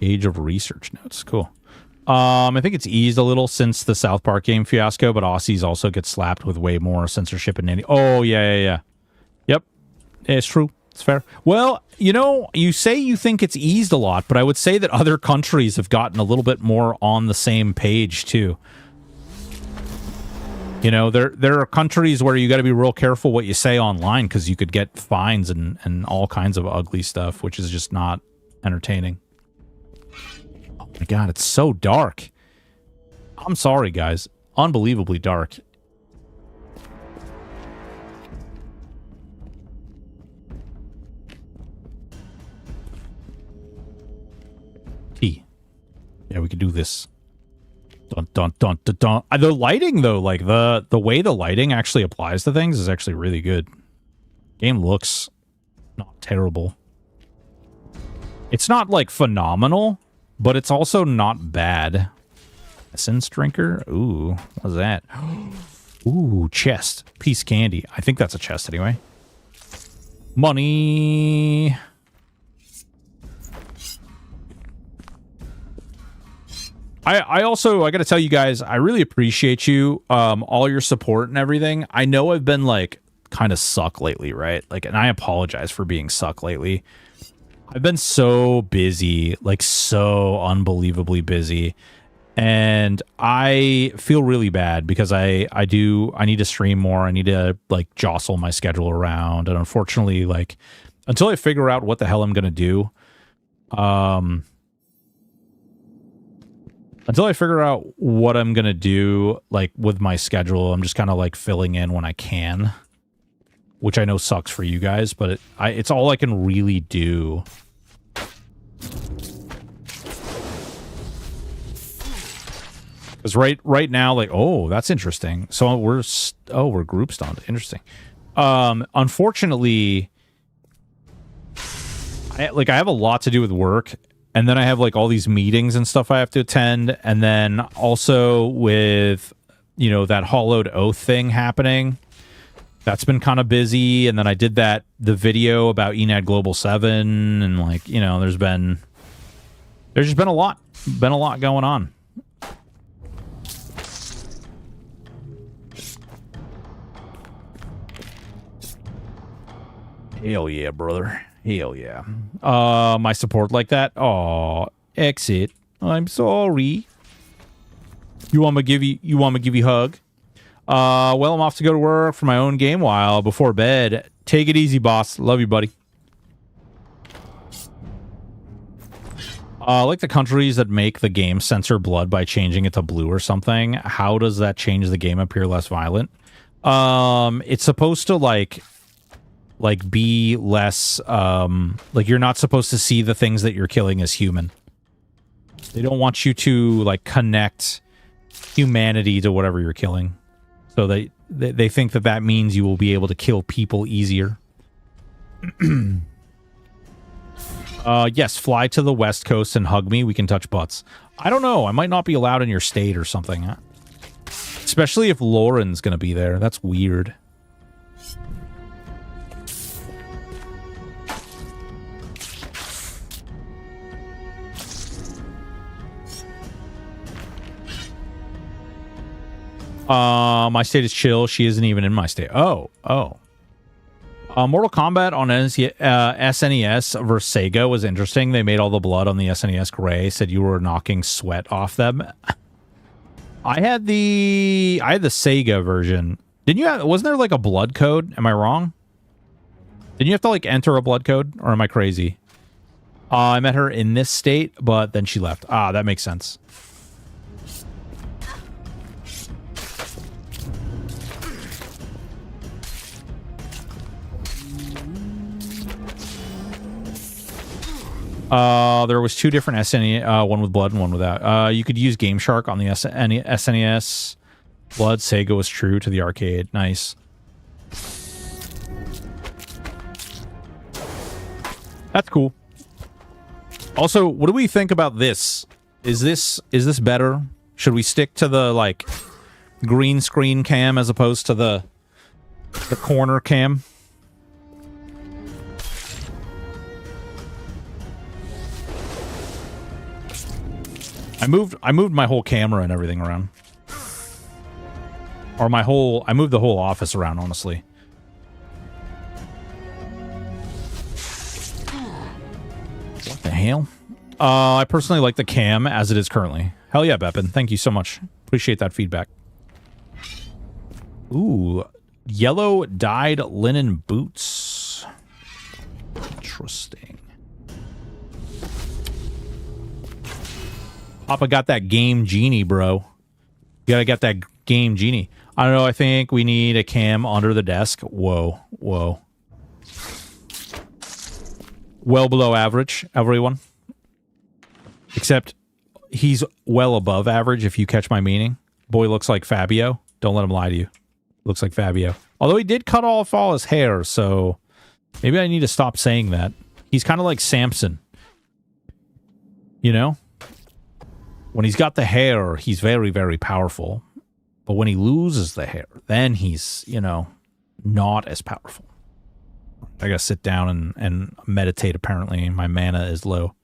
Page of research notes. Cool. I think it's eased a little since the South Park game fiasco, but Aussies also get slapped with way more censorship and oh, yeah. Yep. It's true. It's fair. Well, you know, you say you think it's eased a lot, but I would say that other countries have gotten a little bit more on the same page, too. You know, there are countries where you got to be real careful what you say online because you could get fines and all kinds of ugly stuff, which is just not entertaining. Oh my god, it's so dark. I'm sorry, guys. Unbelievably dark. T. Yeah, we could do this. Dun, dun, dun, dun, dun. The lighting, though, like the way the lighting actually applies to things is actually really good. Game looks not terrible. It's not, like, phenomenal, but it's also not bad. Essence drinker? Ooh, what's that? Ooh, chest. Piece candy. I think that's a chest anyway. Money. I also, I gotta tell you guys, I really appreciate you, all your support and everything. I know I've been, like, kind of suck lately, right? Like, and I apologize for being suck lately. I've been so busy, like, so unbelievably busy. And I feel really bad because I need to stream more. I need to, like, jostle my schedule around. And unfortunately, like, until I figure out what the hell I'm gonna do, until I figure out what I'm going to do, like, with my schedule, I'm just kind of, like, filling in when I can. Which I know sucks for you guys, but it's all I can really do. Because right now, like, oh, that's interesting. So we're group stunned. Interesting. Unfortunately, I have a lot to do with work. And then I have, like, all these meetings and stuff I have to attend. And then also with, you know, that Hollowed Oath thing happening. That's been kind of busy. And then I did the video about ENAD Global 7. And, like, you know, there's just been a lot. Been a lot going on. Hell yeah, brother. Hell yeah. My support like that? Oh, exit. I'm sorry. You want me to give you a hug? Well, I'm off to go to work for my own game while before bed. Take it easy, boss. Love you, buddy. Like the countries that make the game censor blood by changing it to blue or something. How does that change the game appear less violent? It's supposed to like be less like you're not supposed to see the things that you're killing as human. They don't want you to like connect humanity to whatever you're killing. So they think that that means you will be able to kill people easier. Yes, fly to the West Coast and hug me. We can touch butts. I don't know. I might not be allowed in your state or something. Especially if Lauren's going to be there. That's weird. My state is chill. She isn't even in my state. Oh. Mortal Kombat on SNES versus Sega was interesting. They made all the blood on the SNES gray. Said you were knocking sweat off them. I had the Sega version. Didn't you have? Wasn't there like a blood code? Am I wrong? Didn't you have to like enter a blood code, or am I crazy? I met her in this state, but then she left. Ah, that makes sense. There was two different SNES, one with blood and one without. You could use Game Shark on the SNES. Blood Sega was true to the arcade. Nice. That's cool. Also, what do we think about this? Is this better? Should we stick to the like green screen cam as opposed to the corner cam? I moved my whole camera and everything around. Or I moved the whole office around, honestly. What the hell? I personally like the cam as it is currently. Hell yeah, Beppin. Thank you so much. Appreciate that feedback. Ooh, yellow dyed linen boots. Interesting. Papa got that game genie, bro. You gotta get that game genie. I don't know, I think we need a cam under the desk. Whoa. Well below average, everyone. Except he's well above average, if you catch my meaning. Boy looks like Fabio. Don't let him lie to you. Looks like Fabio. Although he did cut off all his hair, so maybe I need to stop saying that. He's kind of like Samson. You know? When he's got the hair, he's very, very powerful. But when he loses the hair, then he's, you know, not as powerful. I gotta sit down and meditate, apparently. My mana is low.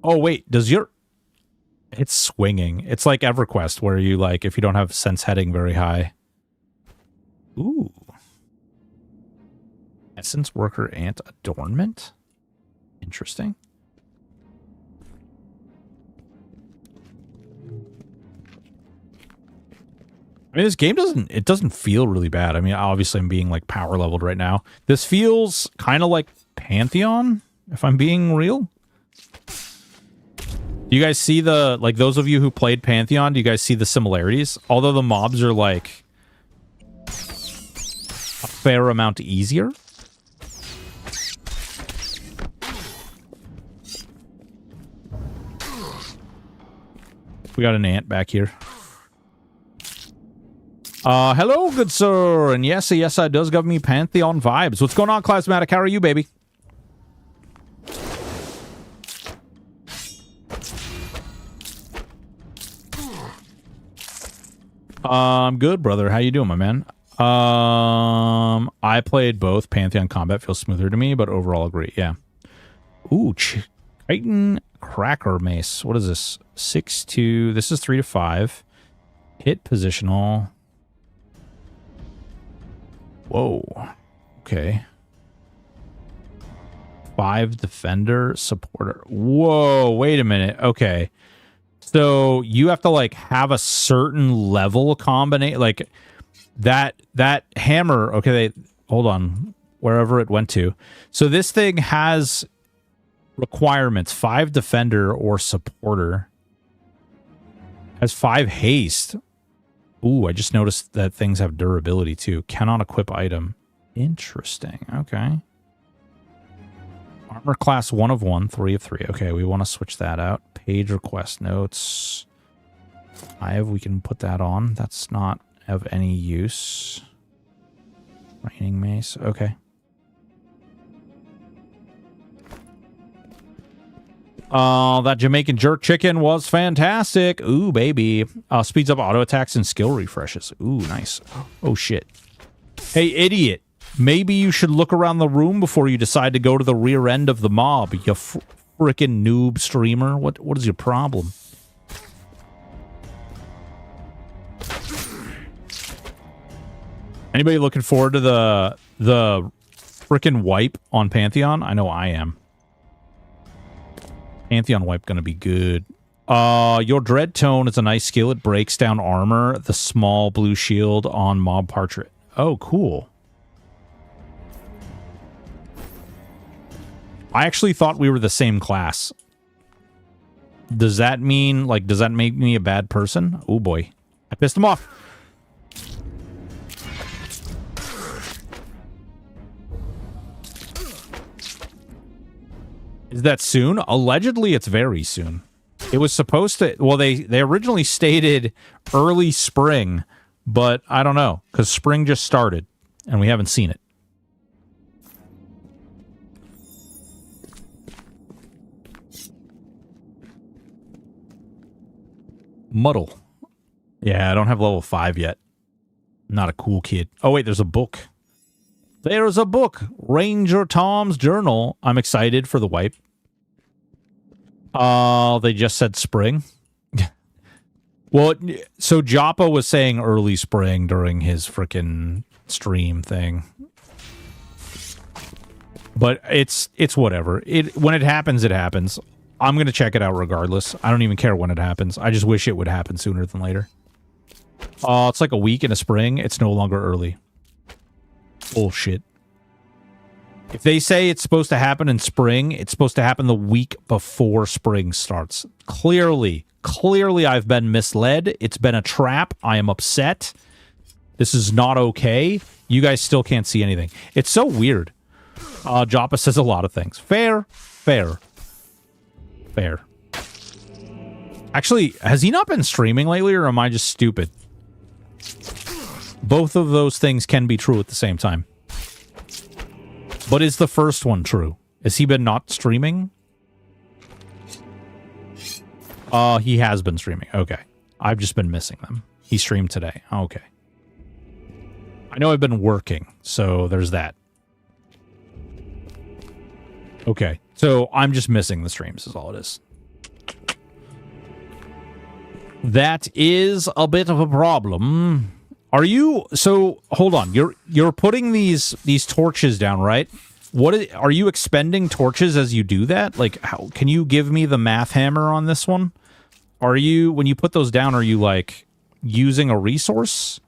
Oh, wait. Does your... It's swinging. It's like EverQuest, where you, like, if you don't have sense heading very high. Ooh. Essence Worker Ant Adornment? Interesting. I mean, this game doesn't feel really bad. I mean, obviously I'm being like power leveled right now. This feels kind of like Pantheon, if I'm being real. Do you guys see the, like those of you who played Pantheon, do you guys see the similarities? Although the mobs are like a fair amount easier. We got an ant back here. Hello, good sir. And yes, it does give me Pantheon vibes. What's going on, Clasmatic? How are you, baby? Good, brother. How you doing, my man? I played both. Pantheon combat feels smoother to me, but overall agree. Yeah. Ooh, Titan Cracker Mace. What is this? 6-2. This is 3-5. Hit positional. Whoa. Okay. 5 defender, supporter. Whoa, wait a minute. Okay. So you have to like have a certain level combination, like that hammer. Okay, hold on, wherever it went to. So this thing has requirements: 5 defender or supporter. Has 5 haste. Ooh, I just noticed that things have durability too. Cannot equip item. Interesting. Okay. Armor class 1 of 1, 3 of 3. Okay, we want to switch that out. Page request notes. We can put that on. That's not of any use. Raining mace. Okay. That Jamaican jerk chicken was fantastic. Ooh, baby. Speeds up auto attacks and skill refreshes. Ooh, nice. Oh, shit. Hey, idiot. Maybe you should look around the room before you decide to go to the rear end of the mob, you frickin' noob streamer. What is your problem? Anybody looking forward to the frickin' wipe on Pantheon? I know I am. Pantheon wipe gonna be good. Your Dread Tone is a nice skill. It breaks down armor. The small blue shield on mob portrait. Oh, cool. I actually thought we were the same class. Does that mean, like, does that make me a bad person? Oh boy. I pissed him off. Is that soon? Allegedly, it's very soon. It was supposed to... Well, they originally stated early spring, but I don't know, because spring just started, and we haven't seen it. Muddle. Yeah, I don't have level 5 yet. Not a cool kid. Oh, wait, there's a book. There's a book. Ranger Tom's Journal. I'm excited for the wipe. They just said spring. Well, so Joppa was saying early spring during his frickin' stream thing. But it's whatever. When it happens, it happens. I'm going to check it out regardless. I don't even care when it happens. I just wish it would happen sooner than later. It's like a week in a spring. It's no longer early. Bullshit. If they say it's supposed to happen in spring, it's supposed to happen the week before spring starts. Clearly I've been misled. It's been a trap. I am upset. This is not okay. You guys still can't see anything. It's so weird. Joppa says a lot of things. Fair. Actually, has he not been streaming lately, or am I just stupid? Both of those things can be true at the same time. But is the first one true? Has he been not streaming? He has been streaming. Okay. I've just been missing them. He streamed today. Okay. I know I've been working, so there's that. Okay. So I'm just missing the streams is all it is. That is a bit of a problem. Are you... So, hold on. You're putting these torches down, right? Are you expending torches as you do that? Like, how can you give me the math hammer on this one? Are you... When you put those down, are you, like, using a resource?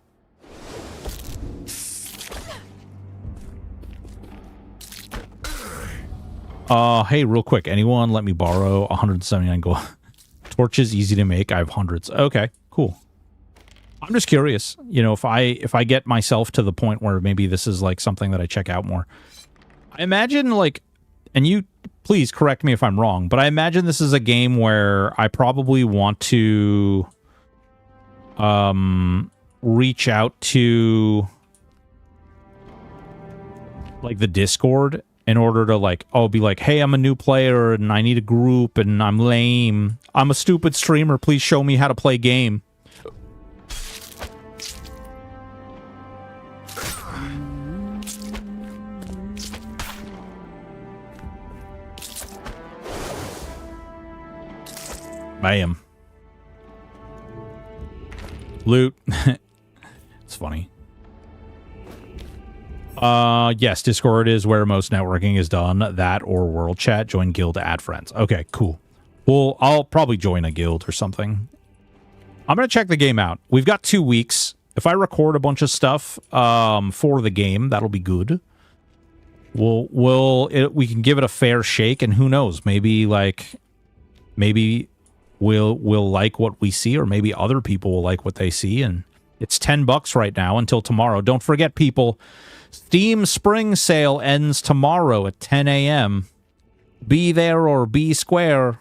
Hey, real quick. Anyone let me borrow 179 gold? Torches, easy to make. I have hundreds. Okay, cool. I'm just curious, you know, if I get myself to the point where maybe this is like something that I check out more. I imagine like, and you please correct me if I'm wrong, but I imagine this is a game where I probably want to reach out to like the Discord in order to like, be like, hey, I'm a new player and I need a group and I'm lame. I'm a stupid streamer. Please show me how to play game. Bam. Loot. It's funny. Yes, Discord is where most networking is done. That or World Chat. Join guild to add friends. Okay, cool. Well, I'll probably join a guild or something. I'm going to check the game out. We've got 2 weeks. If I record a bunch of stuff for the game, that'll be good. We can give it a fair shake, and who knows? Maybe we'll like what we see, or maybe other people will like what they see. And it's $10 right now until tomorrow. Don't forget, people, Steam Spring Sale ends tomorrow at 10 a.m. Be there or be square.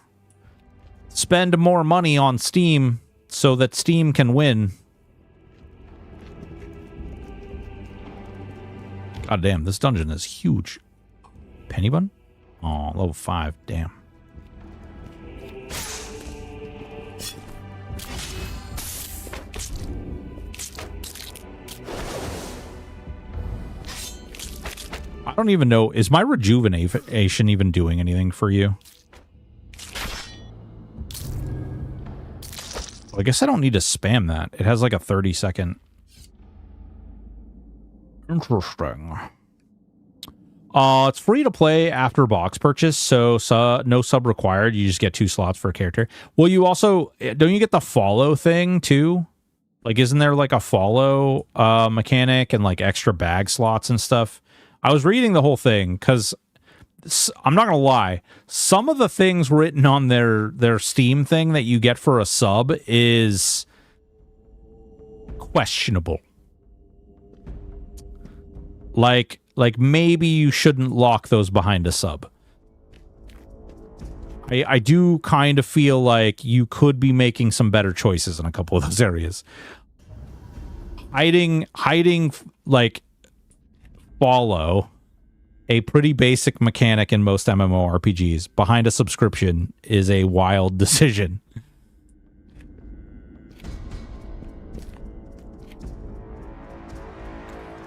Spend more money on Steam so that Steam can win. God damn, this dungeon is huge. Penny bun? Oh, level 5. Damn. I don't even know. Is my rejuvenation even doing anything for you? Well, I guess I don't need to spam that. It has like a 30-second. Interesting. It's free to play after box purchase, so no sub required. You just get 2 slots for a character. Well, you also don't you get the follow thing too? Like, isn't there like a follow mechanic and like extra bag slots and stuff? I was reading the whole thing because I'm not gonna lie, some of the things written on their Steam thing that you get for a sub is questionable. Like maybe you shouldn't lock those behind a sub. I do kind of feel like you could be making some better choices in a couple of those areas. Hiding like follow, a pretty basic mechanic in most MMORPGs, behind a subscription is a wild decision.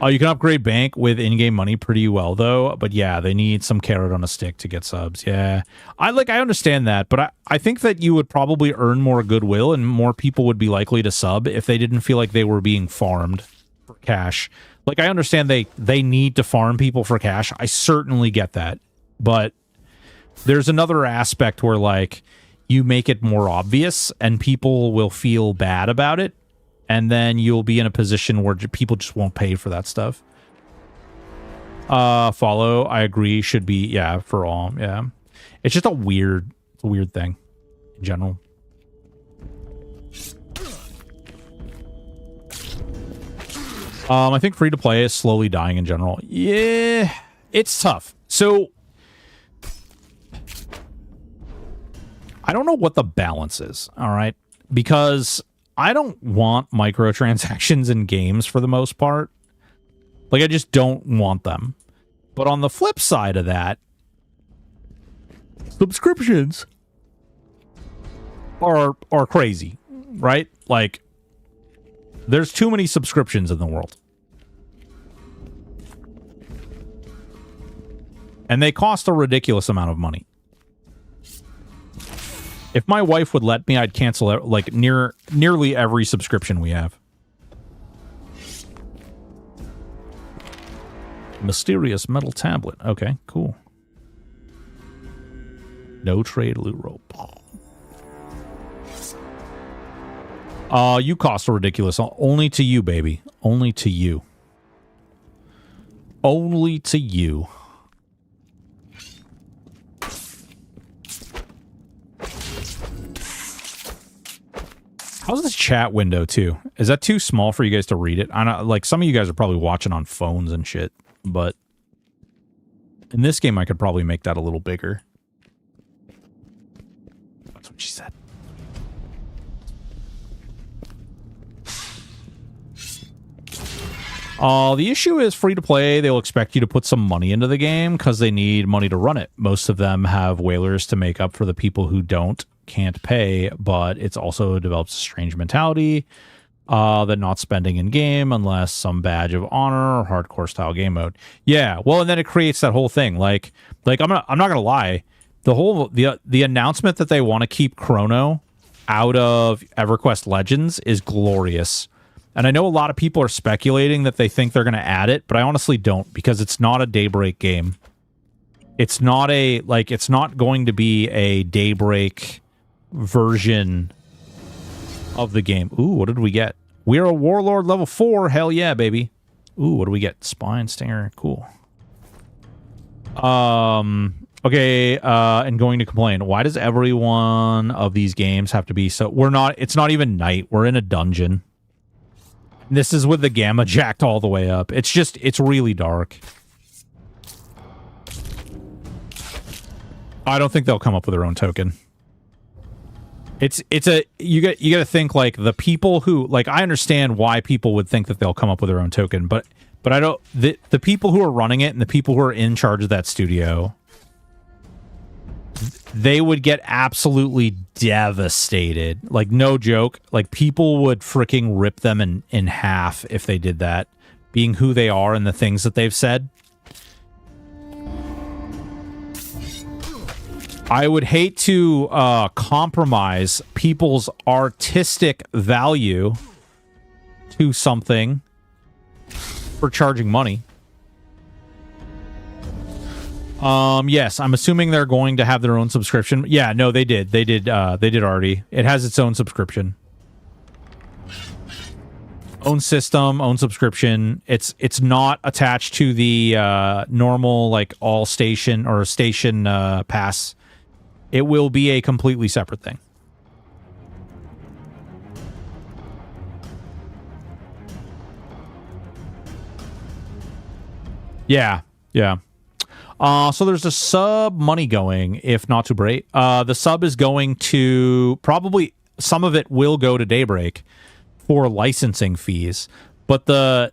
Oh, you can upgrade bank with in-game money pretty well, though. But yeah, they need some carrot on a stick to get subs. Yeah, I understand that, but I think that you would probably earn more goodwill and more people would be likely to sub if they didn't feel like they were being farmed for cash. Like, I understand they need to farm people for cash. I certainly get that. But there's another aspect where, like, you make it more obvious and people will feel bad about it. And then you'll be in a position where people just won't pay for that stuff. Follow, I agree, should be, yeah, for all, yeah. It's just a weird thing in general. I think free-to-play is slowly dying in general. Yeah, it's tough. So, I don't know what the balance is, all right? Because I don't want microtransactions in games for the most part. Like, I just don't want them. But on the flip side of that, subscriptions are crazy, right? Like, there's too many subscriptions in the world. And they cost a ridiculous amount of money. If my wife would let me, I'd cancel like nearly every subscription we have. Mysterious metal tablet. Okay, cool. No trade loot rope. You cost a ridiculous. Only to you, baby. Only to you. Only to you. How's this chat window, too? Is that too small for you guys to read it? I know, like, some of you guys are probably watching on phones and shit, but in this game, I could probably make that a little bigger. That's what she said. The issue is free-to-play. They'll expect you to put some money into the game because they need money to run it. Most of them have whalers to make up for the people who can't pay, but it's also develops a strange mentality that not spending in game unless some badge of honor or hardcore style game mode. Yeah, well, and then it creates that whole thing. Like I'm not gonna lie, the announcement that they want to keep Chrono out of EverQuest Legends is glorious, And I know a lot of people are speculating that they think they're going to add it, but I honestly don't, because it's not a Daybreak game. It's not it's not going to be a Daybreak version of the game. Ooh, what did we get? We're a Warlord level 4. Hell yeah, baby. Ooh, what do we get? Spine Stinger. Cool. Okay, and going to complain. Why does every one of these games have to be so... It's not even night. We're in a dungeon. This is with the gamma jacked all the way up. It's really dark. I don't think they'll come up with their own token. You got to think, like, the people who... Like, I understand why people would think that they'll come up with their own token, but I don't... The people who are running it and the people who are in charge of that studio... They would get absolutely devastated. Like, no joke. Like, people would freaking rip them in half if they did that. Being who they are and the things that they've said. I would hate to compromise people's artistic value to something for charging money. Yes, I'm assuming they're going to have their own subscription. Yeah, no, they did. They did already. It has its own subscription. Own system, own subscription. It's not attached to the normal, like, all station or station pass. It will be a completely separate thing. Yeah, yeah. So there's a sub money going, if not to break. The sub is going to probably, some of it will go to Daybreak for licensing fees, but it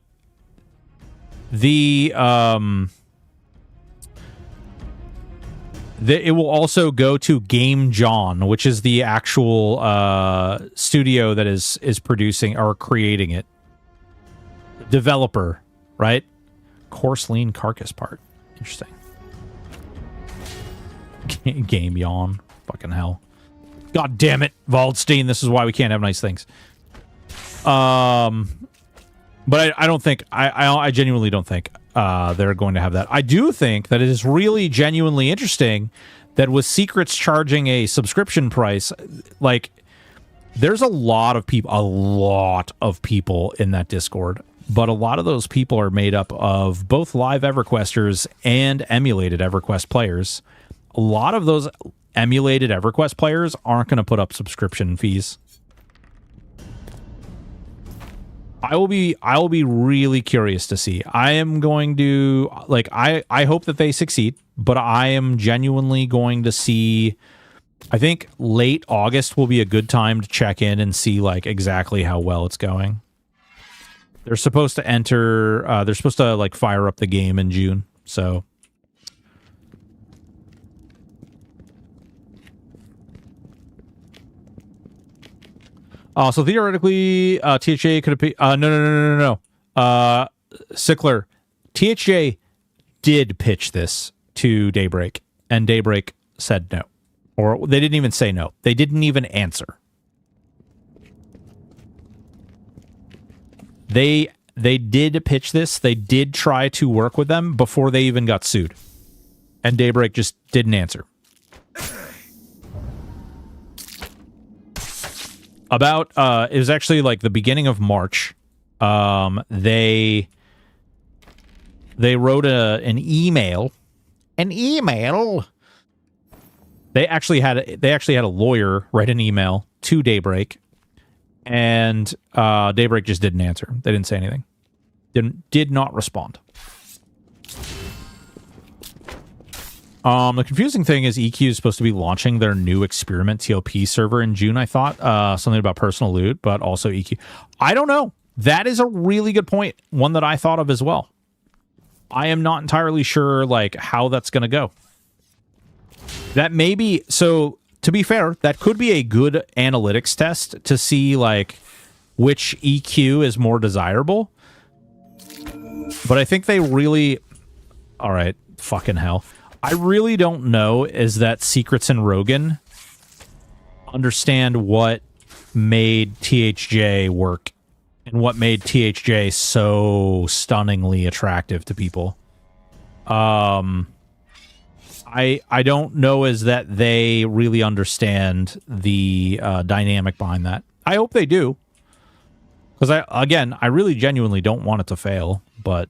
will also go to Game John, which is the actual studio that is producing or creating it. Developer, right? Coarse lean carcass part. Interesting. Game Yawn. Fucking hell. God damn it, Waldstein. This is why we can't have nice things. But I don't think... I genuinely don't think they're going to have that. I do think that it is really genuinely interesting that with Secrets charging a subscription price, like, there's a lot of people in that Discord, but a lot of those people are made up of both live EverQuesters and emulated EverQuest players. A lot of those emulated EverQuest players aren't going to put up subscription fees. I will be really curious to see. I am going to, like, I hope that they succeed, but I am genuinely going to see... I think late August will be a good time to check in and see, like, exactly how well it's going. They're supposed to enter... they're supposed to, like, fire up the game in June, so... So theoretically, THA could have... No. Sickler, THA did pitch this to Daybreak, and Daybreak said no. Or they didn't even say no. They didn't even answer. They did pitch this. They did try to work with them before they even got sued. And Daybreak just didn't answer. About, it was actually like the beginning of March. They wrote an email. An email? They actually had a lawyer write an email to Daybreak, and Daybreak just didn't answer. They didn't say anything. Did not respond. The confusing thing is EQ is supposed to be launching their new experiment TLP server in June, I thought. Something about personal loot, but also EQ. I don't know. That is a really good point. One that I thought of as well. I am not entirely sure, like, how that's going to go. That may be... So, to be fair, that could be a good analytics test to see, like, which EQ is more desirable. But I think they really... All right, fucking hell. I really don't know is that Secrets and Rogan understand what made THJ work and what made THJ so stunningly attractive to people. I don't know is that they really understand the dynamic behind that. I hope they do. Because I really genuinely don't want it to fail, but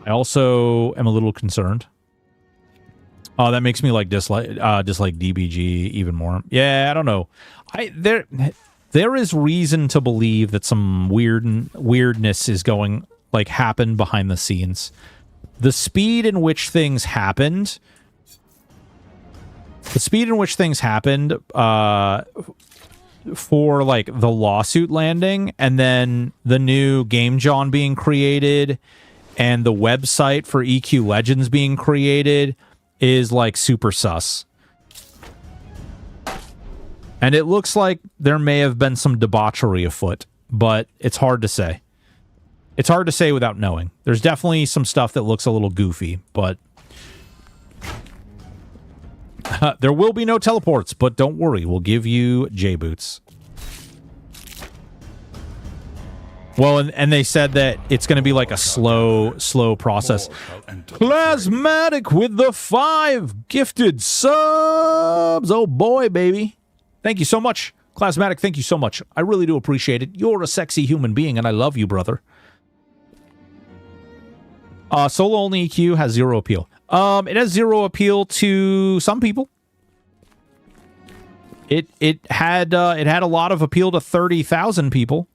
I also am a little concerned. Oh, that makes me like dislike DBG even more. Yeah, I don't know. There is reason to believe that some weirdness is going happen behind the scenes. The speed in which things happened. For the lawsuit landing, and then the new Game John being created, and the website for EQ Legends being created is super sus. And it looks like there may have been some debauchery afoot, but it's hard to say. It's hard to say without knowing. There's definitely some stuff that looks a little goofy, but there will be no teleports, but don't worry, we'll give you J-boots. Well, and they said that it's going to be a slow process. Plasmatic with the 5 gifted subs. Oh boy, baby. Thank you so much. Plasmatic, thank you so much. I really do appreciate it. You're a sexy human being, and I love you, brother. Solo only EQ has 0 appeal. It has 0 appeal to some people. It had a lot of appeal to 30,000 people.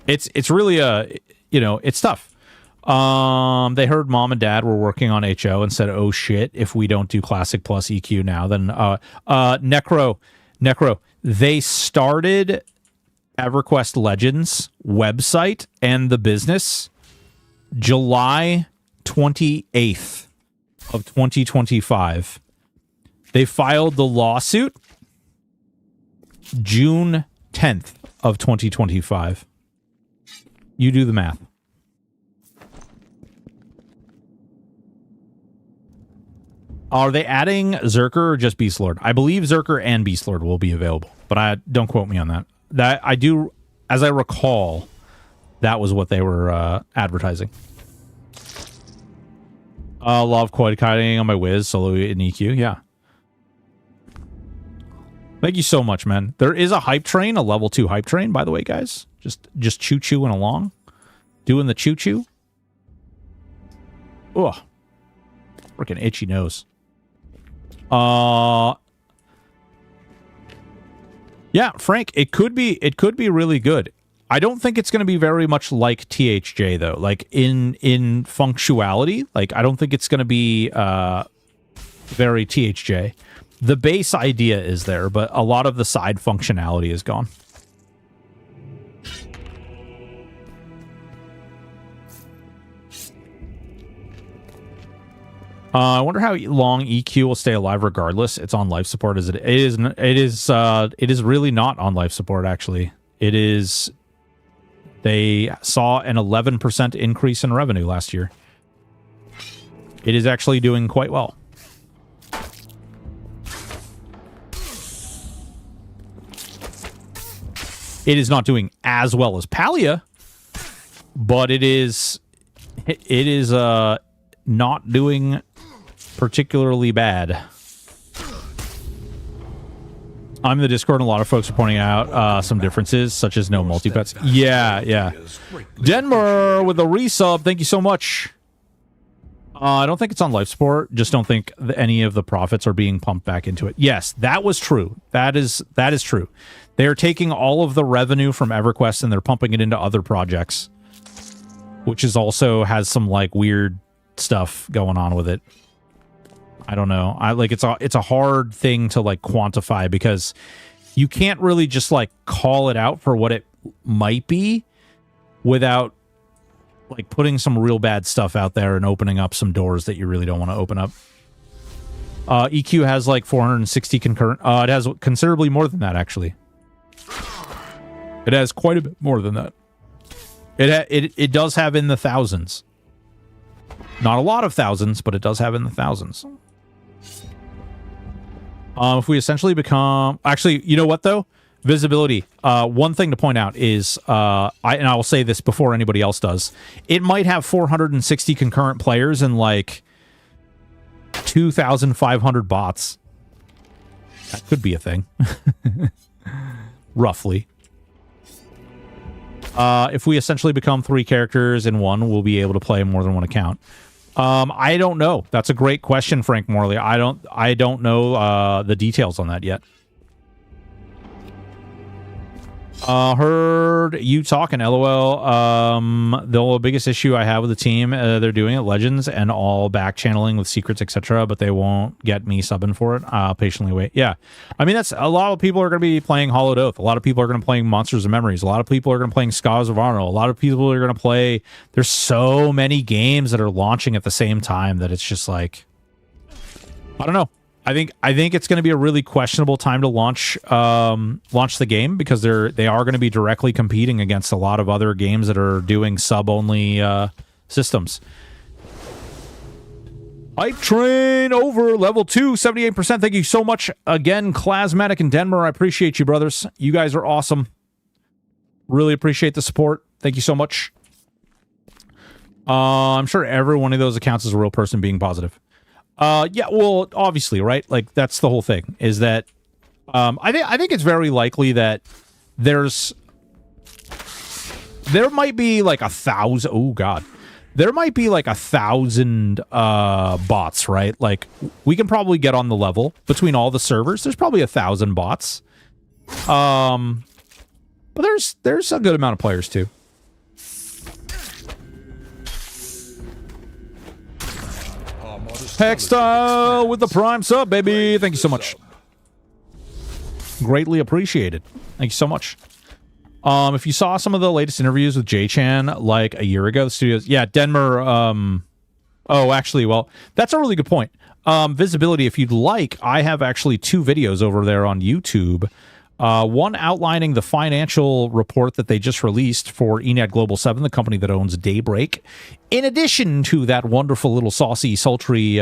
It's really it's tough. They heard mom and dad were working on HO and said, "Oh shit, if we don't do classic plus EQ now, then Necro, they started EverQuest Legends website and the business July 28th of 2025. They filed the lawsuit June 10th of 2025. You do the math. Are they adding Zerker or just Beast Lord? I believe Zerker and Beast Lord will be available, but don't quote me on that. That I do, as I recall, that was what they were advertising. Love quad kiting on my Wiz, solo in EQ, yeah. Thank you so much, man. There is a hype train, a level 2 hype train, by the way, guys. Just choo-chooing along. Doing the choo-choo. Ugh. Freaking itchy nose. Yeah, Frank, it could be really good. I don't think it's going to be very much like THJ though. In functionality, I don't think it's going to be very THJ. The base idea is there, but a lot of the side functionality is gone. I wonder how long EQ will stay alive regardless. It's on life support as it is. It is really not on life support, actually. It is. They saw an 11% increase in revenue last year. It is actually doing quite well. It is not doing as well as Palia, but it is not doing particularly bad. I'm in the Discord, and a lot of folks are pointing out some differences, such as no multi-pets. Yeah. Denver with a resub. Thank you so much. I don't think it's on life support. Just don't think any of the profits are being pumped back into it. Yes, that was true. That is true. They are taking all of the revenue from EverQuest and they're pumping it into other projects, which is also has some weird stuff going on with it. I don't know. It's a hard thing to quantify because you can't really just call it out for what it might be without putting some real bad stuff out there and opening up some doors that you really don't want to open up. EQ has 460 concurrent. It has considerably more than that, actually. It has quite a bit more than that. It does have in the thousands. Not a lot of thousands, but it does have in the thousands. If we essentially become... Actually, you know what, though? Visibility. One thing to point out is, and I will say this before anybody else does, it might have 460 concurrent players and, like, 2,500 bots. That could be a thing. Roughly. If we essentially become 3 characters in one, we'll be able to play more than one account. I don't know. That's a great question, Frank Morley. I don't know the details on that yet. Heard you talking, LOL. The biggest issue I have with the team, they're doing it Legends and all back channeling with secrets, etc., but they won't get me subbing for it. Patiently wait. Yeah. I mean, that's a lot of people are going to be playing Hollowed Oath. A lot of people are going to be playing Monsters of Memories. A lot of people are going to be playing Scars of Arno. A lot of people are going to play... There's so many games that are launching at the same time that it's just like... I don't know. I think it's going to be a really questionable time to launch the game because they are going to be directly competing against a lot of other games that are doing sub-only systems. Hype train over level 2, 78%. Thank you so much again, Clasmatic and Denver. I appreciate you, brothers. You guys are awesome. Really appreciate the support. Thank you so much. I'm sure every one of those accounts is a real person being positive. Yeah, well, obviously, right? Like, that's the whole thing, is that, I think it's very likely that there might be, like, 1,000, oh, God. There might be, like, 1,000, bots, right? Like, we can probably get on the level between all the servers. There's probably 1,000 bots. But there's a good amount of players, too. Hextile with the Prime sub, baby. Thank you so much. Greatly appreciated. Thank you so much. If you saw some of the latest interviews with J-Chan like a year ago, the studios... Yeah, Denver... Oh, actually, well, that's a really good point. Visibility, if you'd like, I have actually 2 videos over there on YouTube. One outlining the financial report that they just released for Enad Global 7, the company that owns Daybreak. In addition to that wonderful little saucy, sultry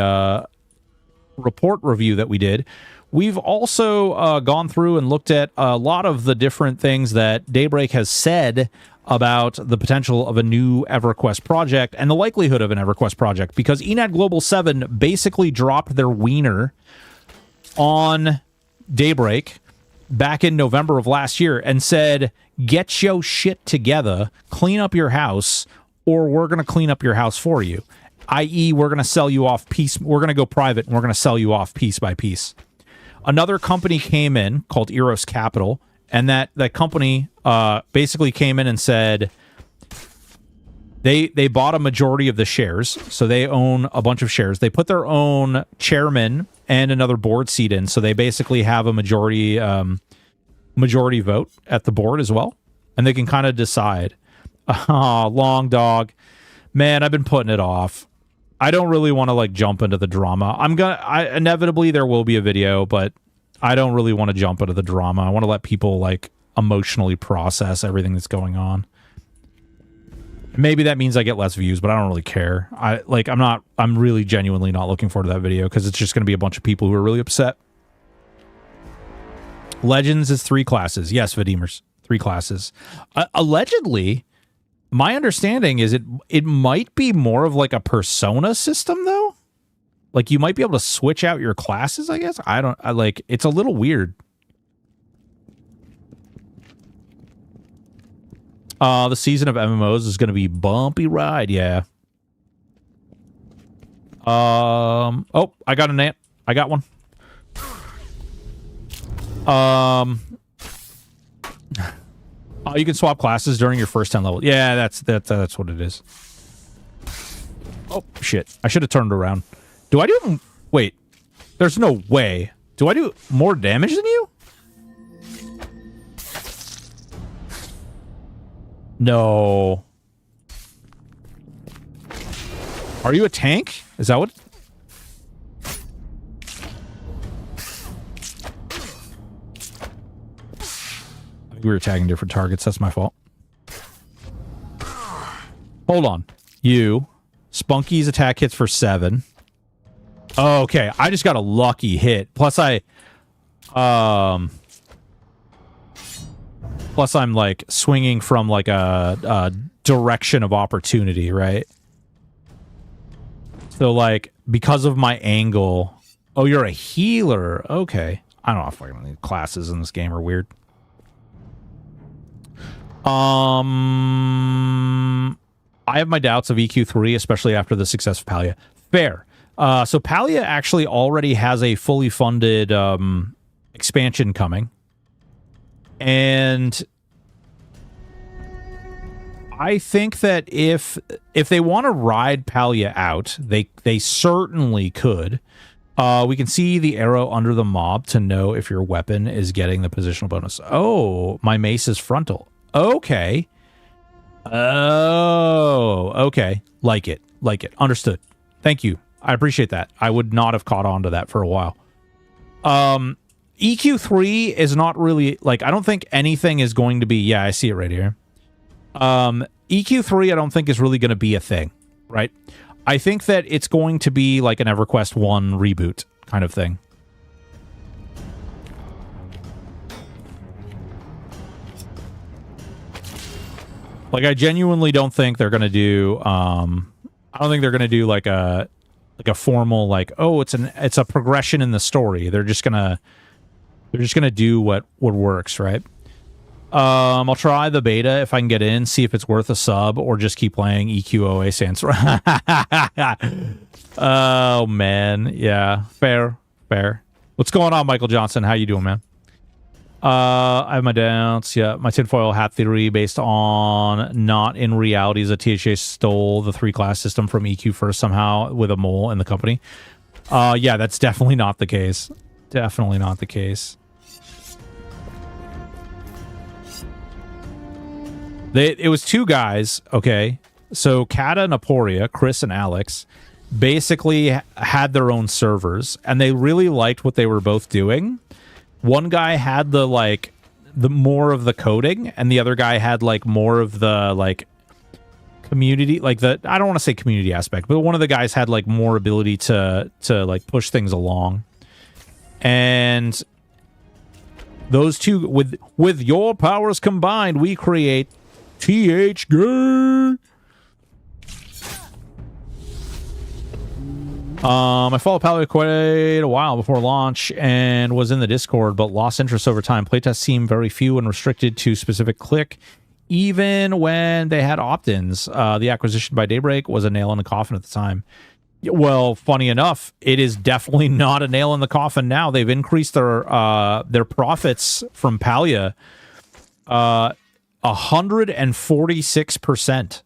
report review that we did, we've also gone through and looked at a lot of the different things that Daybreak has said about the potential of a new EverQuest project and the likelihood of an EverQuest project, because Enad Global 7 basically dropped their wiener on Daybreak back in November of last year and said, get your shit together, clean up your house, or we're going to clean up your house for you. I.e., we're going to sell you off piece. We're going to go private and we're going to sell you off piece by piece. Another company came in called Eros Capital, and that company basically came in and said they bought a majority of the shares, so they own a bunch of shares. They put their own chairman and another board seat in, so they basically have a majority vote at the board as well, and they can kind of decide. Long dog, man, I've been putting it off. I don't really want to like jump into the drama. Inevitably there will be a video, but I don't really want to jump into the drama. I want to let people like emotionally process everything that's going on. Maybe that means I get less views, but I don't really care. I'm really genuinely not looking forward to that video because it's just going to be a bunch of people who are really upset. Legends is 3 classes. Yes, Vadimers, 3 classes. Allegedly, my understanding is it might be more of like a persona system though. Like you might be able to switch out your classes, I guess. It's a little weird. The season of MMOs is going to be bumpy ride, yeah. Oh, I got an ant. I got one. Oh, you can swap classes during your first 10 levels. Yeah, that's what it is. Oh, shit. I should have turned around. Do I do... Wait. There's no way. Do I do more damage than you? No. Are you a tank? Is that what... I think we were tagging different targets. That's my fault. Hold on. You. Spunky's attack hits for 7. Oh, okay, I just got a lucky hit. Plus I'm like swinging from like a direction of opportunity, right? So like because of my angle. Oh, you're a healer. Okay. I don't know if fucking classes in this game are weird. I have my doubts of EQ3, especially after the success of Palia. Fair. So Palia actually already has a fully funded expansion coming. And I think that if they want to ride Palia out, they certainly could. We can see the arrow under the mob to know if your weapon is getting the positional bonus. Oh, my mace is frontal. Okay. Oh, okay. Like it. Understood. Thank you. I appreciate that. I would not have caught on to that for a while. EQ3 is not really, like, I don't think anything is going to be, yeah, I see it right here. EQ3 I don't think is really going to be a thing, right? I think that it's going to be like an EverQuest 1 reboot kind of thing. Like, I genuinely don't think they're going to do, I don't think they're going to do like a formal, like, oh, it's a progression in the story. They're just gonna do what works, right? I'll try the beta if I can get in, see if it's worth a sub, or just keep playing EQOA Sans. Oh man, yeah, fair. What's going on, Michael Johnson? How you doing, man? I have my doubts. Yeah, my tinfoil hat theory based on not in reality is that THA stole the 3-class system from EQ first somehow with a mole in the company. Yeah, that's definitely not the case. Definitely not the case. It was 2 guys, okay? So Kata and Aporia, Chris and Alex, basically had their own servers, and they really liked what they were both doing. One guy had the more of the coding, and the other guy had like more of the like community, like the, I don't want to say community aspect, but one of the guys had like more ability to like push things along. And those two, with your powers combined, we create THG. I followed Palia quite a while before launch and was in the Discord, but lost interest over time. Playtests seemed very few and restricted to specific click, even when they had opt-ins. The acquisition by Daybreak was a nail in the coffin at the time. Well, funny enough, it is definitely not a nail in the coffin now. They've increased their profits from Palia 146%.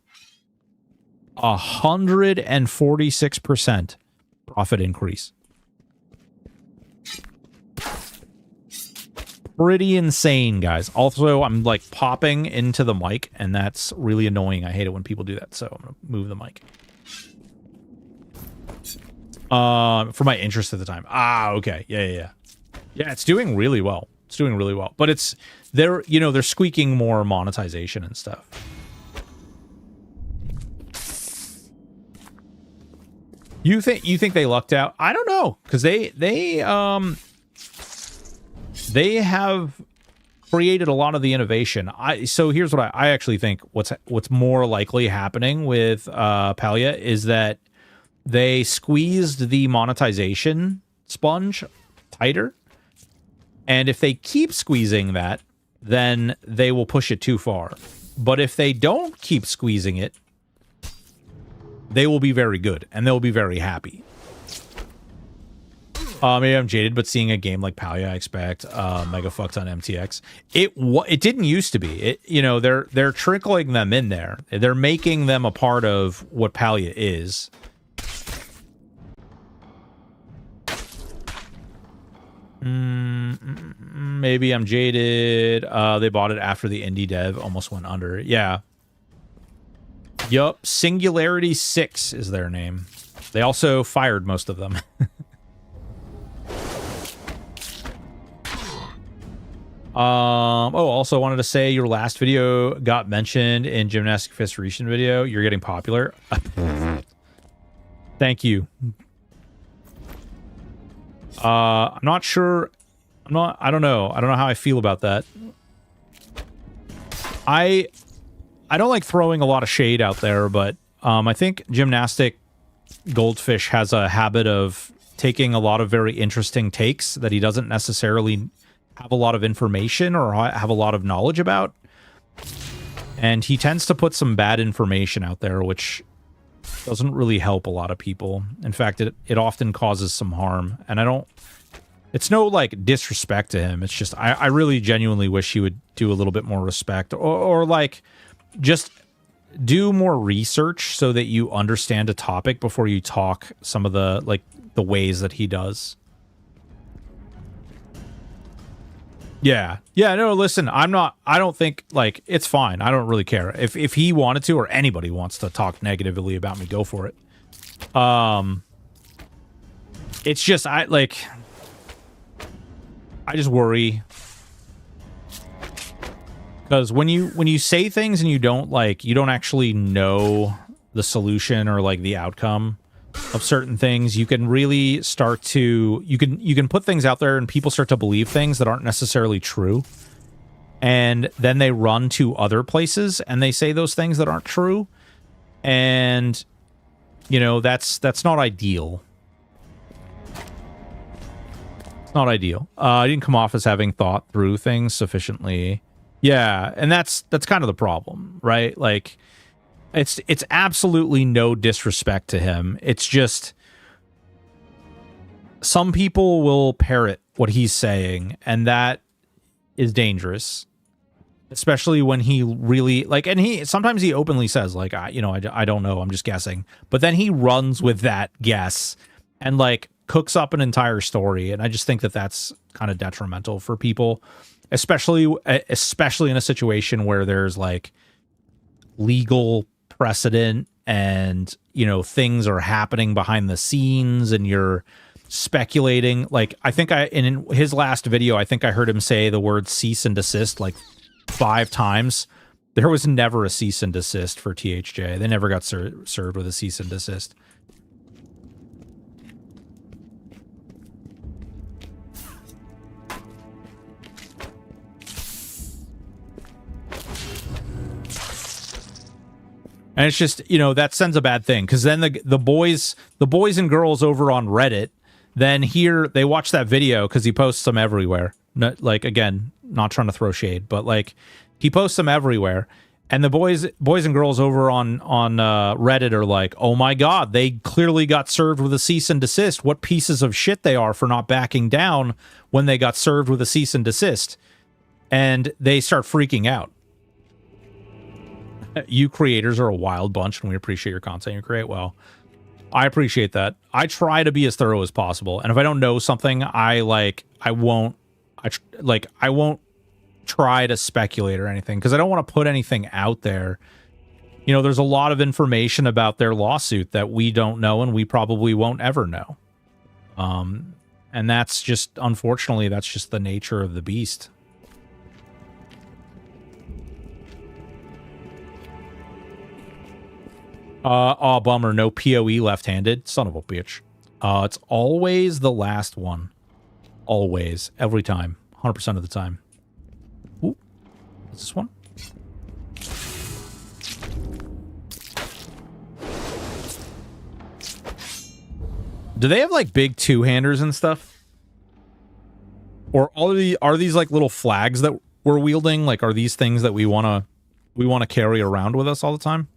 146%. Profit increase. Pretty insane, guys. Also, I'm like popping into the mic, and that's really annoying. I hate it when people do that, so I'm gonna move the mic. For my interest at the time. Ah, okay. Yeah, it's doing really well. It's doing really well. But they're squeaking more monetization and stuff. You think they lucked out? I don't know, because they have created a lot of the innovation. So here's what I actually think what's more likely happening with Palia is that they squeezed the monetization sponge tighter, and if they keep squeezing that, then they will push it too far. But if they don't keep squeezing it, they will be very good, and they'll be very happy. Maybe I'm jaded, but seeing a game like Palia, I expect mega fucks on MTX. It didn't used to be. They're trickling them in there. They're making them a part of what Palia is. Maybe I'm jaded. They bought it after the indie dev almost went under. Yeah. Yup, Singularity 6 is their name. They also fired most of them. Oh, also wanted to say your last video got mentioned in Gymnastic Federation video. You're getting popular. Thank you. I'm not sure. I don't know. I don't know how I feel about that. I don't like throwing a lot of shade out there, but I think Gymnastic Goldfish has a habit of taking a lot of very interesting takes that he doesn't necessarily have a lot of information or have a lot of knowledge about. And he tends to put some bad information out there, which doesn't really help a lot of people. In fact, it often causes some harm. And I don't... It's no, like, disrespect to him. It's just, I really genuinely wish he would do a little bit more respect. Or like, just do more research so that you understand a topic before you talk some of the, like, the ways that he does. Yeah. Yeah, no, listen, I don't think, like, it's fine. I don't really care. If he wanted to, or anybody wants to talk negatively about me, go for it. It's just, I just worry. Because when you say things and you don't actually know the solution or, like, the outcome of certain things, you can really start to... You can put things out there and people start to believe things that aren't necessarily true. And then they run to other places and they say those things that aren't true. And, you know, that's not ideal. It's not ideal. I didn't come off as having thought through things sufficiently. Yeah, and that's kind of the problem, right? Like, it's absolutely no disrespect to him. It's just some people will parrot what he's saying, and that is dangerous. Especially when he really, like, and sometimes he openly says, like, I don't know, I'm just guessing. But then he runs with that guess and, like, cooks up an entire story, and I just think that that's kind of detrimental for people, especially in a situation where there's, like, legal precedent and, you know, things are happening behind the scenes and you're speculating. Like, I think in his last video, I think I heard him say the word cease and desist like 5 times. There was never a cease and desist for THJ. They never got served with a cease and desist. And it's just, you know, that sends a bad thing, because then the boys and girls over on Reddit then they watch that video because he posts them everywhere. Not, like, again, not trying to throw shade, but, like, he posts them everywhere, and the boys and girls over on Reddit are like, oh my god, they clearly got served with a cease and desist. What pieces of shit they are for not backing down when they got served with a cease and desist. And they start freaking out. You creators are a wild bunch, and we appreciate your content you create. Well, I appreciate that. I try to be as thorough as possible, and if I don't know something, I won't try to speculate or anything, because I don't want to put anything out there. You know, there's a lot of information about their lawsuit that we don't know, and we probably won't ever know. And that's just, unfortunately, that's just the nature of the beast. Oh, bummer. No PoE left-handed. Son of a bitch. It's always the last one. Always. Every time. 100% of the time. Ooh. What's this one? Do they have, like, big two-handers and stuff? Or are these like little flags that we're wielding? Like, are these things that we want to carry around with us all the time?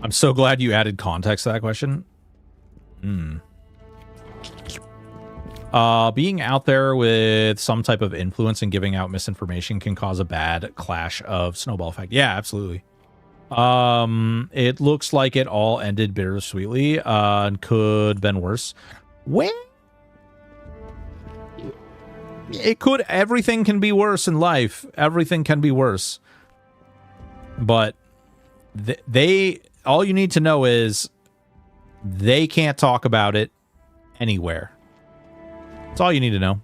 I'm so glad you added context to that question. Being out there with some type of influence and giving out misinformation can cause a bad clash of snowball effect. Yeah, absolutely. It looks like it all ended bittersweetly, and could have been worse. Well, it could. Everything can be worse in life. Everything can be worse. But all you need to know is They can't talk about it anywhere. That's all you need to know.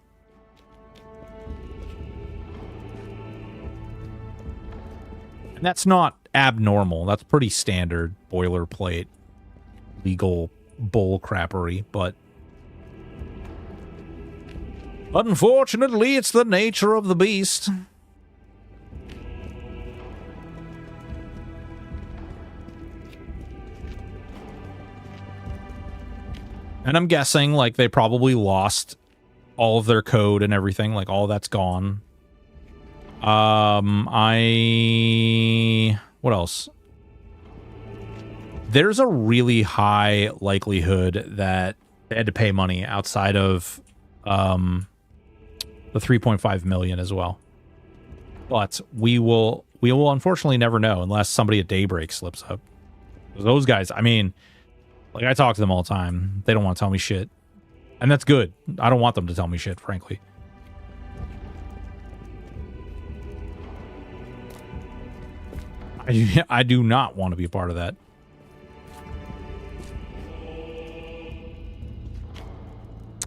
And that's not abnormal. That's pretty standard boilerplate legal bull crappery, but unfortunately, it's the nature of the beast. And I'm guessing, like, they probably lost all of their code and everything. Like, all that's gone. What else? There's a really high likelihood that they had to pay money outside of the 3.5 million as well. But we will unfortunately never know unless somebody at Daybreak slips up. Those guys, I mean, like, I talk to them all the time. They don't want to tell me shit. And that's good. I don't want them to tell me shit, frankly. I do not want to be a part of that.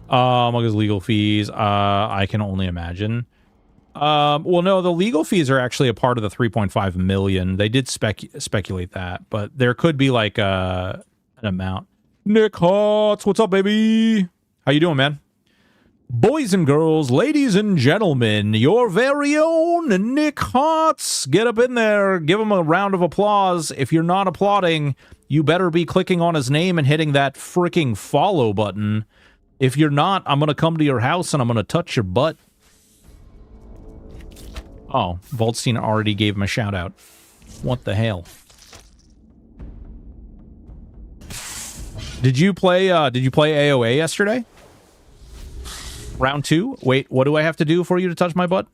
What is legal fees? I can only imagine. Well, no, the legal fees are actually a part of the 3.5 million. They did speculate that, but there could be like an amount. Nick Hotz, what's up, baby? How you doing, man? Boys and girls, ladies and gentlemen, your very own Nick Hotz. Get up in there. Give him a round of applause. If you're not applauding, you better be clicking on his name and hitting that freaking follow button. If you're not, I'm going to come to your house and I'm going to touch your butt. Oh, Voltstein already gave him a shout out. What the hell? Did you play AOA yesterday? Round 2? Wait, what do I have to do for you to touch my butt?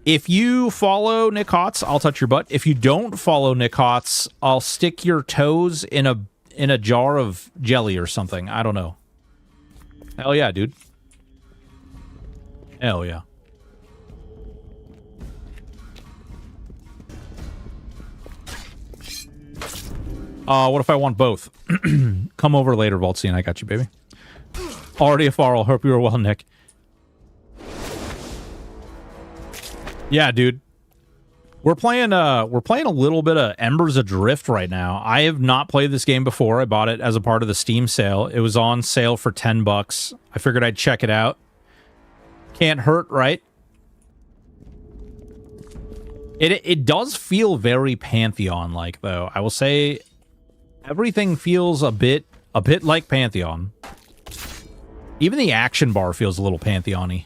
If you follow Nick Hotz, I'll touch your butt. If you don't follow Nick Hotz, I'll stick your toes in a jar of jelly or something. I don't know. Hell yeah, dude. Hell yeah. What if I want both? Come over later, Voltstein. I got you, baby. Already afar. I'll hope you are well, Nick. Yeah, dude. We're playing a little bit of Embers Adrift right now. I have not played this game before. I bought it as a part of the Steam sale. It was on sale for $10. I figured I'd check it out. Can't hurt, right? It does feel very Pantheon-like, though. I will say everything feels a bit like Pantheon. Even the action bar feels a little Pantheon-y.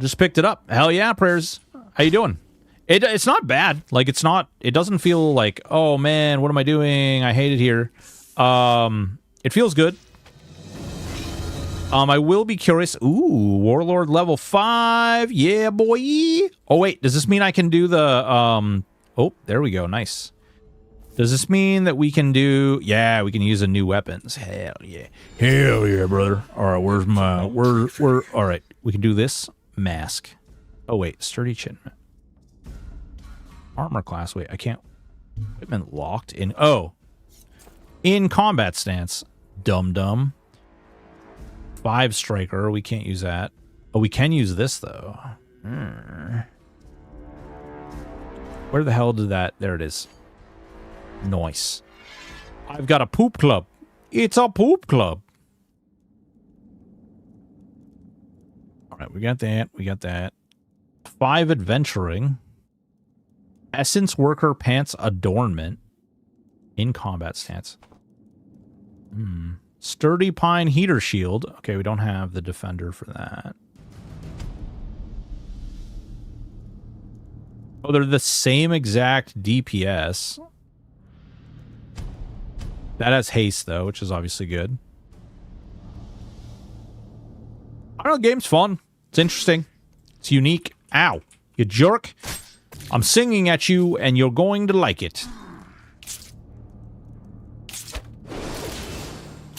Just picked it up. Hell yeah, prayers. How you doing? It's not bad. Like, it doesn't feel like, oh man, what am I doing? I hate it here. It feels good. I will be curious. Ooh, Warlord level 5. Yeah, boy. Oh, wait. Does this mean I can do the, oh, there we go. Nice. Does this mean that we can do... Yeah, we can use the new weapons. Hell yeah. Hell yeah, brother. All right, where's my... All right, we can do this. Mask. Oh, wait. Sturdy chin. Armor class. Wait, I can't... Equipment locked in... Oh. In combat stance. Dum-dum. 5 striker. We can't use that. Oh, we can use this, though. Where the hell did that... There it is. Nice. I've got a poop club. It's a poop club. All right, we got that. We got that. 5 adventuring. Essence worker pants adornment. In combat stance. Sturdy pine heater shield. Okay, we don't have the defender for that. Oh, they're the same exact DPS. That has haste, though, which is obviously good. I don't know, the game's fun. It's interesting. It's unique. Ow. You jerk. I'm singing at you, and you're going to like it.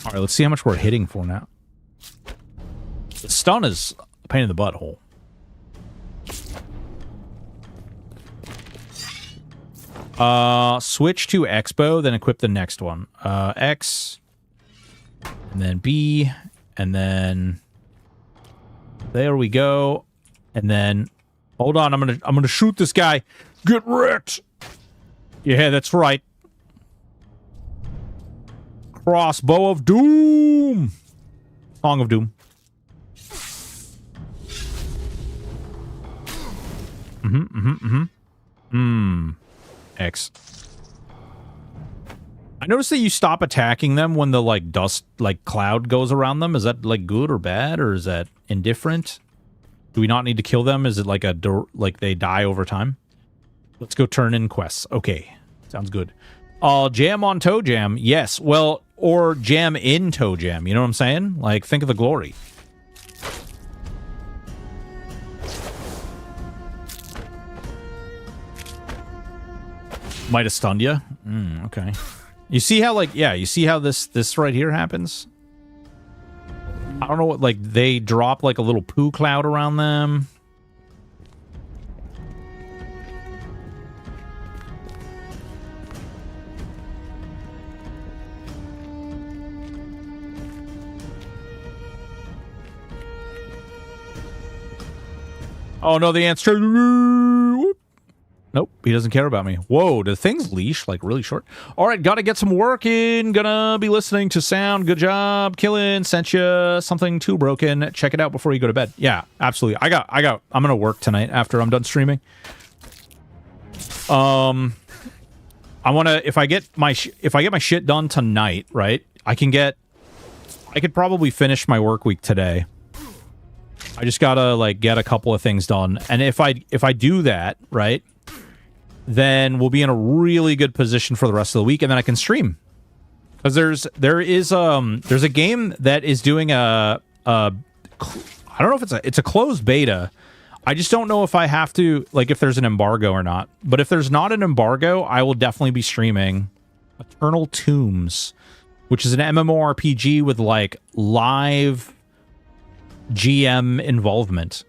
All right, let's see how much we're hitting for now. The stun is a pain in the butthole. Switch to Expo, then equip the next one. X, and then B, and then there we go. And then hold on, I'm gonna shoot this guy. Get wrecked. Yeah, that's right. Crossbow of Doom. Song of Doom. X. I noticed that you stop attacking them when the, like, dust, like, cloud goes around them. Is that, like, good or bad, or is that indifferent? Do we not need to kill them? Is it like like they die over time? Let's go turn in quests. Okay. Sounds good. Jam on Toe Jam. Yes. Well, or jam in Toe Jam. You know what I'm saying? Like, think of the glory. Might have stunned you. Okay. You see how, like, yeah, you see how this right here happens? I don't know what, like, they drop, like, a little poo cloud around them. Oh, no, the answer... Nope, he doesn't care about me. Whoa, the thing's leash, like, really short. All right, gotta get some work in. Gonna be listening to sound. Good job, killing. Sent you something too broken. Check it out before you go to bed. Yeah, absolutely. I'm gonna work tonight after I'm done streaming. I wanna, if I get my shit done tonight, right? I could probably finish my work week today. I just gotta, like, get a couple of things done, and if I do that, right, then we'll be in a really good position for the rest of the week, and then I can stream. Because there's a game that is doing I don't know if it's a closed beta. I just don't know if I have to, like, if there's an embargo or not. But if there's not an embargo, I will definitely be streaming Eternal Tombs, which is an MMORPG with, like, live GM involvement.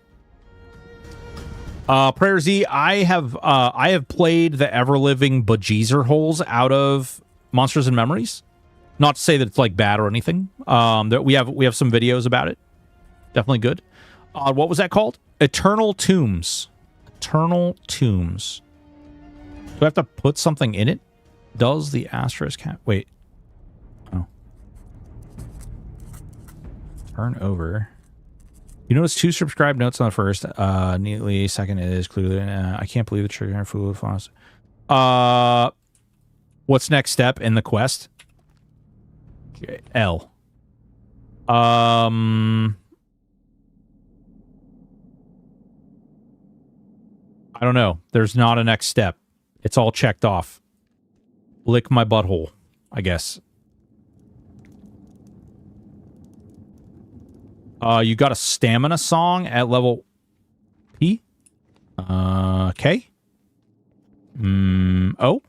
Prayer Z, I have played the ever-living bejeezer holes out of Monsters and Memories. Not to say that it's, like, bad or anything. That we have some videos about it. Definitely good. What was that called? Eternal Tombs. Eternal Tombs. Do I have to put something in it? Does the asterisk have... Wait. Oh. Turn over. You notice 2 subscribe notes on the first. Neatly. Second is clearly. I can't believe the trigger and fool fonts. What's next step in the quest? L. I don't know. There's not a next step. It's all checked off. Lick my butthole, I guess. You got a stamina song at level P? K? O?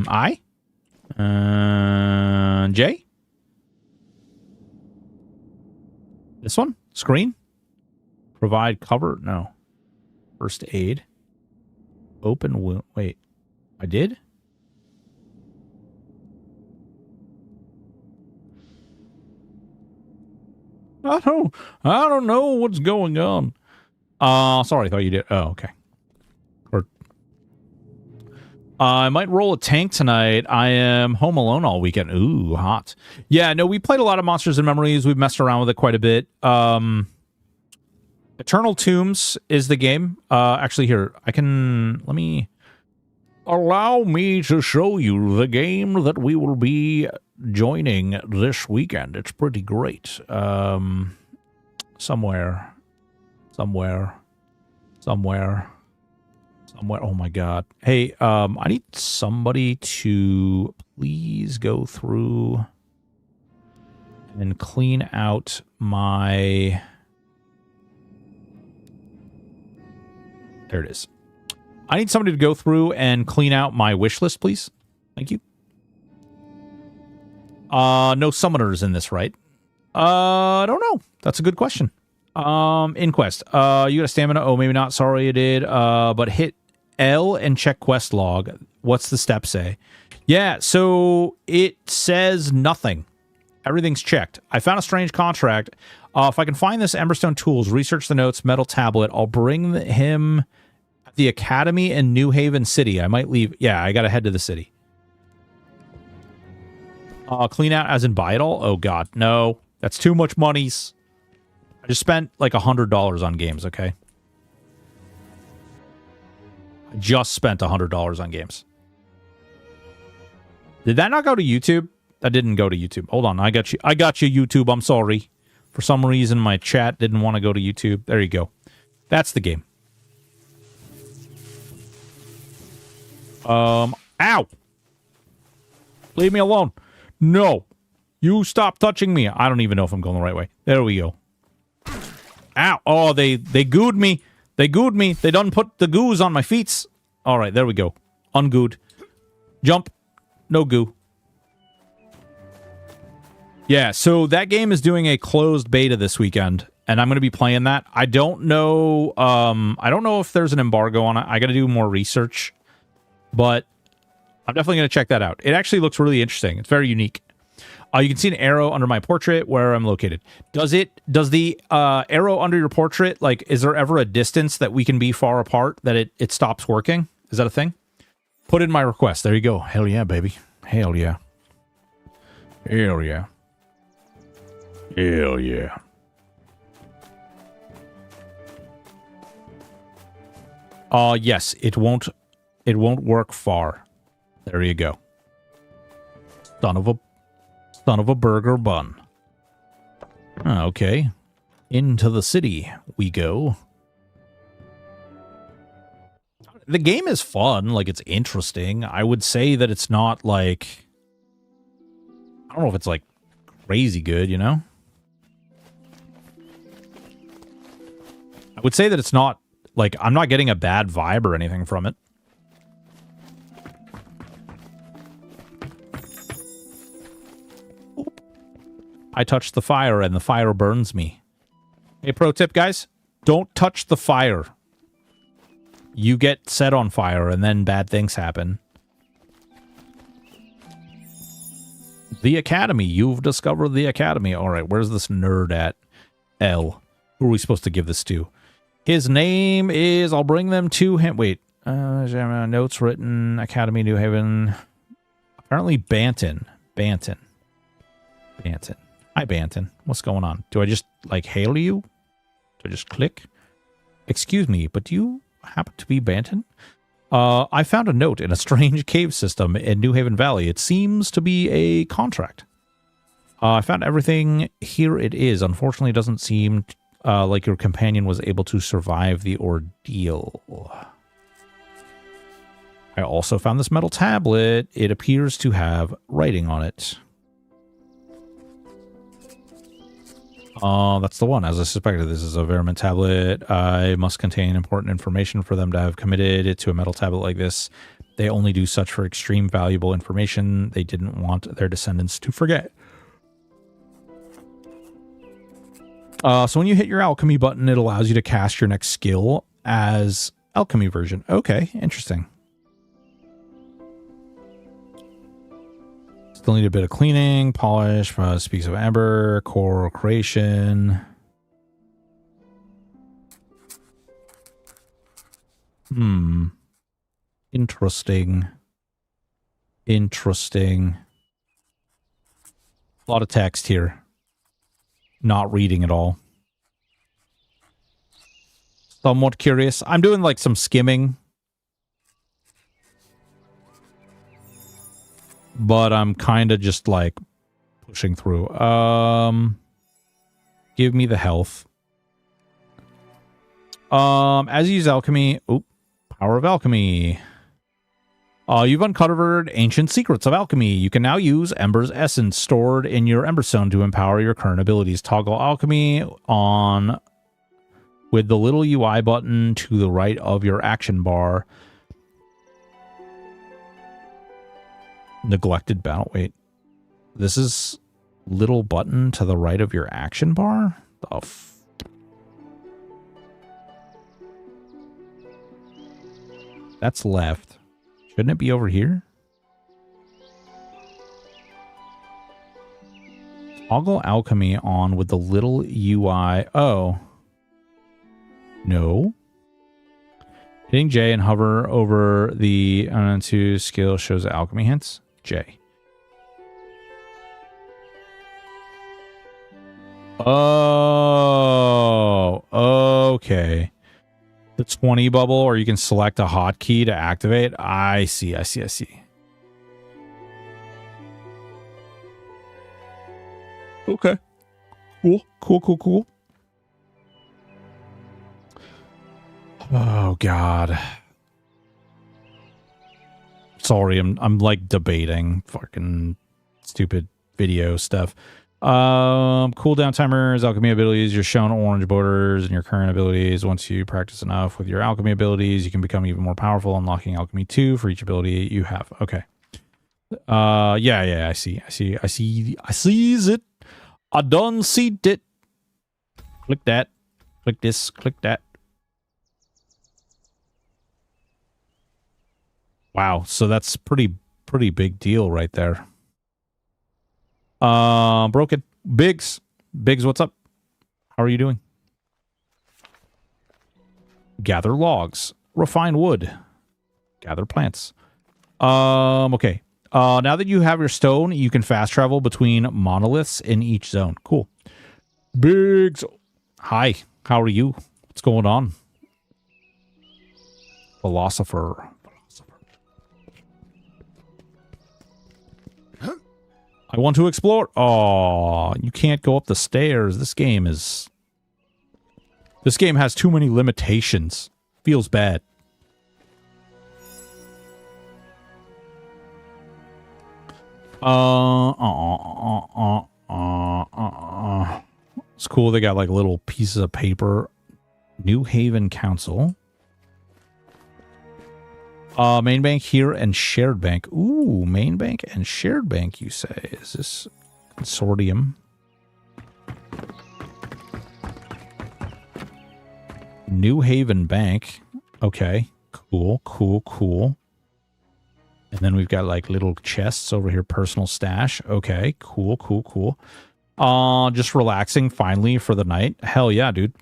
I? J? This one? Screen? Provide cover? No. First aid. Open wound. Wait. I did? I don't know what's going on. Sorry, I thought you did. Oh, okay. Or I might roll a tank tonight. I am home alone all weekend. Ooh, hot. Yeah, no, we played a lot of Monsters and Memories. We've messed around with it quite a bit. Eternal Tombs is the game. Actually, here, let me... Allow me to show you the game that we will be joining this weekend. It's pretty great. Somewhere. Oh my god. Hey, I need somebody to please go through and clean out my... There it is. I need somebody to go through and clean out my wish list, please. Thank you. No summoners in this, right? I don't know. That's a good question. Inquest. You got a stamina? Oh, maybe not. Sorry, you did. But hit L and check quest log. What's the step say? Yeah, so it says nothing. Everything's checked. I found a strange contract. If I can find this Emberstone Tools, research the notes, metal tablet, I'll bring him at the Academy in New Haven City. I might leave. Yeah, I gotta head to the city. Clean out as in buy it all? Oh, God. No. That's too much monies. I just spent like $100 on games, okay? I just spent $100 on games. Did that not go to YouTube? That didn't go to YouTube. Hold on. I got you. I got you, YouTube. I'm sorry. For some reason, my chat didn't want to go to YouTube. There you go. That's the game. Ow! Leave me alone. No. You stop touching me. I don't even know if I'm going the right way. There we go. Ow. Oh, they gooed me. They gooed me. They done put the goos on my feet. All right, there we go. Ungooed. Jump. No goo. Yeah, so that game is doing a closed beta this weekend, and I'm going to be playing that. I don't know if there's an embargo on it. I got to do more research, but I'm definitely going to check that out. It actually looks really interesting. It's very unique. You can see an arrow under my portrait where I'm located. Does the arrow under your portrait, like, is there ever a distance that we can be far apart that it stops working? Is that a thing? Put in my request. There you go. Hell yeah, baby. Hell yeah. Hell yeah. Hell yeah. Yes, it won't work far. There you go. Son of a burger bun. Okay. Into the city we go. The game is fun, like it's interesting. I would say that it's not like, I don't know if it's like crazy good, you know? I would say that it's not like, I'm not getting a bad vibe or anything from it. Oop. I touched the fire and the fire burns me. Hey, pro tip, guys, don't touch the fire. You get set on fire and then bad things happen. The Academy. You've discovered the Academy. All right, where's this nerd at? L. Who are we supposed to give this to? His name is... I'll bring them to him. Wait. Notes written. Academy, New Haven. Apparently Banton. Banton. Hi, Banton. What's going on? Do I just, like, hail you? Do I just click? Excuse me, but do you happen to be Banton? I found a note in a strange cave system in New Haven Valley. It seems to be a contract. I found everything. Here it is. Unfortunately, it doesn't seem like your companion was able to survive the ordeal. I also found this metal tablet. It appears to have writing on it. That's the one. As I suspected, this is a Vermin tablet. I must contain important information for them to have committed it to a metal tablet like this. They only do such for extreme valuable information they didn't want their descendants to forget. So when you hit your alchemy button, it allows you to cast your next skill as alchemy version. Okay, interesting. Still need a bit of cleaning, polish, speaks of amber, coral creation. Interesting. Interesting. A lot of text here. Not reading at all. Somewhat curious. I'm doing like some skimming. But I'm kind of just like pushing through. Give me the health. As you use alchemy, power of alchemy. You've uncovered ancient secrets of alchemy. You can now use Embers essence stored in your Emberstone to empower your current abilities. Toggle alchemy on with the little UI button to the right of your action bar. Neglected battle. Wait. This is little button to the right of your action bar? The That's left. Shouldn't it be over here? Toggle alchemy on with the little UI. Oh. No. Hitting J and hover over the to skill shows alchemy hints. J. Oh. Okay. The 20 bubble, or you can select a hotkey to activate. I see. Okay. Cool. Oh God. Sorry, I'm like debating fucking stupid video stuff. Cooldown timers, alchemy abilities. You're shown orange borders in your current abilities. Once you practice enough with your alchemy abilities, you can become even more powerful, unlocking alchemy 2 for each ability you have. Okay. Yeah, I see it. I done see it. Click that. Click this. Click that. Wow, so that's pretty big deal right there. Broken. Biggs, what's up? How are you doing? Gather logs. Refine wood. Gather plants. Okay. Now that you have your stone, you can fast travel between monoliths in each zone. Cool. Biggs. Hi. How are you? What's going on? Philosopher. I want to explore. Oh, you can't go up the stairs. This game has too many limitations. Feels bad. It's cool. They got like little pieces of paper. New Haven Council. Main bank here and shared bank. Ooh, main bank and shared bank, you say. Is this consortium? New Haven Bank. Okay. Cool. And then we've got like little chests over here. Personal stash. Okay. Cool. Just relaxing finally for the night. Hell yeah, dude.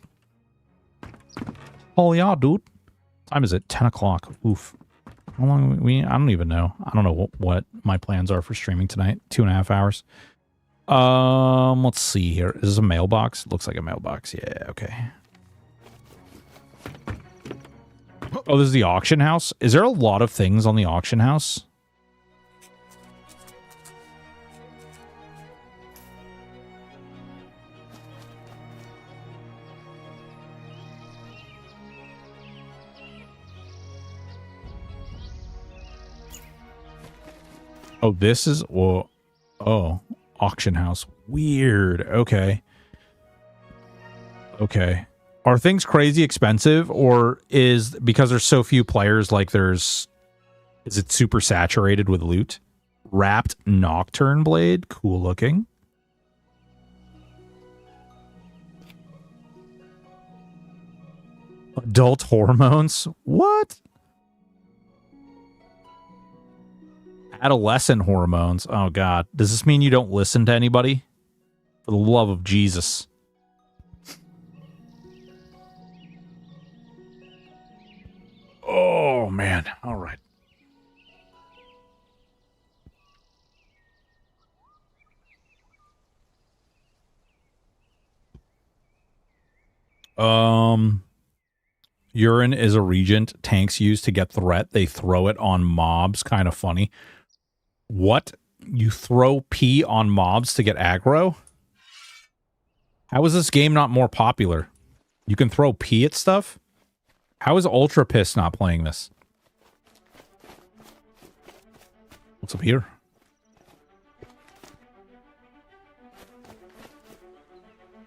Time is it? 10 o'clock. Oof. How long I don't even know. I don't know what my plans are for streaming tonight. 2.5 hours. Let's see here. Is this a mailbox? Looks like a mailbox. Yeah, okay. Oh, this is the auction house? Is there a lot of things on the auction house? Oh, this is... Whoa. Oh, auction house. Weird. Okay. Are things crazy expensive, or is... Because there's so few players, like there's... Is it super saturated with loot? Wrapped Nocturne Blade. Cool looking. Adult hormones. What? Adolescent hormones. Oh, God. Does this mean you don't listen to anybody? For the love of Jesus. Oh, man. All right. Urine is a regent tanks use to get threat. They throw it on mobs. Kind of funny. What? You throw pee on mobs to get aggro? How is this game not more popular? You can throw pee at stuff? How is Ultra Piss not playing this? What's up here?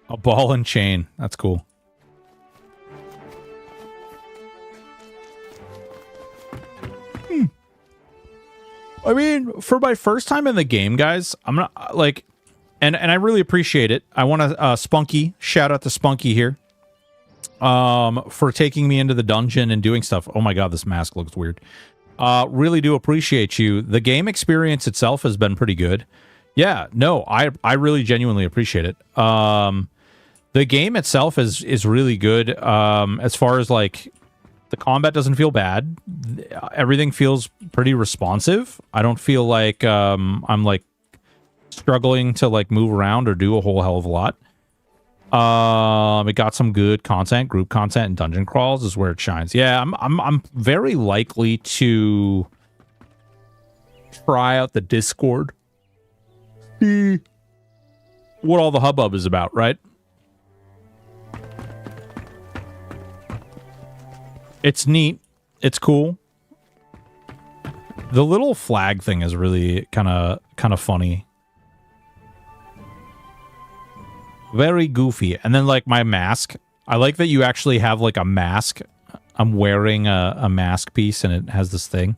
A ball and chain. That's cool. I mean, for my first time in the game, guys, I'm not like, and I really appreciate it. I want to Spunky, shout out to Spunky here. for taking me into the dungeon and doing stuff. Oh my god, this mask looks weird. Really do appreciate you. The game experience itself has been pretty good. Yeah, no, I really genuinely appreciate it. The game itself is really good. As far as like the combat doesn't feel bad. Everything feels pretty responsive. I don't feel like I'm like struggling to like move around or do a whole hell of a lot. It got some good content, group content, and dungeon crawls is where it shines. Yeah, I'm very likely to try out the Discord. See what all the hubbub is about, right? It's neat. It's cool. The little flag thing is really kind of funny. Very goofy. And then like my mask. I like that you actually have like a mask. I'm wearing a mask piece and it has this thing.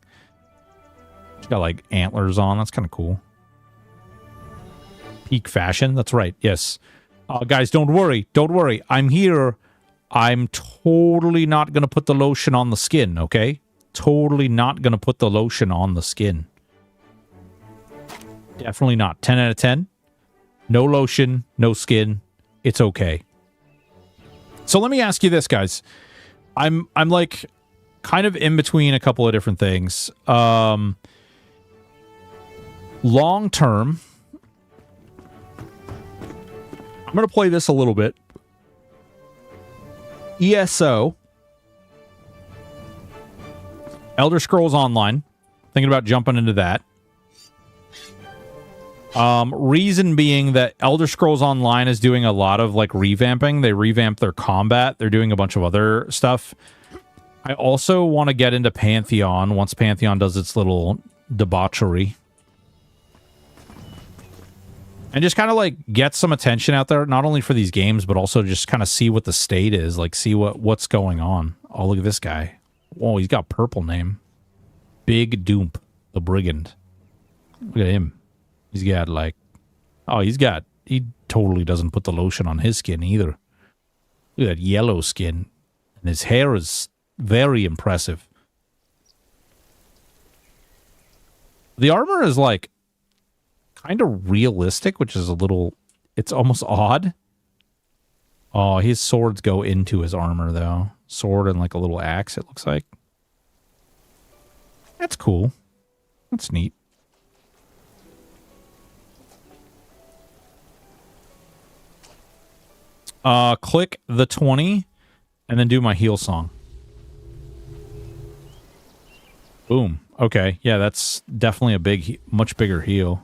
It's got like antlers on. That's kind of cool. Peak fashion. That's right. Yes. Guys, don't worry. Don't worry. I'm here. I'm totally not going to put the lotion on the skin, okay? Totally not going to put the lotion on the skin. Definitely not. 10 out of 10. No lotion, no skin. It's okay. So let me ask you this, guys. I'm like kind of in between a couple of different things. Long term, I'm going to play this a little bit. ESO. Elder Scrolls Online. Thinking about jumping into that. Reason being that Elder Scrolls Online is doing a lot of like revamping. They revamped their combat. They're doing a bunch of other stuff. I also want to get into Pantheon once Pantheon does its little debauchery. And just kind of like get some attention out there, not only for these games, but also just kind of see what the state is, like see what's going on. Oh, look at this guy. Whoa, he's got purple name. Big Doomp, the Brigand. Look at him. He's got like, oh, he totally doesn't put the lotion on his skin either. Look at that yellow skin. And his hair is very impressive. The armor is like kind of realistic, which is a little, it's almost odd. Oh, his swords go into his armor though. Sword and like a little axe, it looks like. That's cool. That's neat. Click the 20 and then do my heal song. Boom. Okay. Yeah, that's definitely a big, much bigger heal.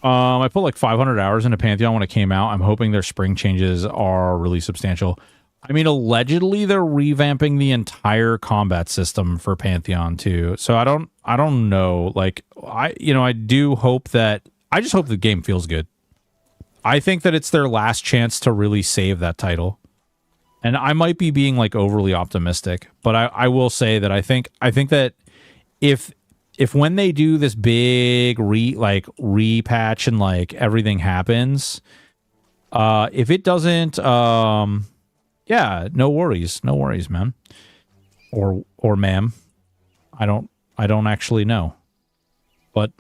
I put like 500 hours into Pantheon when it came out. I'm hoping their spring changes are really substantial. I mean, allegedly they're revamping the entire combat system for Pantheon too. So I don't know. Like I do hope that, I just hope the game feels good. I think that it's their last chance to really save that title. And I might be being like overly optimistic, but I will say that I think that if when they do this big repatch and like everything happens, if it doesn't, yeah, no worries, man, or ma'am, I don't actually know, but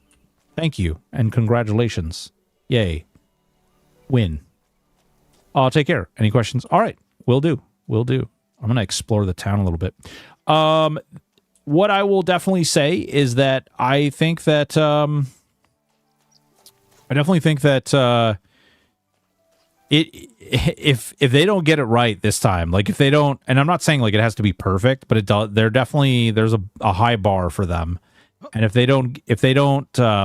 thank you and congratulations, yay. Win. I'll take care. Any questions? All right. Will do. I'm going to explore the town a little bit. What I will definitely say is that I think that if they don't get it right this time, like if they don't, and I'm not saying like it has to be perfect, but there's a high bar for them. And if they don't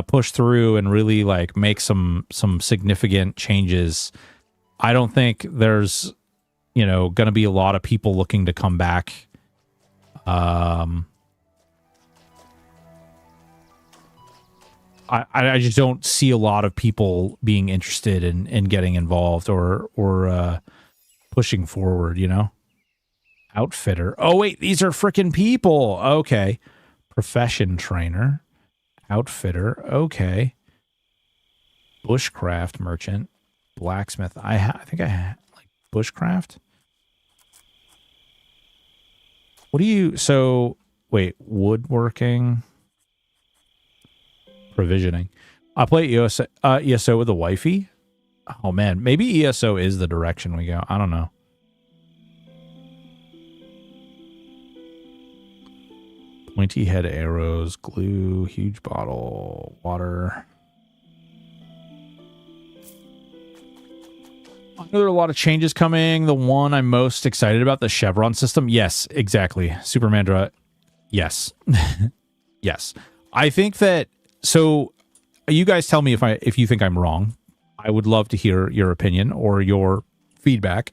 push through and really like make some significant changes, I don't think there's, going to be a lot of people looking to come back. I just don't see a lot of people being interested in getting involved or pushing forward, Outfitter. Oh wait, these are freaking people. Okay. Profession trainer, outfitter, okay. Bushcraft merchant, blacksmith. I think I had like Bushcraft? What do you... So, wait. Woodworking. Provisioning. I play ESO with a wifey. Oh, man. Maybe ESO is the direction we go. I don't know. Pointy head arrows, glue, huge bottle, water. I know there are a lot of changes coming. The one I'm most excited about, the chevron system. Yes, exactly. Supermandra. Yes. Yes. I think that... So, you guys tell me if you think I'm wrong. I would love to hear your opinion or your feedback.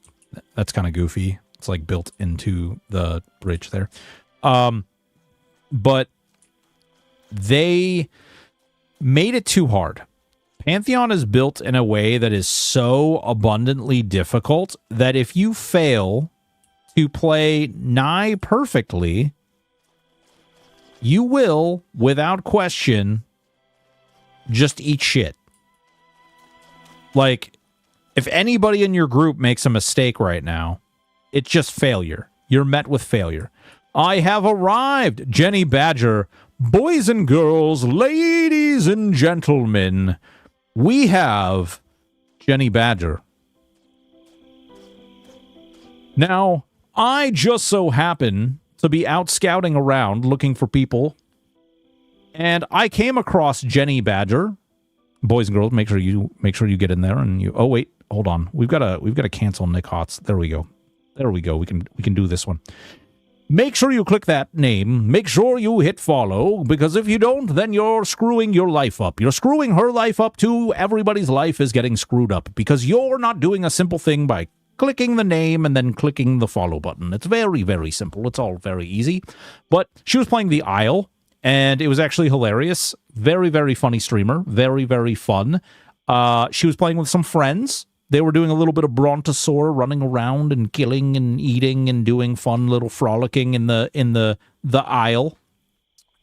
That's kind of goofy. It's like built into the bridge there. But they made it too hard. Pantheon is built in a way that is so abundantly difficult that if you fail to play nigh perfectly, you will, without question, just eat shit. Like, if anybody in your group makes a mistake right now, it's just failure. You're met with failure. I have arrived, Jenny Badger. Boys and girls, ladies and gentlemen, we have Jenny Badger. Now, I just so happen to be out scouting around looking for people, and I came across Jenny Badger. Boys and girls, make sure you get in there and you... Oh wait, hold on. We've got to cancel Nick Hotz. There we go. There we go. We can do this one. Make sure you click that name. Make sure you hit follow, because if you don't, then you're screwing your life up. You're screwing her life up too. Everybody's life is getting screwed up because you're not doing a simple thing by clicking the name and then clicking the follow button. It's very, very simple. It's all very easy. But she was playing the Isle, and it was actually hilarious. Very, very funny streamer. Very, very fun. She was playing with some friends. They were doing a little bit of Brontosaur, running around and killing and eating and doing fun little frolicking in the Isle.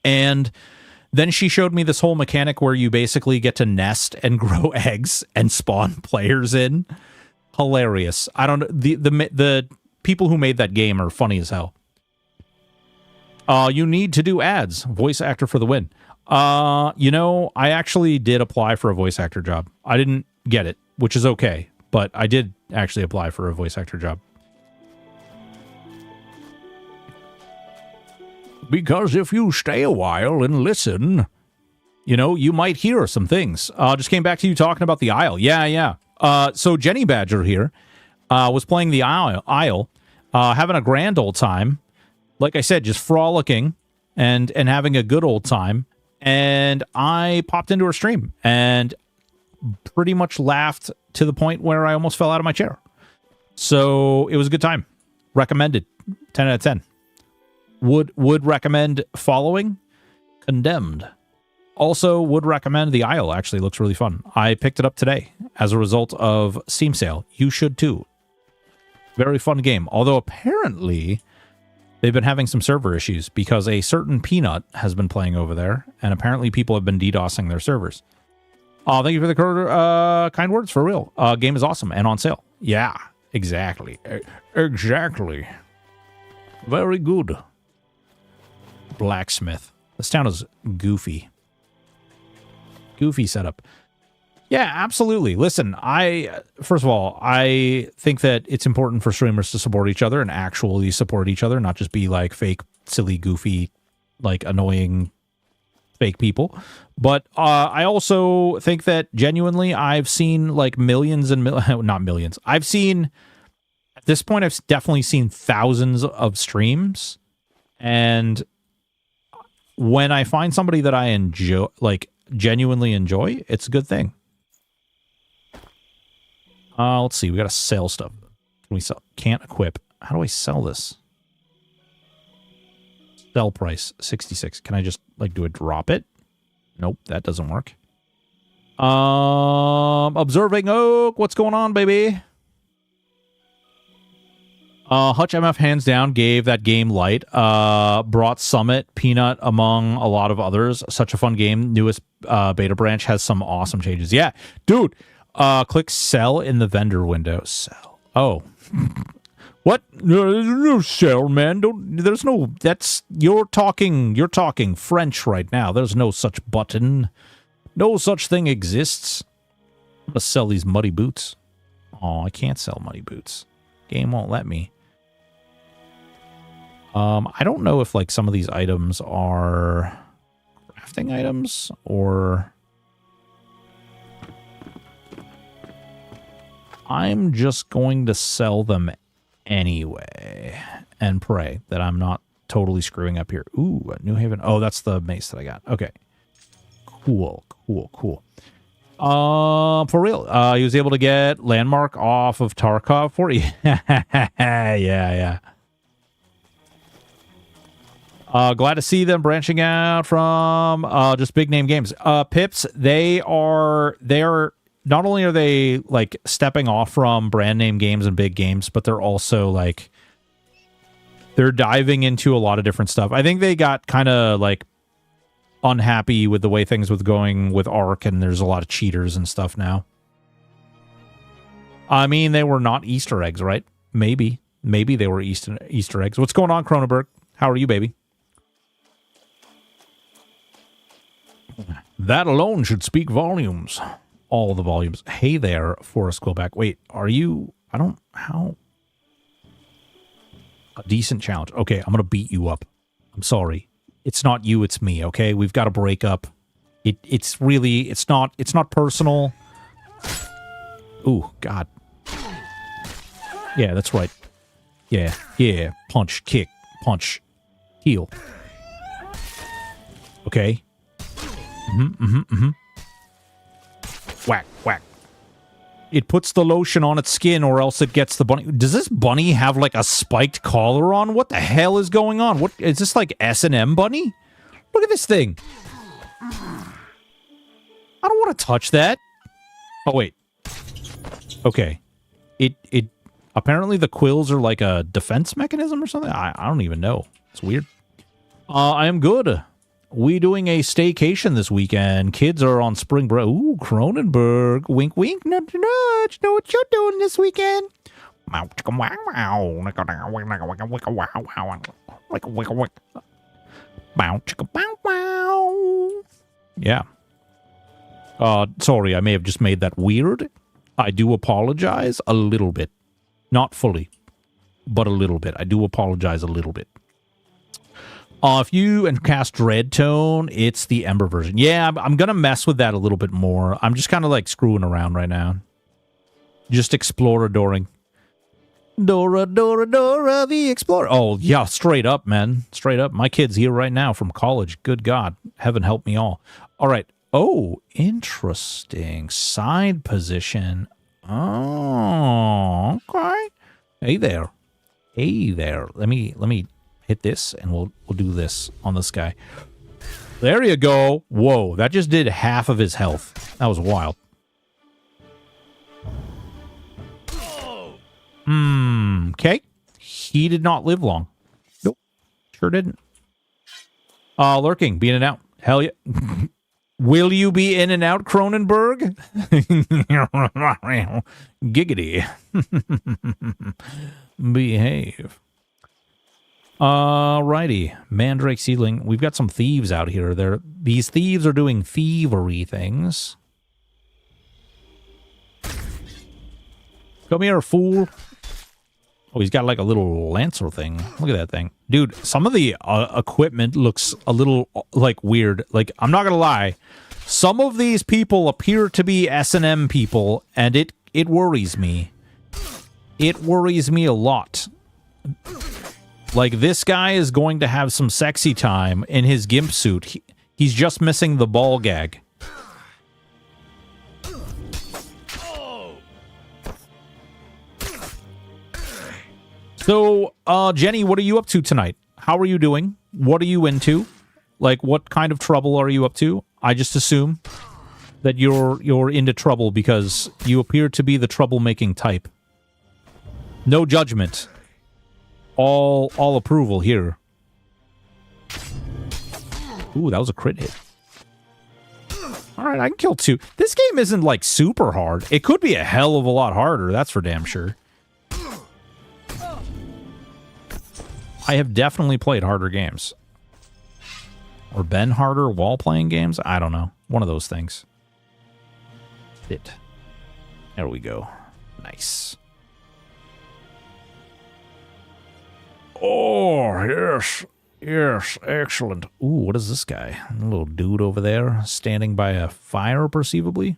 And then she showed me this whole mechanic where you basically get to nest and grow eggs and spawn players in. Hilarious. I don't know. The people who made that game are funny as hell. You need to do ads. Voice actor for the win. You know, I actually did apply for a voice actor job. I didn't get it, which is okay. But I did actually apply for a voice actor job. Because if you stay a while and listen, you know, you might hear some things. Just came back to you talking about the Isle. Yeah. So Jenny Badger here was playing the Isle, having a grand old time. Like I said, just frolicking and having a good old time. And I popped into her stream and pretty much laughed to the point where I almost fell out of my chair. So it was a good time. Recommended. 10 out of 10. Would recommend following. Condemned. Also would recommend the Isle. Actually looks really fun. I picked it up today as a result of Steam sale. You should too. Very fun game. Although apparently they've been having some server issues because a certain peanut has been playing over there, and apparently people have been DDoSing their servers. Thank you for the kind words, for real. Game is awesome and on sale. Yeah, exactly. Exactly. Very good. Blacksmith. This town is goofy. Goofy setup. Yeah, absolutely. Listen, first of all, I think that it's important for streamers to support each other and actually support each other, not just be like fake, silly, goofy, like annoying fake people. But I also think that genuinely I've seen like millions and not millions. I've seen, at this point, I've definitely seen thousands of streams. And when I find somebody that I enjoy, like genuinely enjoy, it's a good thing. Let's see. We got to sell stuff. Can we sell? Can't equip. How do I sell this? Sell price 66. Can I just like do a drop it? Nope, that doesn't work. Observing Oak. What's going on, baby? Hutch MF hands down gave that game light. Brought Summit, Peanut among a lot of others. Such a fun game. Newest beta branch has some awesome changes. Yeah, dude. Click sell in the vendor window. Sell. Oh. What? There's no cell, man. There's no... That's... You're talking French right now. There's no such button. No such thing exists. I'm gonna sell these muddy boots. Oh, I can't sell muddy boots. Game won't let me. I don't know if, like, some of these items are crafting items or... I'm just going to sell them anyway and pray that I'm not totally screwing up here. Ooh, New Haven. Oh, that's the mace that I got. Okay. Cool. For real. He was able to get Landmark off of Tarkov for you. Yeah. Glad to see them branching out from just big name games. Pips, they're not only are they like stepping off from brand name games and big games, but they're also like they're diving into a lot of different stuff. I think they got kind of like unhappy with the way things was going with Ark, and there's a lot of cheaters and stuff now. I mean, they were not Easter eggs, right? Maybe they were Easter eggs. What's going on, Cronenberg? How are you, baby? That alone should speak volumes. All the volumes. Hey there, Forrest Quillback. Wait, are you... How... A decent challenge. Okay, I'm going to beat you up. I'm sorry. It's not you, it's me, okay? We've got to break up. It's really... It's not personal. Ooh, God. Yeah, that's right. Yeah. Punch, kick, punch, heal. Okay. Whack. It puts the lotion on its skin or else it gets the bunny. Does this bunny have like a spiked collar on? What the hell is going on? What is this, like S&M bunny? Look at this thing. I don't want to touch that. Oh, wait. Okay. It apparently the quills are like a defense mechanism or something. I don't even know. It's weird. I am good. We doing a staycation this weekend. Kids are on spring break. Ooh, Cronenberg. Wink, wink, nudge, nudge. Know what you're doing this weekend. Yeah. Sorry, I may have just made that weird. I do apologize a little bit. Not fully, but a little bit. I do apologize a little bit. If you cast Red Tone, it's the Ember version. Yeah, I'm going to mess with that a little bit more. I'm just kind of like screwing around right now. Just exploradoring. Dora, the Explorer. Oh, yeah, straight up, man. Straight up. My kid's here right now from college. Good God. Heaven help me all. All right. Oh, interesting. Side position. Oh, okay. Hey there. Let me hit this, and we'll do this on this guy. There you go. Whoa, that just did half of his health. That was wild. Okay. He did not live long. Nope. Sure didn't. Lurking, be in and out. Hell yeah. Will you be in and out, Cronenberg? Giggity. Behave. Alrighty. Mandrake Seedling. We've got some thieves out here. These thieves are doing thievery things. Come here, fool. Oh, he's got like a little lancer thing. Look at that thing. Dude, some of the equipment looks a little, like, weird. Like, I'm not gonna lie. Some of these people appear to be S&M people, and it worries me. It worries me a lot. Like, this guy is going to have some sexy time in his gimp suit. He's just missing the ball gag. So, Jenny, what are you up to tonight? How are you doing? What are you into? Like, what kind of trouble are you up to? I just assume that you're into trouble because you appear to be the troublemaking type. No judgment. All approval here. Ooh, that was a crit hit. Alright, I can kill 2. This game isn't, like, super hard. It could be a hell of a lot harder, that's for damn sure. I have definitely played harder games. Or been harder while playing games? I don't know. One of those things. There we go. Nice. Oh, yes. Yes, excellent. Ooh, what is this guy? A little dude over there standing by a fire, perceivably.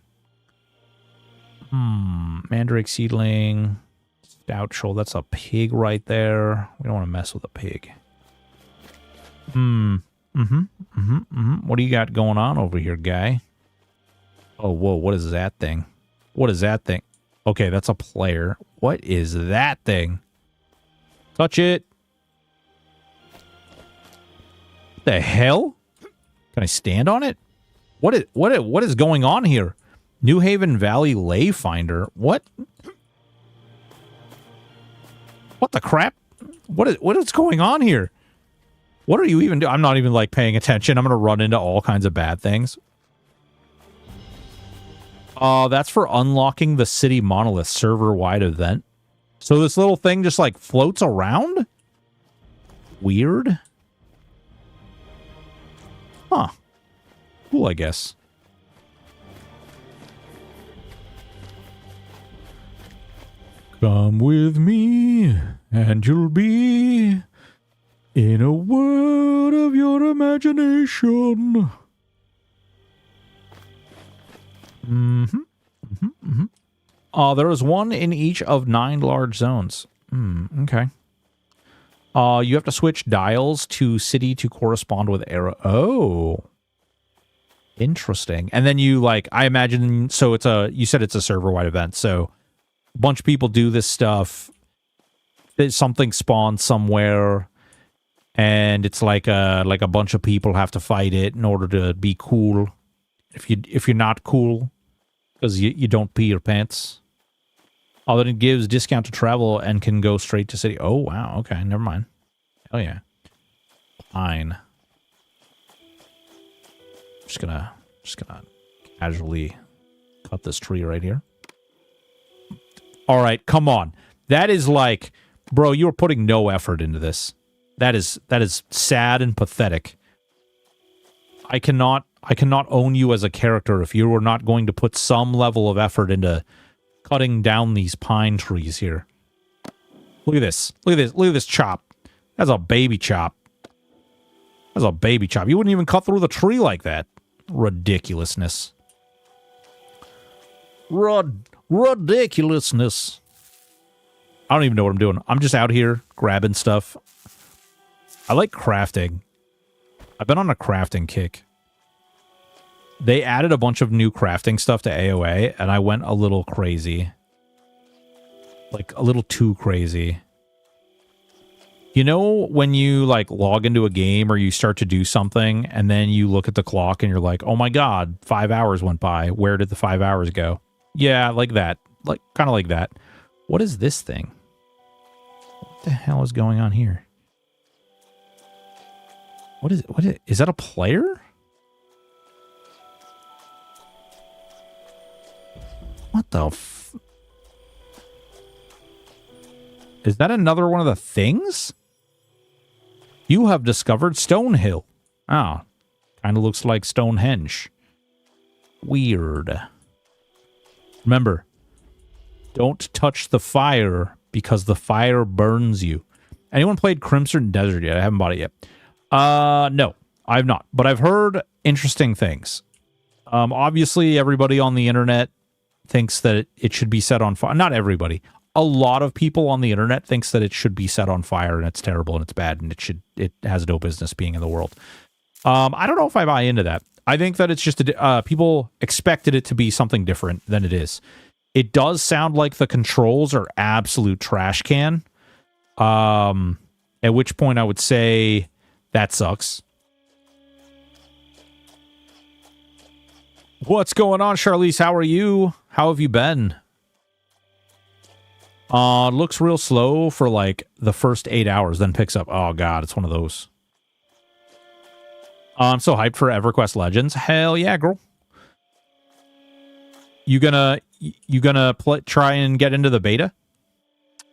Mandrake seedling. Stout shoal. That's a pig right there. We don't want to mess with a pig. What do you got going on over here, guy? Oh, whoa, what is that thing? What is that thing? Okay, that's a player. What is that thing? Touch it. What the hell? Can I stand on it? What is going on here? New Haven Valley Lay Finder. What? What the crap? What is going on here? What are you even doing? I'm not even like paying attention. I'm going to run into all kinds of bad things. That's for unlocking the City Monolith server-wide event. So this little thing just like floats around? Weird. Huh. Cool, I guess. Come with me, and you'll be in a world of your imagination. There is one in each of 9 large zones. Okay. You have to switch dials to city to correspond with arrow. Oh. Interesting. And then you, like, I imagine, so it's you said it's a server-wide event, so a bunch of people do this stuff. Something spawns somewhere, and it's like a bunch of people have to fight it in order to be cool. If you're not cool, because you don't pee your pants. Oh, then it gives discount to travel and can go straight to city. Oh, wow. Okay, never mind. Oh, yeah. Fine. Just gonna casually cut this tree right here. All right, come on. That is like, bro, you are putting no effort into this. That is sad and pathetic. I cannot own you as a character if you are not going to put some level of effort into cutting down these pine trees here. Look at this. Look at this. Look at this chop. That's a baby chop. That's a baby chop. You wouldn't even cut through the tree like that. Ridiculousness. Ridiculousness. I don't even know what I'm doing. I'm just out here grabbing stuff. I like crafting. I've been on a crafting kick. They added a bunch of new crafting stuff to AOA, and I went a little crazy. Like, a little too crazy. You know when you, like, log into a game or you start to do something, and then you look at the clock and you're like, oh my god, 5 hours went by. Where did the 5 hours go? Yeah, like that. Like, kind of like that. What is this thing? What the hell is going on here? What is it? Is that a player? What the f... Is that another one of the things? You have discovered Stonehill. Oh. Kind of looks like Stonehenge. Weird. Remember, don't touch the fire because the fire burns you. Anyone played Crimson Desert yet? I haven't bought it yet. No, I've not. But I've heard interesting things. Obviously, everybody on the internet thinks that it should be set on fire. Not everybody. A lot of people on the internet thinks that it should be set on fire and it's terrible and it's bad and it has no business being in the world. I don't know if I buy into that. I think that it's just people expected it to be something different than it is. It does sound like the controls are absolute trash can. At which point I would say that sucks. What's going on, Charlize? How are you? How have you been? Looks real slow for like the first 8 hours, then picks up. Oh god, it's one of those. I'm so hyped for EverQuest Legends. Hell yeah, girl. You gonna try and get into the beta?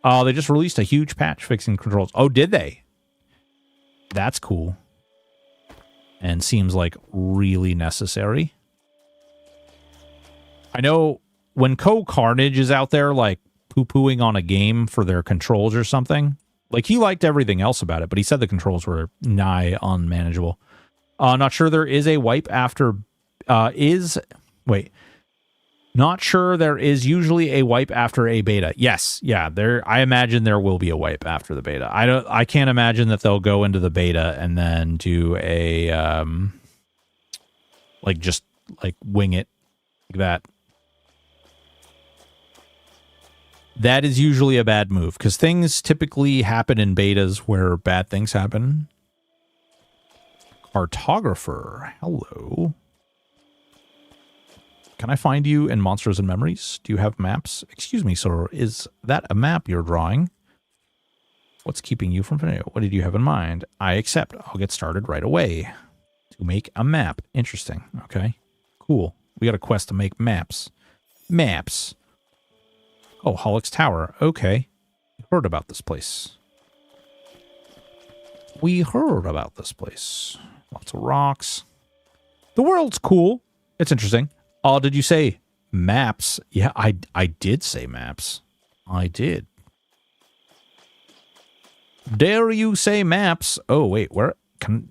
They just released a huge patch fixing controls. Oh, did they? That's cool. And seems like really necessary. I know when Carnage is out there, like, poo-pooing on a game for their controls or something, like, he liked everything else about it, but he said the controls were nigh unmanageable. Not sure there is a wipe after... Not sure there is usually a wipe after a beta. Yes, yeah, I imagine there will be a wipe after the beta. I can't imagine that they'll go into the beta and then do a just wing it like that. That is usually a bad move because things typically happen in betas where bad things happen. Cartographer, hello. Can I find you in Monsters and Memories? Do you have maps? Excuse me, sir. Is that a map you're drawing? What's keeping you from finishing? What did you have in mind? I accept. I'll get started right away. To make a map. Interesting. Okay. Cool. We got a quest to make maps. Maps. Oh, Hollick's Tower. Okay. We heard about this place. Lots of rocks. The world's cool. It's interesting. Oh, did you say maps? Yeah, I did say maps. I did. Dare you say maps? Oh, wait,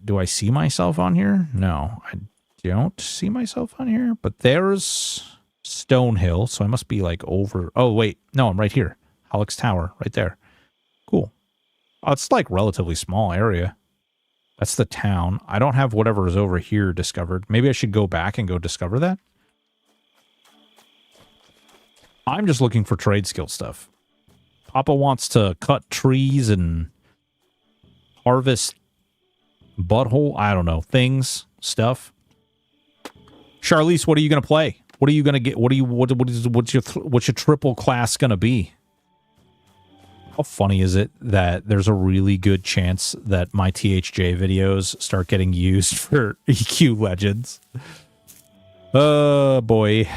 do I see myself on here? No, I don't see myself on here, but there's Stonehill, so I must be like over. Oh, wait, no, I'm right here. Hollick's Tower, right there. Cool. Oh, it's like relatively small area. That's the town. I don't have whatever is over here discovered. Maybe I should go back and go discover that. I'm just looking for trade skill stuff. Papa wants to cut trees and harvest butthole. I don't know. Things, stuff. Charlize, what are you going to play? What are you going to get? What's your triple class going to be? How funny is it that there's a really good chance that my THJ videos start getting used for EQ Legends? Oh, boy.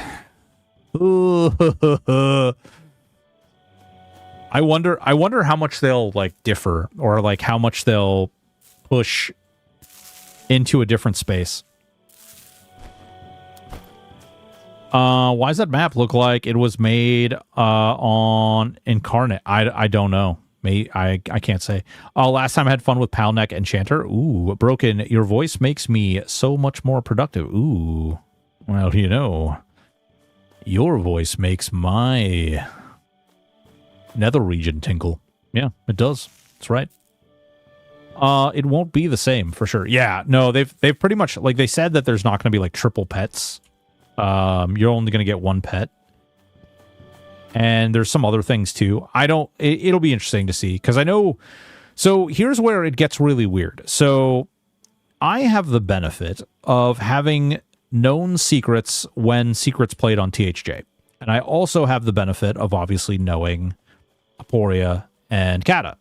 I wonder how much they'll like differ or like how much they'll push into a different space. Why does that map look like it was made on Incarnate? I don't know. I can't say. Last time I had fun with Palneck Enchanter. Ooh, Broken, your voice makes me so much more productive. Ooh. Well, you know. Your voice makes my nether region tinkle. Yeah, it does. That's right. It won't be the same for sure. Yeah, no, they've pretty much like they said that there's not going to be like triple pets. You're only going to get one pet. And there's some other things too. It'll be interesting to see because I know. So here's where it gets really weird. So I have the benefit of having known secrets when secrets played on THJ. And I also have the benefit of obviously knowing Aporia and Kata.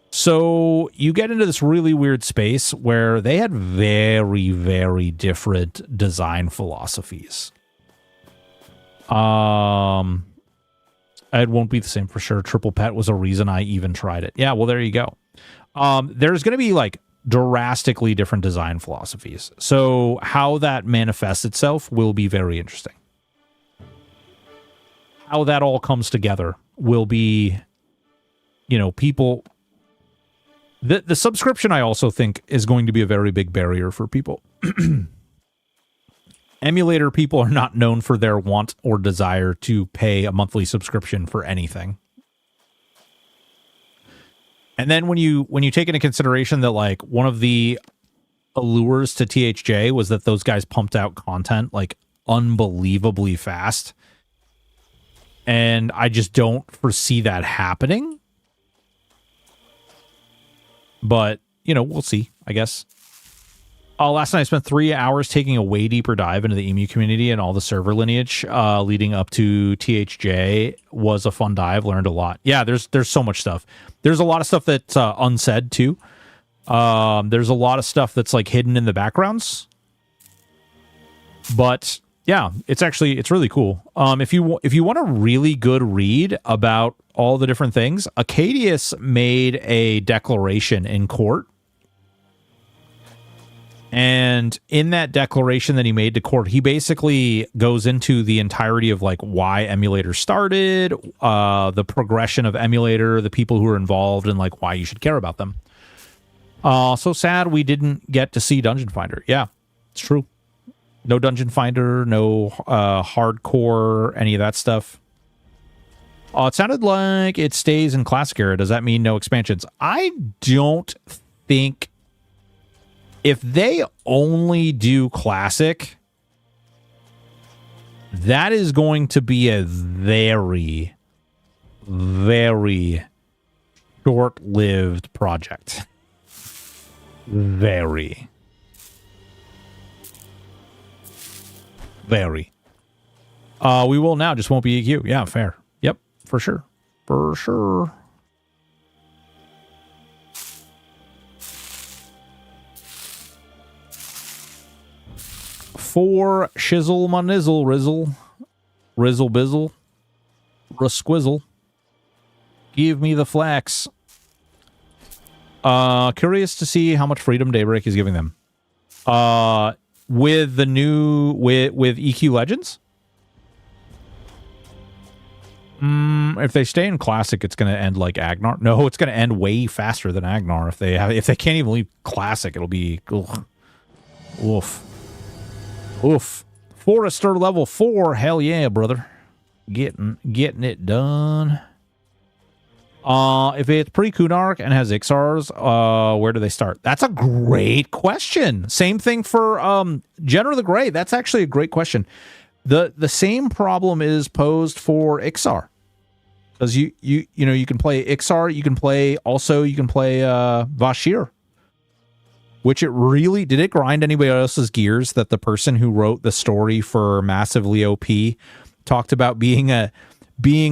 So you get into this really weird space where they had very, very different design philosophies. It won't be the same for sure. Triple pet was a reason I even tried it. Yeah, well, there you go. There's going to be like drastically different design philosophies. So how that manifests itself will be very interesting. How that all comes together will be, you know, people... The subscription, I also think, is going to be a very big barrier for people. Emulator people are not known for their want or desire to pay a monthly subscription for anything. And then when you take into consideration that like one of the allures to THJ was that those guys pumped out content like unbelievably fast. And I just don't foresee that happening. But, you know, we'll see, I guess. Last night I spent 3 hours taking a way deeper dive into the EMU community and all the server lineage leading up to THJ. Was a fun dive, learned a lot. Yeah, there's so much stuff. There's a lot of stuff that's unsaid too. There's a lot of stuff that's like hidden in the backgrounds. But yeah, it's really cool. If you want a really good read about all the different things, Acadius made a declaration in court And in that declaration that he made to court, he basically goes into the entirety of like why emulator started, the progression of emulator, the people who are involved, and like why you should care about them. So sad we didn't get to see Dungeon Finder. Yeah, it's true. No Dungeon Finder, no hardcore, any of that stuff. It sounded like it stays in Classic era. Does that mean no expansions? I don't think... If they only do Classic, that is going to be a very, very short-lived project. Very. Very. We will now, just won't be EQ. Yeah, fair. Yep, for sure. For sure. For shizzle my nizzle rizzle. Rizzle bizzle. Rasquizzle. Give me the flax. Curious to see how much freedom Daybreak is giving them. With the new with EQ Legends? If they stay in Classic, it's going to end like Agnar. No, it's going to end way faster than Agnar. If they can't even leave Classic, it'll be ugh. Oof. Oof. Forester level 4. Hell yeah, brother. Getting it done. If it's pre-Kunark and has Ixars, where do they start? That's a great question. Same thing for Jenner the Grey. That's actually a great question. The same problem is posed for Ixar. Because you know, you can play Ixar, you can play Vashir. Which it really... Did it grind anybody else's gears that the person who wrote the story for Massively OP talked about being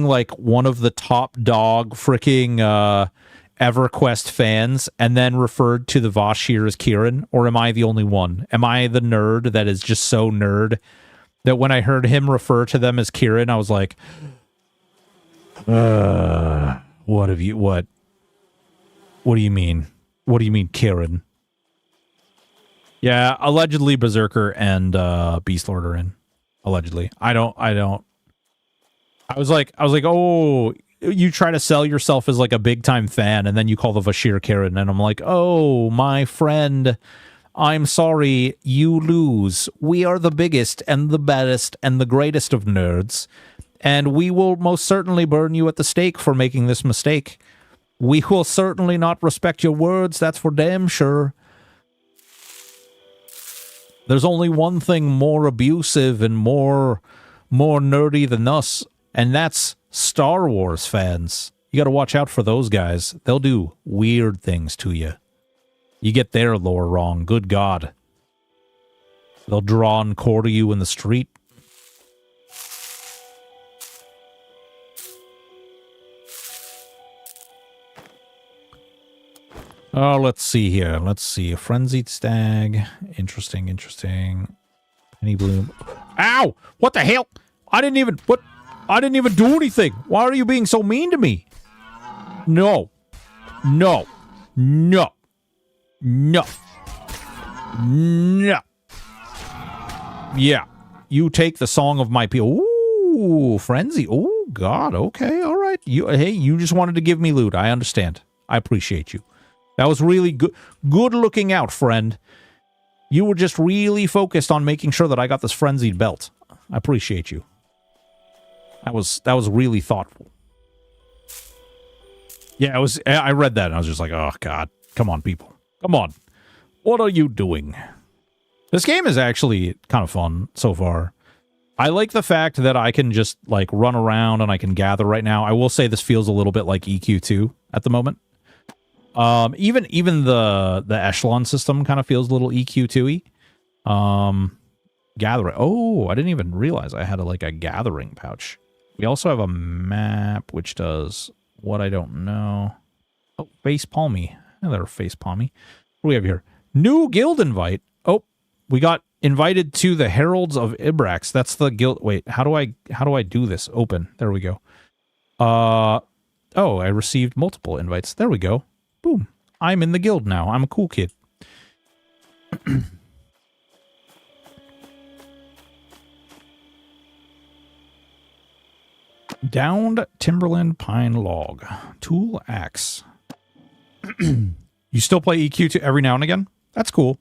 like one of the top dog freaking EverQuest fans and then referred to the Vashir as Kieran? Or am I the only one? Am I the nerd that is just so nerd that when I heard him refer to them as Kieran, I was like, what do you mean? What do you mean, Kieran? Yeah, allegedly Berserker and Beastlord are in. Allegedly. I was like, oh, you try to sell yourself as like a big time fan, and then you call the Vashir Kieran, and I'm like, oh, my friend, I'm sorry, you lose. We are the biggest and the baddest and the greatest of nerds, and we will most certainly burn you at the stake for making this mistake. We will certainly not respect your words, that's for damn sure. There's only one thing more abusive and more nerdy than us, and that's Star Wars fans. You got to watch out for those guys. They'll do weird things to you. You get their lore wrong, good God. They'll draw and quarter you in the street. Oh, let's see here. Let's see. A frenzied stag. Interesting. Penny bloom. Ow! What the hell? I didn't even do anything. Why are you being so mean to me? No. Yeah. You take the song of my people. Ooh, frenzy. Oh, God. Okay. All right. You just wanted to give me loot. I understand. I appreciate you. That was really good looking out, friend. You were just really focused on making sure that I got this frenzied belt. I appreciate you. That was really thoughtful. Yeah, I read that and I was just like, oh God, come on, people. Come on. What are you doing? This game is actually kind of fun so far. I like the fact that I can just like run around and I can gather right now. I will say this feels a little bit like EQ2 at the moment. Even the echelon system kind of feels a little EQ2-y. Gathering. Oh, I didn't even realize I had a gathering pouch. We also have a map which does what I don't know. Oh, face palmy. Another face palmy. What do we have here? New guild invite. Oh, we got invited to the Heralds of Ibrax. That's the guild. Wait, how do I do this? Open. There we go. Oh, I received multiple invites. There we go. Boom. I'm in the guild now. I'm a cool kid. Downed Timberland Pine Log. Tool Axe. You still play EQ to every now and again? That's cool.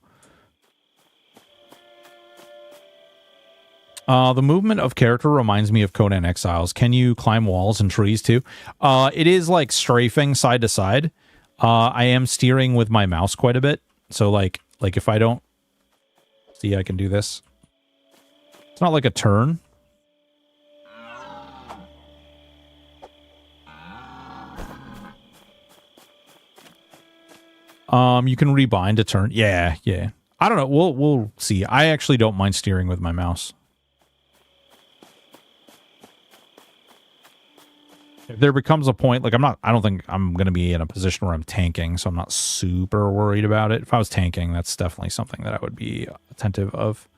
The movement of character reminds me of Conan Exiles. Can you climb walls and trees too? It is like strafing side to side. I am steering with my mouse quite a bit. So like if I don't see, I can do this. It's not like a turn. You can rebind a turn. Yeah. I don't know. We'll see. I actually don't mind steering with my mouse. If there becomes a point, like I don't think I'm going to be in a position where I'm tanking, so I'm not super worried about it. If I was tanking, that's definitely something that I would be attentive of.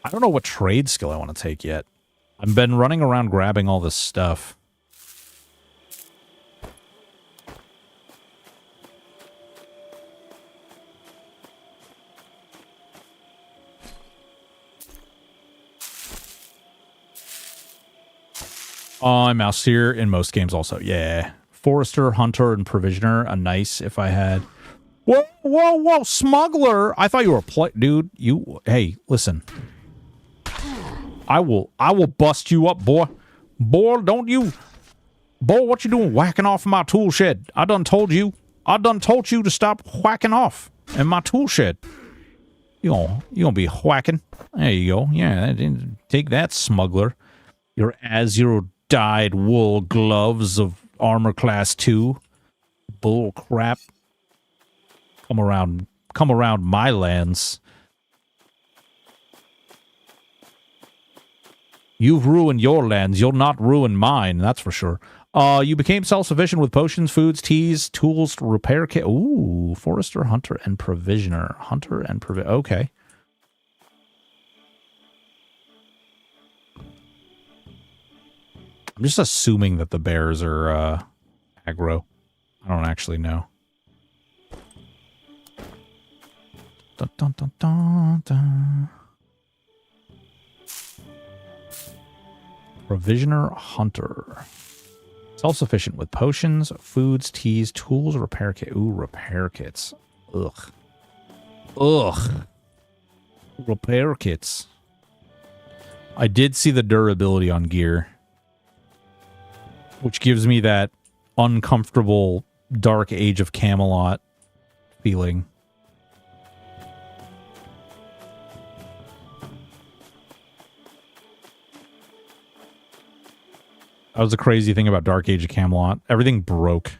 I don't know what trade skill I want to take yet. I've been running around grabbing all this stuff. I'm mouse here in most games also. Yeah. Forester, Hunter, and Provisioner. A nice if I had... Whoa, smuggler! I thought you were dude, hey, listen. I will bust you up, boy. Boy, don't you... Boy, what you doing whacking off in my tool shed? I done told you to stop whacking off in my tool shed. You gonna be whacking. There you go. Yeah, take that, smuggler. Your Azure dyed wool gloves of armor class 2. Bull crap. Come around my lands. You've ruined your lands. You'll not ruin mine, that's for sure. You became self-sufficient with potions, foods, teas, tools, repair kit. Ooh, Forester, Hunter, and Provisioner. Okay. I'm just assuming that the bears are aggro. I don't actually know. Dun, dun, dun, dun, dun. Provisioner, Hunter. Self-sufficient with potions, foods, teas, tools, repair kit. Ooh, repair kits. Ugh. Repair kits. I did see the durability on gear, which gives me that uncomfortable Dark Age of Camelot feeling. That was the crazy thing about Dark Age of Camelot. Everything broke.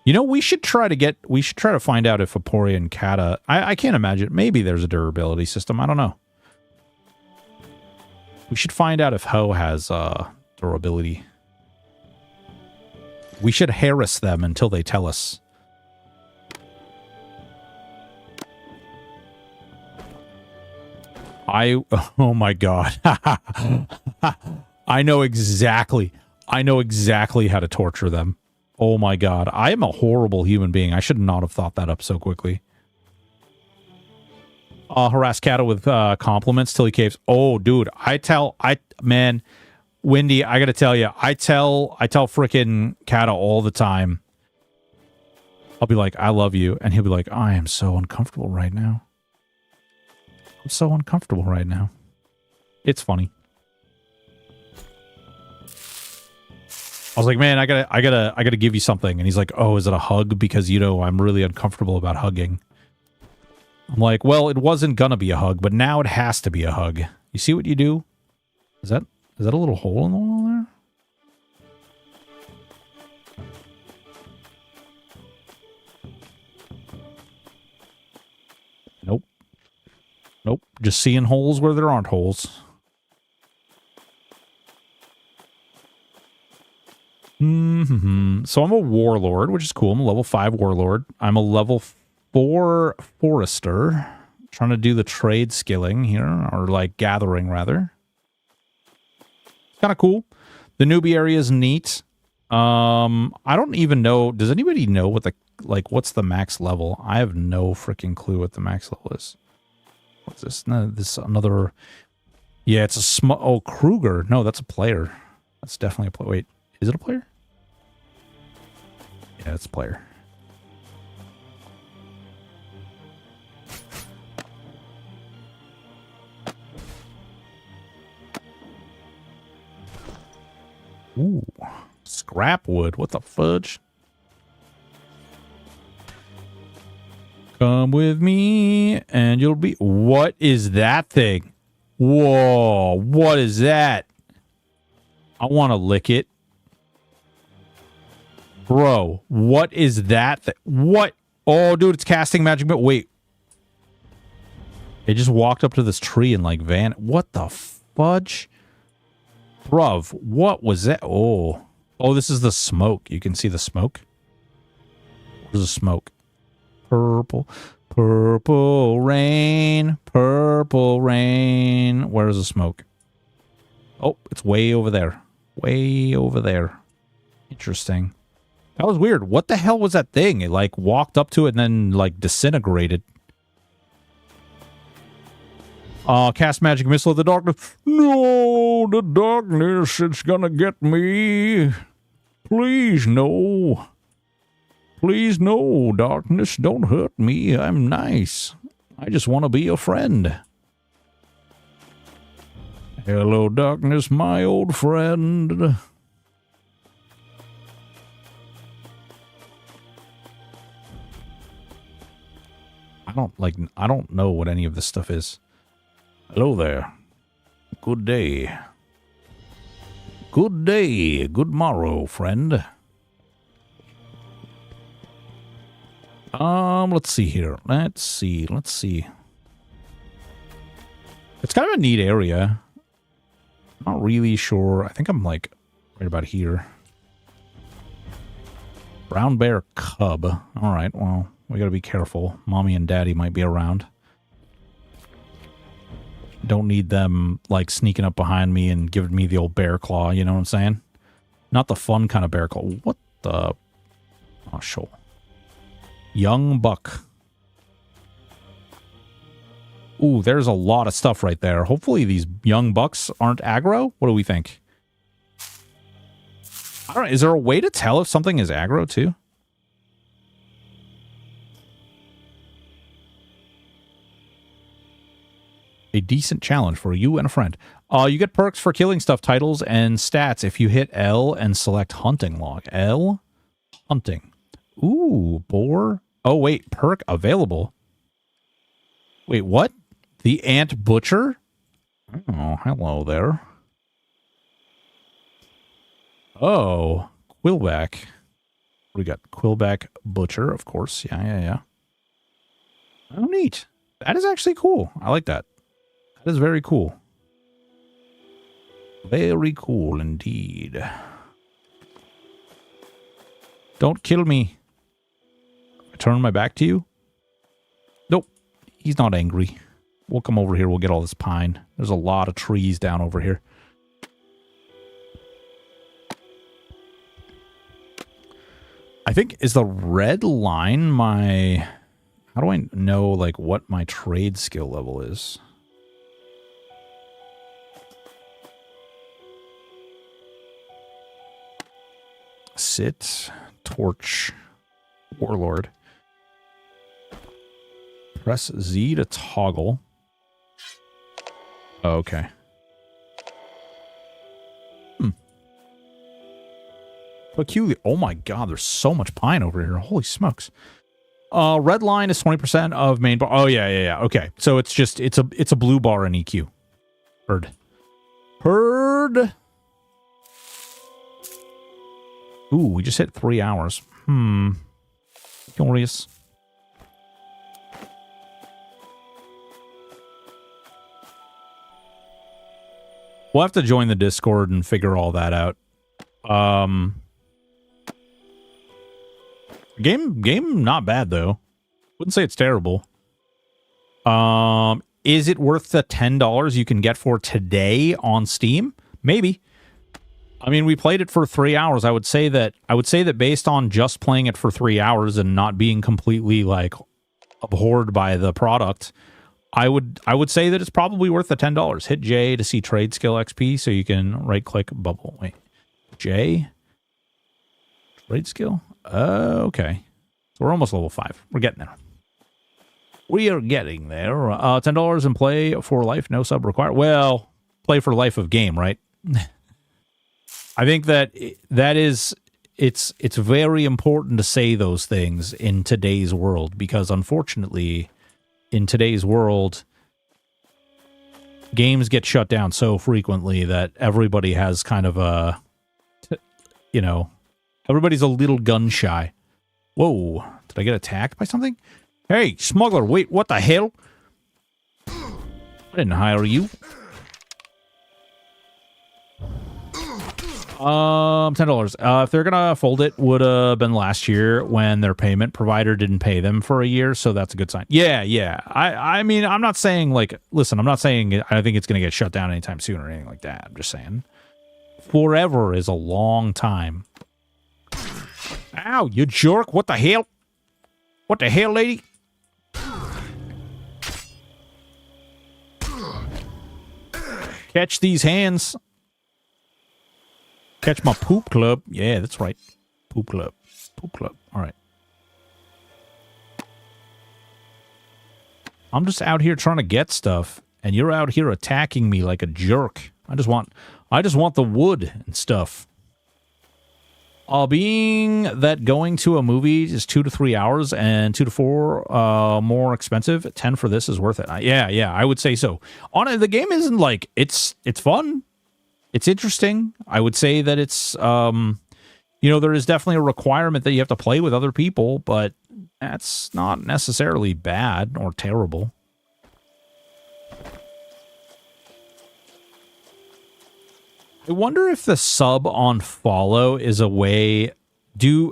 You know, we should try to find out if Aporia and Kata... I can't imagine. Maybe there's a durability system. I don't know. We should find out if Ho has durability. We should harass them until they tell us. Oh my god. I know exactly how to torture them. Oh my god. I am a horrible human being. I should not have thought that up so quickly. Harass Kata with compliments till he caves. Oh, dude. Man, Wendy, I gotta tell you, I tell frickin' Kata all the time. I'll be like, I love you. And he'll be like, I am so uncomfortable right now. I'm so uncomfortable right now. It's funny. I was like, man, I gotta give you something. And he's like, oh, is it a hug? Because, you know, I'm really uncomfortable about hugging. I'm like, well, it wasn't gonna be a hug, but now it has to be a hug. You see what you do? Is that a little hole in the wall there? Nope. Nope. Just seeing holes where there aren't holes. So I'm a warlord, which is cool. I'm a level 5 warlord. I'm a level 4 forester. Trying to do the trade skilling here, or like gathering rather. It's kind of cool. The newbie area is neat. I don't even know. Does anybody know what what's the max level? I have no freaking clue what the max level is. What's this? No, this another Yeah, it's a oh, Kruger. No, that's a player. That's definitely a player. Wait, is it a player? Yeah, it's a player. Ooh, scrap wood. What the fudge? Come with me and you'll be... What is that thing? Whoa, what is that? I want to lick it. Bro, what is that? What? Oh, dude, it's casting magic. But wait. It just walked up to this tree and like What the fudge? Bruv, what was that? Oh. Oh, this is the smoke. You can see the smoke. Where's the smoke? Purple. Purple rain. Purple rain. Where's the smoke? Oh, it's way over there. Way over there. Interesting. That was weird. What the hell was that thing? It like walked up to it and then like disintegrated. Cast magic missile of the darkness. No, the darkness, it's gonna get me. Please, no. Please, no, darkness, don't hurt me. I'm nice. I just want to be a friend. Hello, darkness, my old friend. I don't know what any of this stuff is. Hello there. Good day. Good day. Good morrow, friend. Let's see here. Let's see. It's kind of a neat area. I'm not really sure. I think I'm like right about here. Brown bear cub. All right, well, we gotta be careful. Mommy and daddy might be around. Don't need them like sneaking up behind me and giving me the old bear claw, you know what I'm saying? Not the fun kind of bear claw. What the? Oh, sure. Young buck. Ooh, there's a lot of stuff right there. Hopefully these young bucks aren't aggro. What do we think? I don't know. Is there a way to tell if something is aggro too? A decent challenge for you and a friend. You get perks for killing stuff, titles, and stats if you hit L and select hunting log. L, hunting. Ooh, boar. Oh, wait, perk available. Wait, what? The ant butcher? Oh, hello there. Oh, Quillback. We got Quillback butcher, of course. Yeah. Oh, neat. That is actually cool. I like that. That is very cool. Very cool indeed. Don't kill me. I turn my back to you? Nope. He's not angry. We'll come over here. We'll get all this pine. There's a lot of trees down over here. I think, is the red line my... How do I know, like, what my trade skill level is? Sit, torch, warlord. Press Z to toggle. Oh, okay. Peculiar. Oh my god, there's so much pine over here. Holy smokes. Red line is 20% of main bar. Oh yeah. Okay. So it's just it's a blue bar in EQ. Heard. Ooh, we just hit 3 hours. Curious. We'll have to join the Discord and figure all that out. Game not bad though. Wouldn't say it's terrible. Is it worth the $10 you can get for today on Steam? Maybe. I mean, we played it for 3 hours. I would say that based on just playing it for 3 hours and not being completely like abhorred by the product, I would say that it's probably worth the $10. Hit J to see trade skill XP, so you can right click bubble. Wait, J trade skill. Okay, so we're almost level 5. We're getting there. We are getting there. $10 and play for life. No sub required. Well, play for life of game, right? I think that is. It's very important to say those things in today's world, because unfortunately, in today's world, games get shut down so frequently that everybody has kind of a, everybody's a little gun shy. Whoa, did I get attacked by something? Hey, smuggler, wait, what the hell? I didn't hire you. $10. If they're gonna fold it, would have been last year when their payment provider didn't pay them for a year, so that's a good sign. Yeah. I mean, I'm not saying listen, I'm not saying I think it's gonna get shut down anytime soon or anything like that. I'm just saying forever is a long time. Ow, you jerk! What the hell? What the hell, lady? Catch these hands. Catch my poop club. Yeah, that's right. Poop club. Poop club. All right. I'm just out here trying to get stuff, and you're out here attacking me like a jerk. I just want the wood and stuff. Being that going to a movie is 2 to 3 hours and 2 to 4 more expensive, 10 for this is worth it. Yeah, I would say so. The game isn't it's fun. It's interesting. I would say that it's, there is definitely a requirement that you have to play with other people, but that's not necessarily bad or terrible. I wonder if the sub on follow is a way.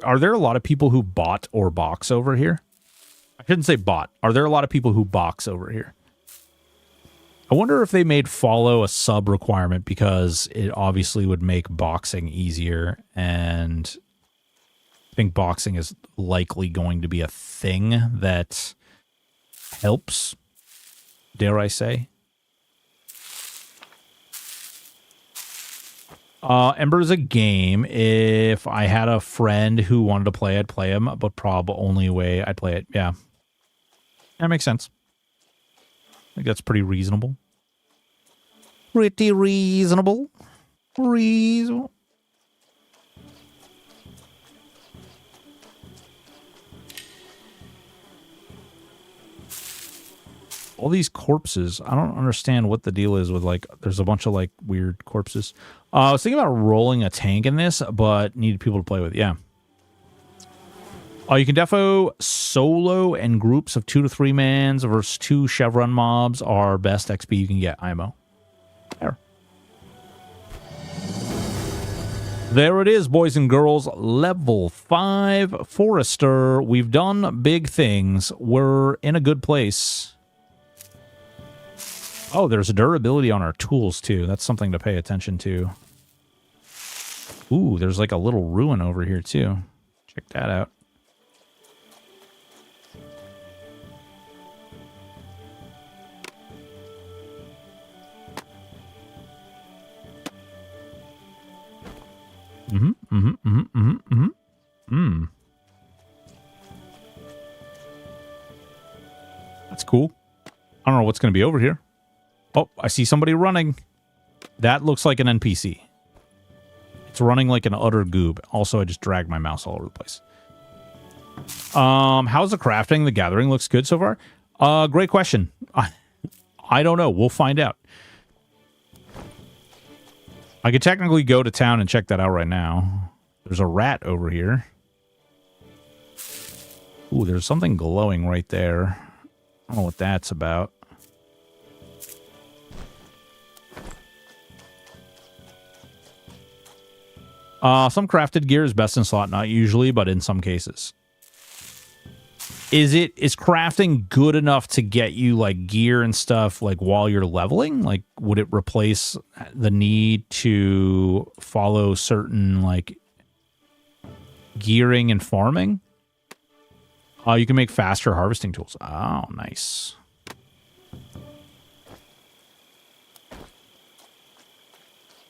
Are there a lot of people who bot or box over here? I shouldn't say bot. Are there a lot of people who box over here? I wonder if they made follow a sub requirement, because it obviously would make boxing easier, and I think boxing is likely going to be a thing that helps, dare I say. Embers a game. If I had a friend who wanted to play, I'd play him, but prob only way I'd play it. Yeah. That makes sense. I think that's pretty reasonable. Pretty reasonable. Reasonable. All these corpses. I don't understand what the deal is with, there's a bunch of, weird corpses. I was thinking about rolling a tank in this, but needed people to play with. Yeah. You can defo solo and groups of 2 to 3 mans versus 2 chevron mobs are best XP you can get. IMO. There it is, boys and girls. Level 5 Forester. We've done big things. We're in a good place. Oh, there's durability on our tools, too. That's something to pay attention to. Ooh, there's a little ruin over here, too. Check that out. That's cool. I don't know what's going to be over here. Oh, I see somebody running. That looks like an NPC. It's running like an utter goob. Also, I just dragged my mouse all over the place. How's the crafting? The gathering looks good so far. Great question. I don't know. We'll find out. I could technically go to town and check that out right now. There's a rat over here. Ooh, there's something glowing right there. I don't know what that's about. Some crafted gear is best in slot, not usually, but in some cases. Is crafting good enough to get you gear and stuff while you're leveling? Would it replace the need to follow certain gearing and farming? You can make faster harvesting tools. Oh, nice.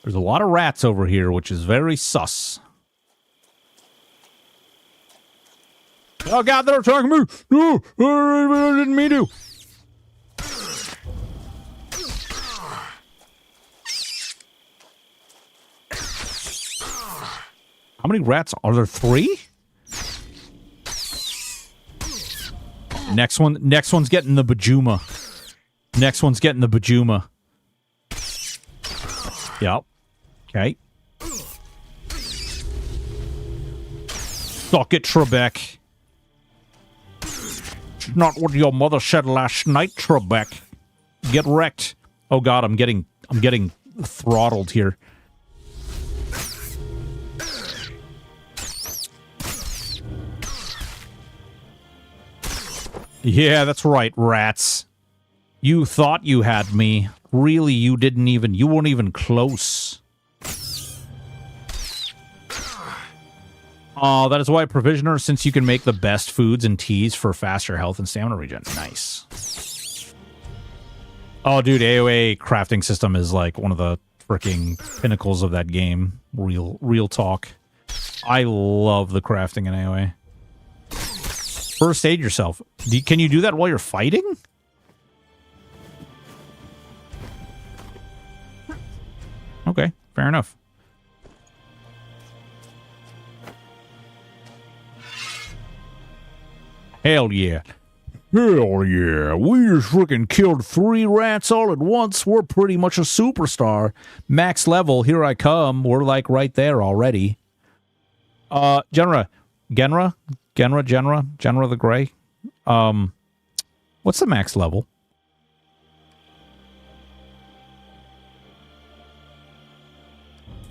There's a lot of rats over here, which is very sus. Oh god, they're attacking me! No! I didn't mean to! How many rats are there? 3? Next one's getting the Bajuma. Next one's getting the Bajuma. Yep. Okay. Suck it, Trebek. Not what your mother said last night, Trebek. Get wrecked. Oh god, I'm getting throttled here. Yeah, that's right, rats. You thought you had me. Really, you weren't even close. Oh, that is why Provisioner, since you can make the best foods and teas for faster health and stamina regen. Nice. Oh, dude, AoE crafting system is like one of the freaking pinnacles of that game. Real talk. I love the crafting in AoE. First aid yourself. Can you do that while you're fighting? Okay, fair enough. Hell yeah. Hell yeah. We just freaking killed 3 rats all at once. We're pretty much a superstar. Max level, here I come. We're like right there already. Genra the Grey. What's the max level?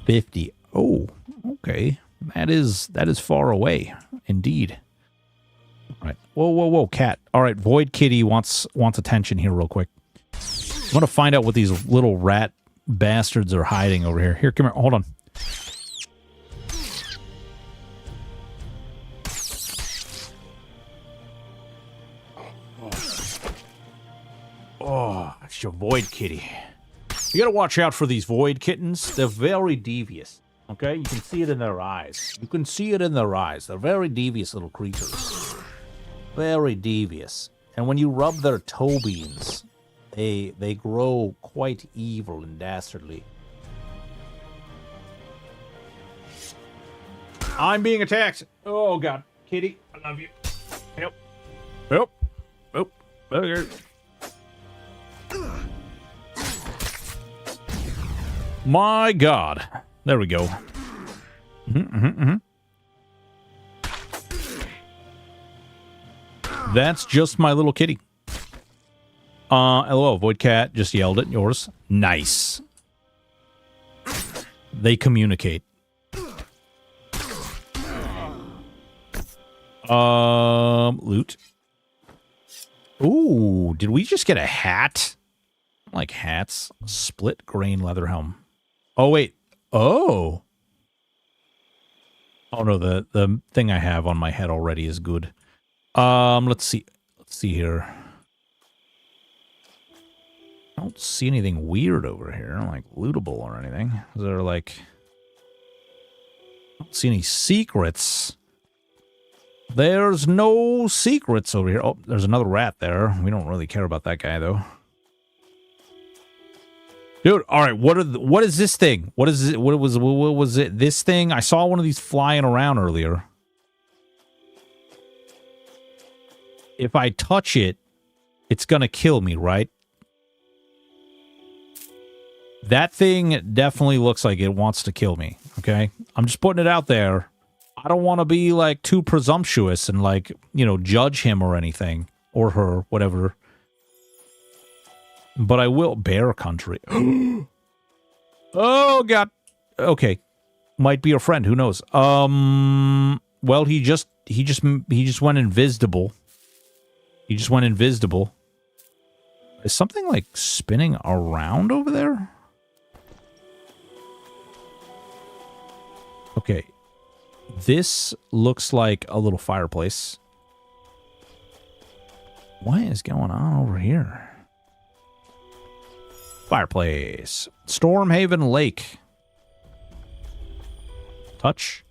$50. Oh, okay. That is far away, indeed. All right. Whoa, cat. All right, Void Kitty wants attention here real quick. I want to find out what these little rat bastards are hiding over here. Here, come here. Hold on. Oh, it's your Void Kitty. You gotta watch out for these Void Kittens. They're very devious. Okay? You can see it in their eyes. You can see it in their eyes. They're very devious little creatures. Very devious. And when you rub their toe beans, they grow quite evil and dastardly. I'm being attacked. Oh, God. Kitty, I love you. Help. Help. Help. Okay. My God. There we go. That's just my little kitty. LOL, Void Cat just yelled at yours. Nice. They communicate. Loot. Ooh, did we just get a hat? I like hats. Split grain leather helm. Oh, wait. Oh. Oh, no, the thing I have on my head already is good. Let's see. Let's see here. I don't see anything weird over here, like lootable or anything. Is there like... I don't see any secrets. There's no secrets over here. Oh, there's another rat there. We don't really care about that guy, though. Dude, all right, what is this thing? What is it? What was it? This thing? I saw one of these flying around earlier. If I touch it, it's gonna kill me, right? That thing definitely looks like it wants to kill me, okay? I'm just putting it out there. I don't want to be, like, too presumptuous and, like, you know, judge him or anything. Or her, whatever. But I will. Bear country. Oh, God. Okay. Might be a friend. Who knows? Well, he just went invisible. He just went invisible. Is something, like, spinning around over there? Okay. This looks like a little fireplace. What is going on over here? Fireplace. Stormhaven Lake. Touch.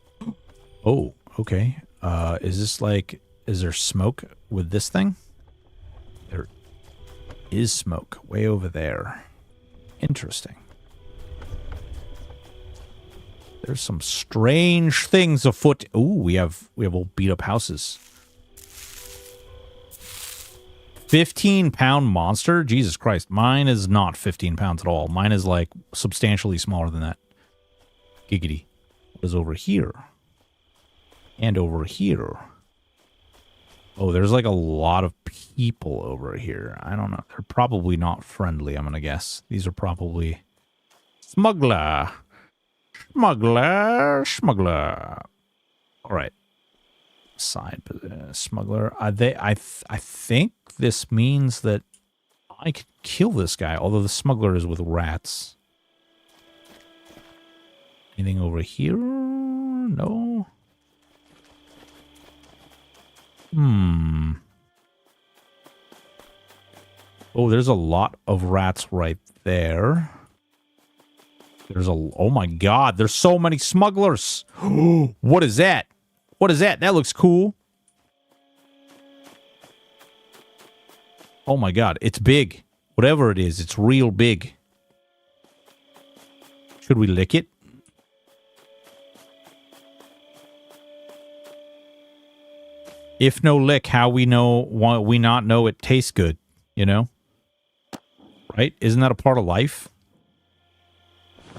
Oh, okay. Is this like... Is there smoke with this thing? There is smoke way over there. Interesting. There's some strange things afoot. Ooh, we have old beat up houses. 15-pound monster? Jesus Christ. Mine is not 15 pounds at all. Mine is like substantially smaller than that. Giggity. What is over here? And over here. Oh, there's like a lot of people over here. I don't know. They're probably not friendly, I'm going to guess. These are probably... Smuggler. Smuggler. Smuggler. All right. Side smuggler. I think this means that I could kill this guy, although the smuggler is with rats. Anything over here? No. Oh, there's a lot of rats right there. There's a... Oh my god, there's so many smugglers. What is that? What is that? That looks cool. Oh my god, it's big. Whatever it is, it's real big. Should we lick it? If no lick, how we know? Why we not know it tastes good? You know, right? Isn't that a part of life?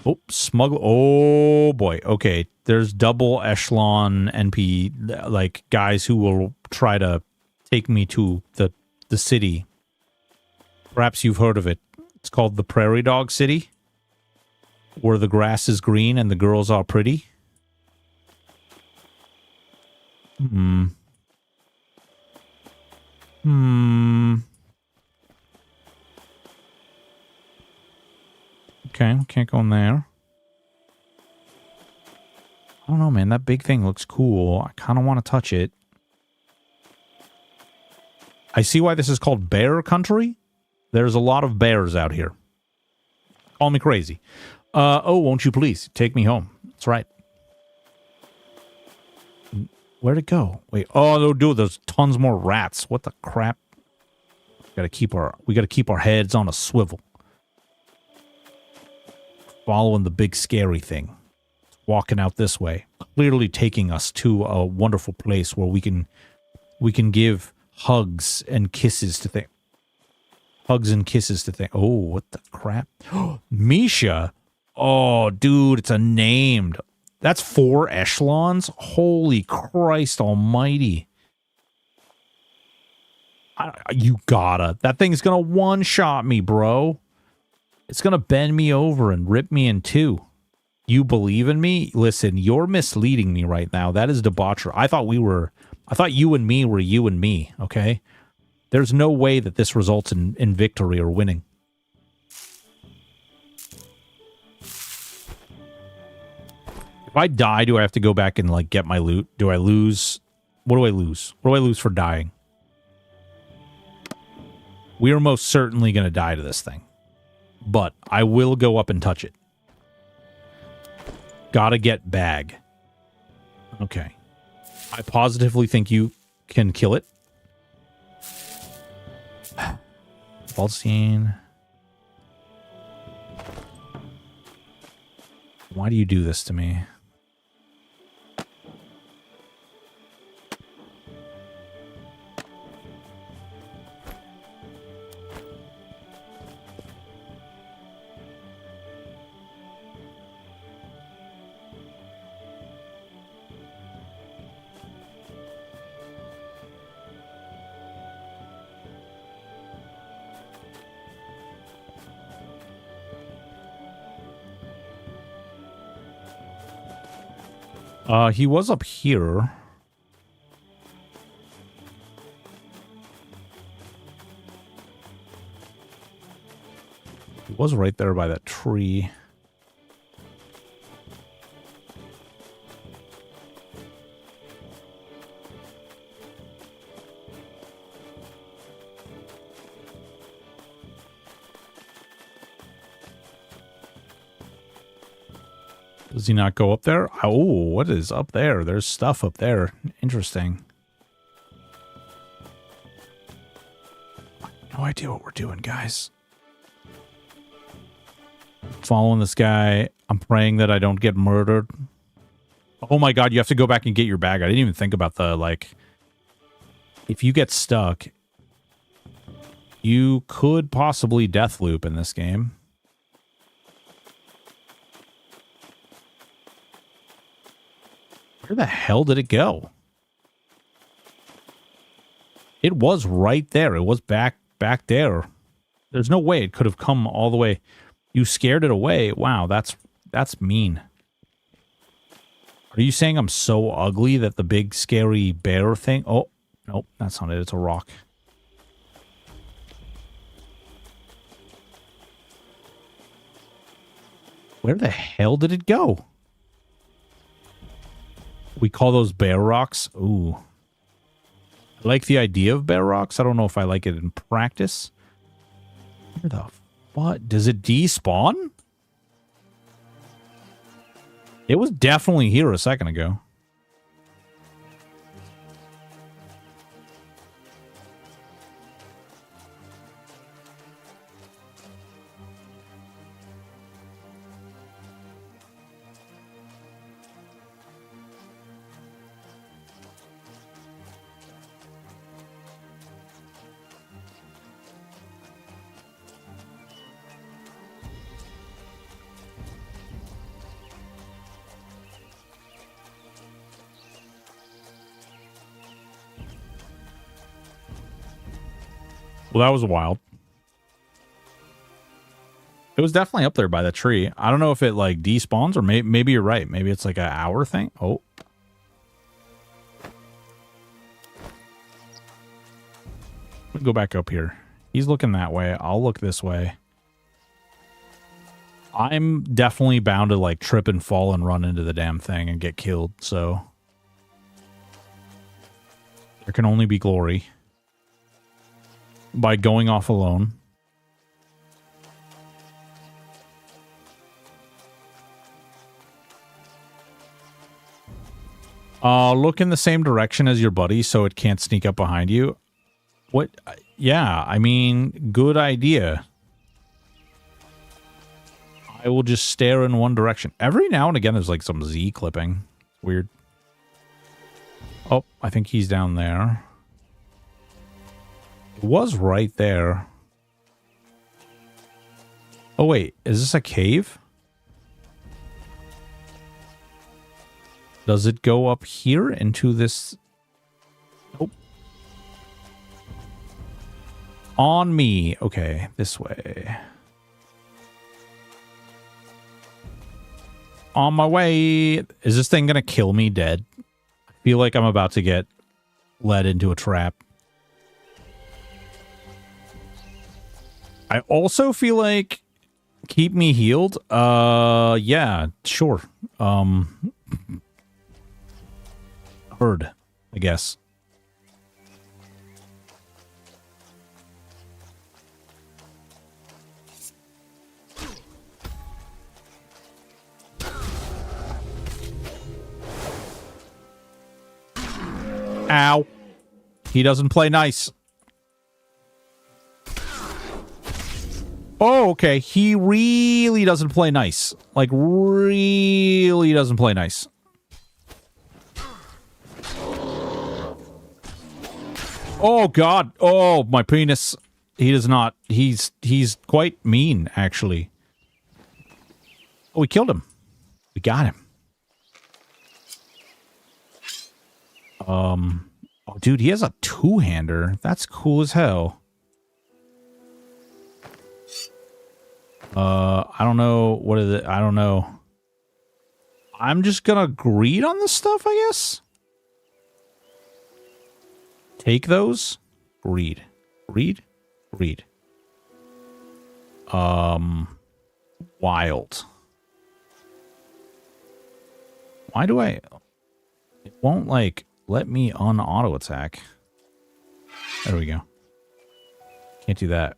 Oh, smuggle. Oh boy. Okay, there's double echelon NP like guys who will try to take me to the city. Perhaps you've heard of it. It's called the Prairie Dog City, where the grass is green and the girls are pretty. Okay, can't go in there. I don't know, man. That big thing looks cool. I kind of want to touch it. I see why this is called bear country. There's a lot of bears out here. Call me crazy. Oh, won't you please take me home? That's right. Where'd it go? Wait. Oh, no, dude, there's tons more rats. What the crap? We gotta keep our heads on a swivel. Following the big scary thing. Walking out this way. Clearly taking us to a wonderful place where we can give hugs and kisses to things. Hugs and kisses to things. Oh, what the crap? Misha. Oh, dude, it's a named. That's 4 echelons? Holy Christ almighty. You gotta. That thing's gonna one-shot me, bro. It's gonna bend me over and rip me in two. You believe in me? Listen, you're misleading me right now. That is debauchery. I thought you and me were you and me, okay? There's no way that this results in victory or winning. If I die, do I have to go back and, like, get my loot? Do I lose? What do I lose? What do I lose for dying? We are most certainly going to die to this thing. But I will go up and touch it. Gotta get bag. Okay. I positively think you can kill it. Falstein. Why do you do this to me? He was up here. He was right there by that tree. Does he not go up there? Oh, what is up there? There's stuff up there. Interesting. No idea what we're doing, guys. Following this guy. I'm praying that I don't get murdered. Oh my god, you have to go back and get your bag. I didn't even think about the, like... If you get stuck, you could possibly death loop in this game. Where the hell did it go? It was right there. It was back there. There's no way it could have come all the way. You scared it away. Wow, that's mean. Are you saying I'm so ugly that the big scary bear thing? Oh, nope, that's not it. It's a rock. Where the hell did it go? We call those bear rocks. Ooh. I like the idea of bear rocks. I don't know if I like it in practice. Where the what? Does it despawn? It was definitely here a second ago. Well, that was wild. It was definitely up there by the tree. I don't know if it, like, despawns, or maybe you're right. Maybe it's, like, an hour thing. Oh. We'll go back up here. He's looking that way. I'll look this way. I'm definitely bound to, like, trip and fall and run into the damn thing and get killed, so... There can only be glory. By going off alone. Look in the same direction as your buddy so it can't sneak up behind you. What? Yeah, I mean, good idea. I will just stare in one direction. Every now and again there's like some Z clipping. Weird. Oh, I think he's down there. Was right there. Oh wait, is this a cave? Does it go up here into this? Nope. On me. Okay, this way. On my way. Is this thing gonna kill me dead? I feel like I'm about to get led into a trap. I also feel like keep me healed. Yeah, sure. Heard, I guess. Ow. He doesn't play nice. Oh, okay. He really doesn't play nice. Like, really doesn't play nice. Oh, God. Oh, my penis. He does not. He's quite mean, actually. Oh, we killed him. We got him. Oh, dude, he has a two-hander. That's cool as hell. I don't know. What is it? I don't know. I'm just gonna greed on this stuff, I guess. Take those. Greed. Greed. Greed. Wild. Why do I... It won't, like, let me un-auto attack. There we go. Can't do that.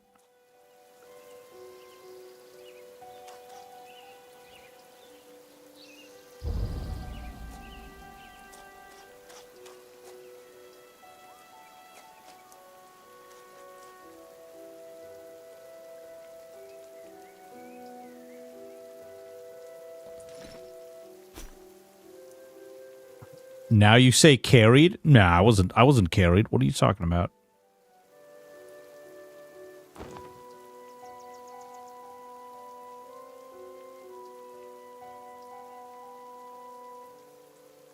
Now you say carried? Nah, I wasn't carried. What are you talking about?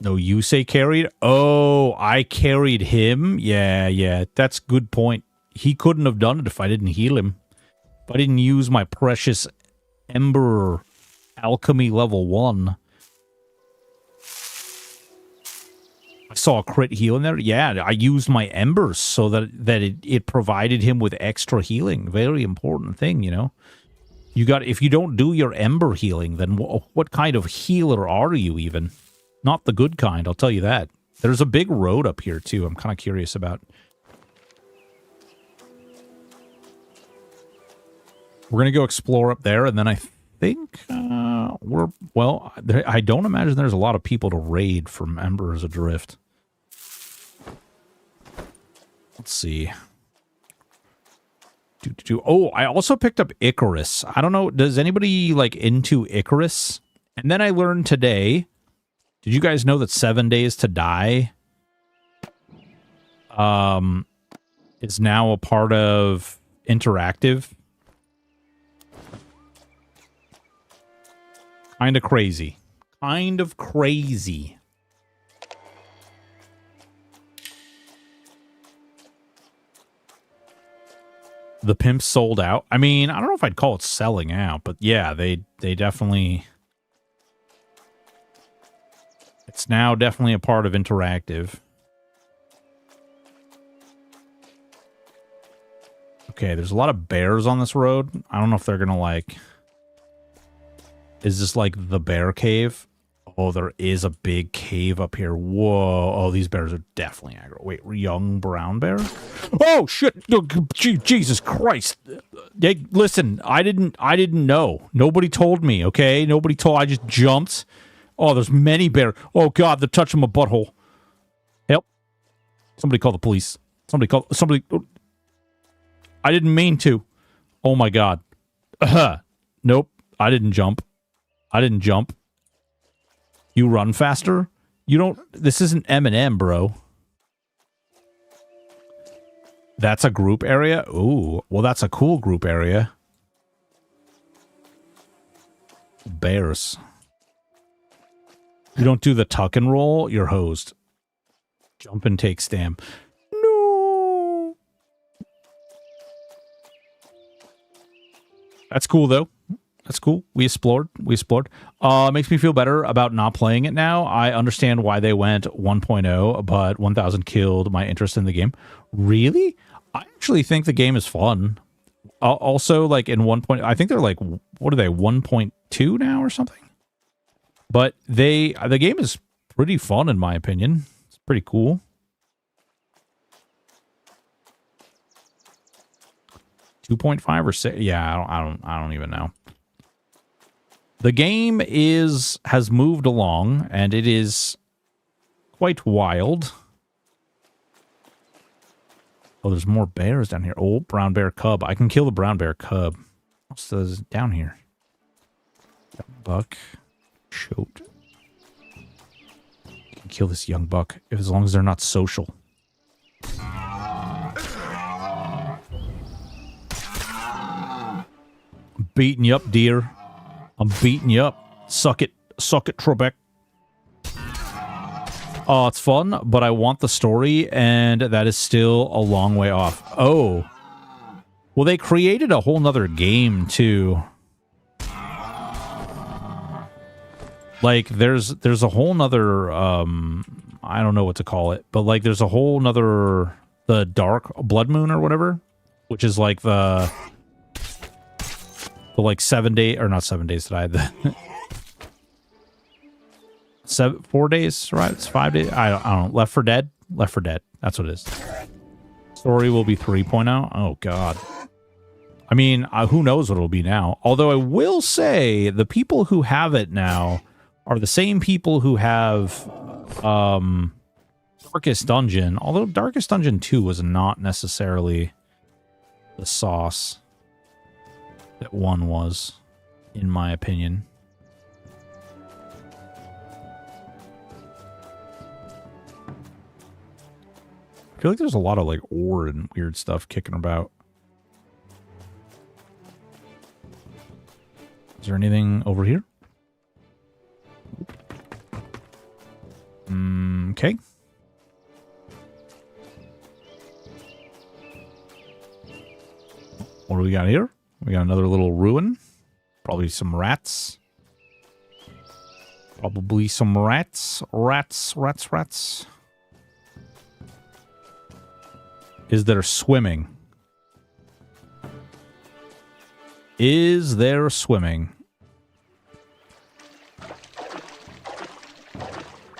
No, you say carried? Oh, I carried him? Yeah. That's a good point. He couldn't have done it if I didn't heal him. If I didn't use my precious Ember Alchemy level 1. I saw a crit heal in there. Yeah, I used my embers so that it provided him with extra healing. Very important thing, you know. If you don't do your ember healing, then what kind of healer are you even? Not the good kind, I'll tell you that. There's a big road up here too. I'm kind of curious about. We're gonna go explore up there, and then I think I don't imagine there's a lot of people to raid from Embers Adrift. Let's see. Oh, I also picked up Icarus. I don't know. Does anybody like into Icarus? And then I learned today. Did you guys know that 7 Days to Die is now a part of Interactive? Kind of crazy. Kind of crazy. The pimps sold out. I mean, I don't know if I'd call it selling out, but yeah, they definitely... It's now definitely a part of Interactive. Okay, there's a lot of bears on this road. I don't know if they're gonna, like... Is this, like, the bear cave? Oh, there is a big cave up here. Whoa. Oh, these bears are definitely aggro. Wait, young brown bear? Oh, shit. Jesus Christ. Hey, listen, I didn't know. Nobody told me, okay? I just jumped. Oh, there's many bears. Oh, God, they're touching my butthole. Help. Somebody call the police. Somebody. I didn't mean to. Oh, my God. Nope. I didn't jump. You run faster? You don't... This isn't M&M, bro. That's a group area? Ooh. Well, that's a cool group area. Bears. You don't do the tuck and roll, you're hosed. Jump and take stam. No! That's cool, though. That's cool. We explored. Makes me feel better about not playing it now. I understand why they went 1.0, but 1,000 killed my interest in the game. Really? I actually think the game is fun. Also, like in 1. I think they're like, what are they, 1.2 now or something? But the game is pretty fun in my opinion. It's pretty cool. 2.5 or 6? Yeah, I don't even know. The game has moved along, and it is quite wild. Oh, there's more bears down here. Oh, brown bear cub. I can kill the brown bear cub. What else is down here? Buck. Shoot. You can kill this young buck, as long as they're not social. I'm beating you up, deer. I'm beating you up. Suck it. Suck it, Trebek. Oh, it's fun, but I want the story, and that is still a long way off. Oh. Well, they created a whole nother game, too. Like, there's a whole nother, I don't know what to call it, but, like, there's a whole nother, the Dark Blood Moon or whatever, which is, like, the like 7 days, or not 7 days to die, the 4 days, right? It's 5 days. I don't know. Left 4 Dead. That's what it is. Story will be 3.0. Oh God. I mean, who knows what it'll be now? Although I will say the people who have it now are the same people who have Darkest Dungeon. Although Darkest Dungeon 2 was not necessarily the sauce that 1 was, in my opinion. I feel like there's a lot of like ore and weird stuff kicking about. Is there anything over here? Okay. What do we got here? We got another little ruin. Probably some rats. Probably some rats. Rats. Is there swimming? Is there swimming?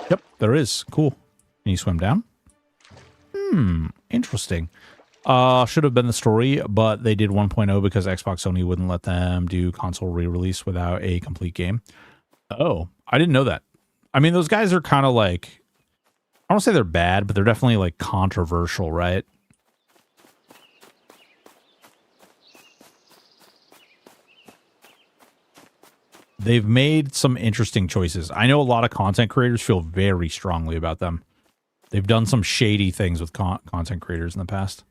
Yep, there is. Cool. Can you swim down? Interesting. Should have been the story, but they did 1.0 because Xbox Sony wouldn't let them do console re-release without a complete game. Oh, I didn't know that. I mean, those guys are kind of like, I don't say they're bad, but they're definitely like controversial, right? They've made some interesting choices. I know a lot of content creators feel very strongly about them. They've done some shady things with content creators in the past.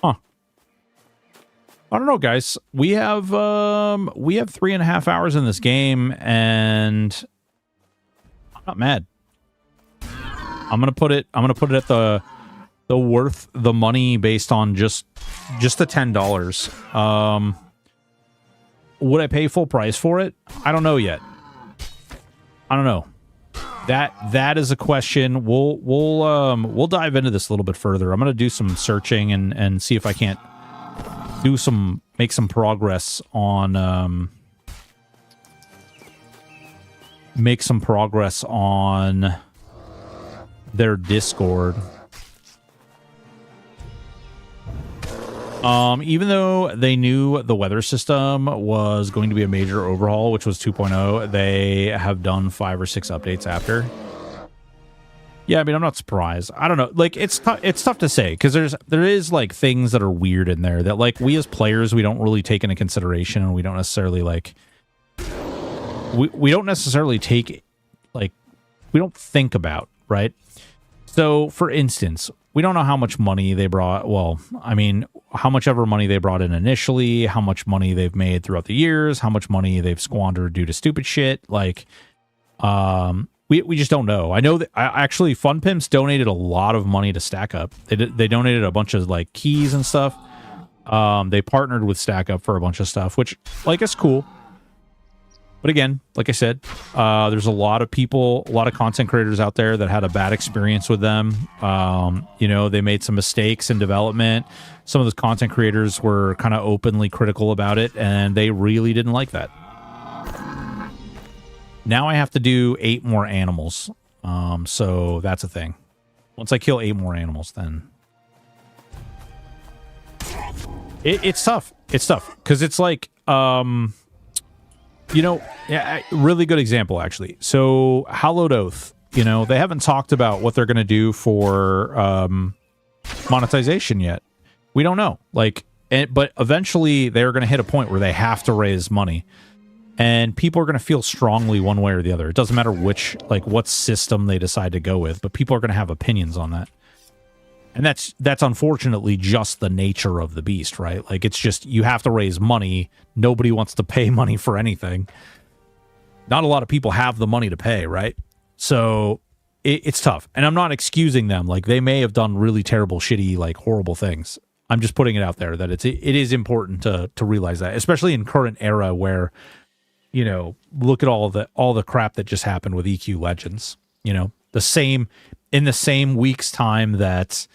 Huh. I don't know, guys. We have 3.5 hours in this game, and I'm not mad. I'm gonna put it at the worth the money based on just the $10. Would I pay full price for it? I don't know yet. I don't know. That is a question. We'll dive into this a little bit further. I'm gonna do some searching and see if I can't make some progress on their Discord. Even though they knew the weather system was going to be a major overhaul, which was 2.0, they have done 5 or 6 updates after. Yeah, I mean, I'm not surprised. I don't know. Like, it's tough to say because there is like things that are weird in there that like we as players, we don't really take into consideration, and we don't necessarily like we don't necessarily take like we don't think about, right? So, for instance, we don't know how much money they brought. Well, I mean, how much ever money they brought in initially, how much money they've made throughout the years, how much money they've squandered due to stupid shit. Like, we just don't know. I know that actually Fun Pimps donated a lot of money to Stack Up. They donated a bunch of like keys and stuff. They partnered with Stack Up for a bunch of stuff, which like is cool. But again, like I said, there's a lot of people, a lot of content creators out there that had a bad experience with them. You know, they made some mistakes in development. Some of those content creators were kind of openly critical about it, and they really didn't like that. Now I have to do 8 more animals. So that's a thing. Once I kill 8 more animals, then it's tough. It's tough because it's like, you know, yeah, really good example, actually. So, Hallowed Oath, you know, they haven't talked about what they're going to do for monetization yet. We don't know. Like, but eventually they're going to hit a point where they have to raise money. And people are going to feel strongly one way or the other. It doesn't matter what system they decide to go with, but people are going to have opinions on that. And that's unfortunately just the nature of the beast, right? Like, it's just, you have to raise money. Nobody wants to pay money for anything. Not a lot of people have the money to pay, right? So it's tough. And I'm not excusing them. Like, they may have done really terrible, shitty, like horrible things. I'm just putting it out there that it is important to realize that, especially in current era where, you know, look at all the crap that just happened with EQ Legends. You know, in the same week's time that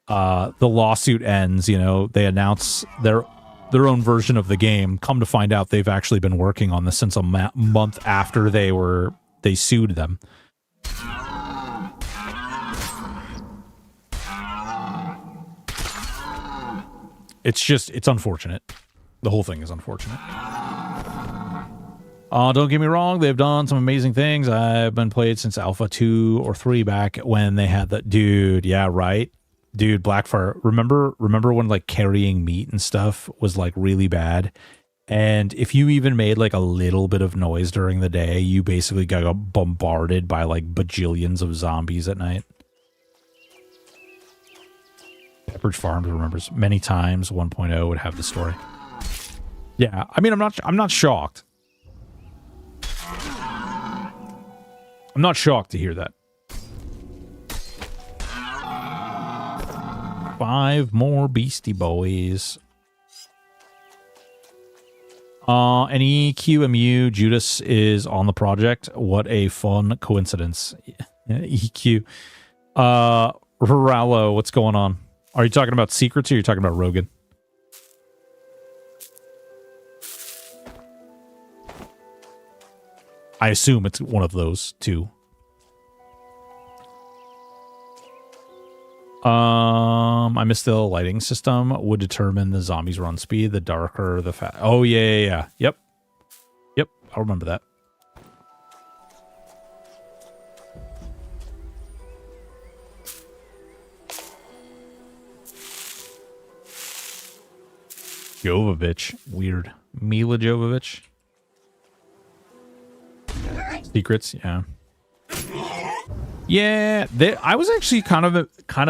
the lawsuit ends, you know, they announce their own version of the game. Come to find out, they've actually been working on this since a month after they sued them. It's unfortunate. The whole thing is unfortunate. Don't get me wrong, they've done some amazing things. I've been played since Alpha 2 or 3 back when they had that. Dude, yeah, right? Dude, Blackfire. Remember when, like, carrying meat and stuff was, like, really bad? And if you even made like a little bit of noise during the day, you basically got bombarded by like bajillions of zombies at night. Pepperidge Farms remembers many times 1.0 would have the story. Yeah, I mean, I'm not shocked. I'm not shocked to hear that. 5 more Beastie Boys. An EQMU, Judas is on the project. What a fun coincidence. EQ. Rallo, what's going on? Are you talking about secrets or are you talking about Rogan? I assume it's one of those two. I missed the lighting system would determine the zombies' run speed. The darker, the fat. Oh, yeah. Yep. I'll remember that. Jovovich. Weird. Mila Jovovich. Secrets, yeah. Yeah, I was actually kind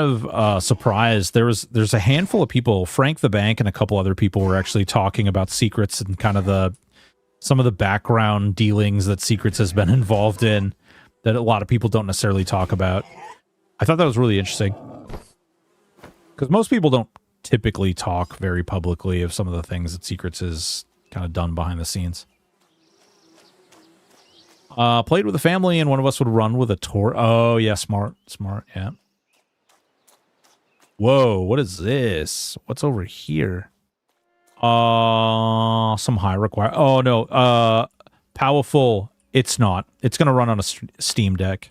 of surprised. There's a handful of people, Frank the Bank and a couple other people were actually talking about Secrets and kind of some of the background dealings that Secrets has been involved in that a lot of people don't necessarily talk about. I thought that was really interesting. Because most people don't typically talk very publicly of some of the things that Secrets has kind of done behind the scenes. Played with a family and one of us would run with a tour. Oh, yeah, smart, yeah. Whoa, what is this? What's over here? Some high require. Oh, no, powerful. It's not. It's going to run on a Steam Deck.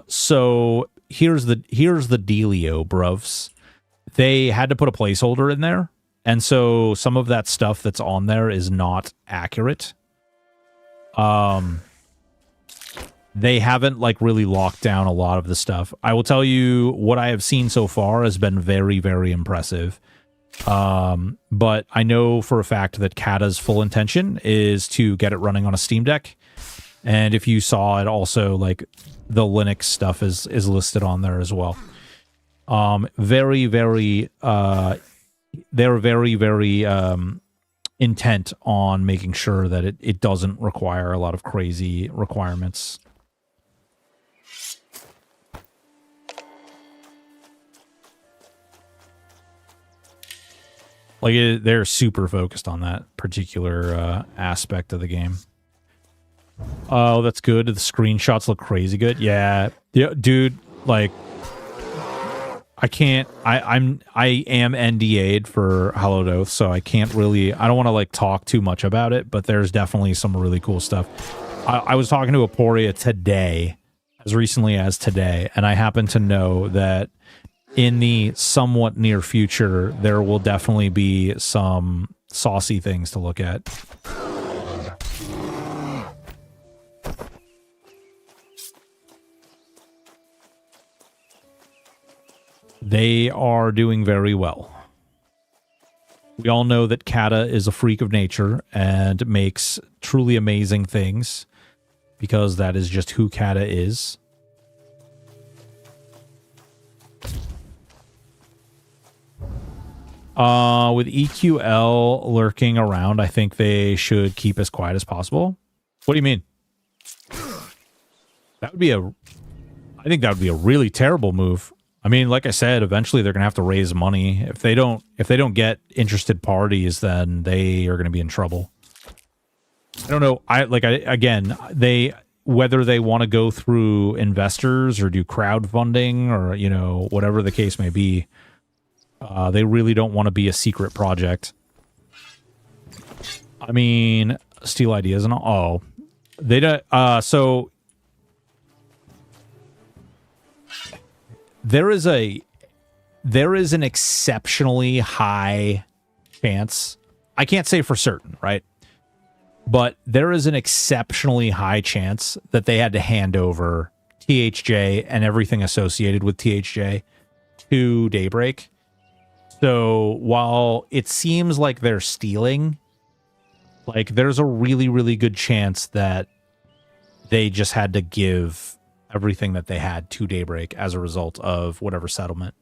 So here's the dealio, bruvs. They had to put a placeholder in there. And so some of that stuff that's on there is not accurate. They haven't like really locked down a lot of the stuff. I will tell you what I have seen so far has been very, very impressive. But I know for a fact that Kata's full intention is to get it running on a Steam Deck. And if you saw it also, like the Linux stuff is listed on there as well. Very, very, they're very, very, intent on making sure that it doesn't require a lot of crazy requirements. Like, they're super focused on that particular aspect of the game. Oh, that's good. The screenshots look crazy good. Yeah, dude, like, I am NDA'd for Hallowed Oath, so I can't really, I don't want to like talk too much about it, but there's definitely some really cool stuff. I was talking to Aporia today, as recently as today, and I happen to know that in the somewhat near future, there will definitely be some saucy things to look at. They are doing very well. We all know that Kata is a freak of nature and makes truly amazing things because that is just who Kata is. With EQL lurking around, I think they should keep as quiet as possible. What do you mean? That would be I think that would be a really terrible move. I mean, like I said, eventually they're going to have to raise money. If they don't get interested parties, then they are going to be in trouble. I don't know. Whether they want to go through investors or do crowdfunding or, you know, whatever the case may be, they really don't want to be a secret project. I mean, steal ideas and all. Oh, they don't. So there is an exceptionally high chance. I can't say for certain, right? But there is an exceptionally high chance that they had to hand over THJ and everything associated with THJ to Daybreak So while it seems like they're stealing, like there's a really, really good chance that they just had to give everything that they had to Daybreak as a result of whatever settlement.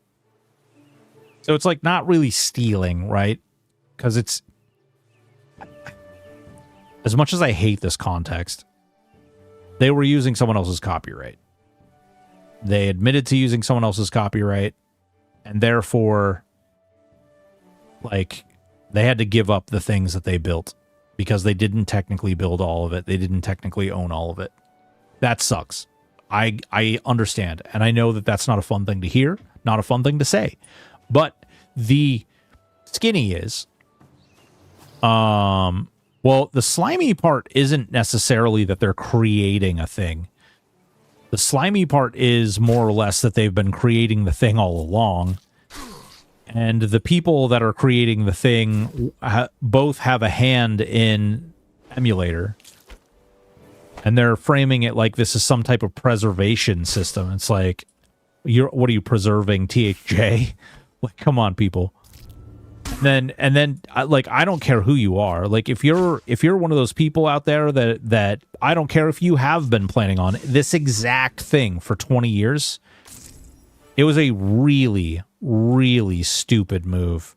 So it's like not really stealing, right? Because it's, as much as I hate this context, they were using someone else's copyright. They admitted to using someone else's copyright, and therefore, like, they had to give up the things that they built because they didn't technically build all of it. They didn't technically own all of it. That sucks. I understand, and I know that that's not a fun thing to hear, not a fun thing to say. But the skinny is, well, the slimy part isn't necessarily that they're creating a thing. The slimy part is more or less that they've been creating the thing all along. And the people that are creating the thing both have a hand in emulator. And they're framing it like this is some type of preservation system. It's like, what are you preserving, THJ? Like, come on, people. And then, like, I don't care who you are. Like, if you're one of those people out there that I don't care if you have been planning on this exact thing for 20 years, it was a really, really stupid move.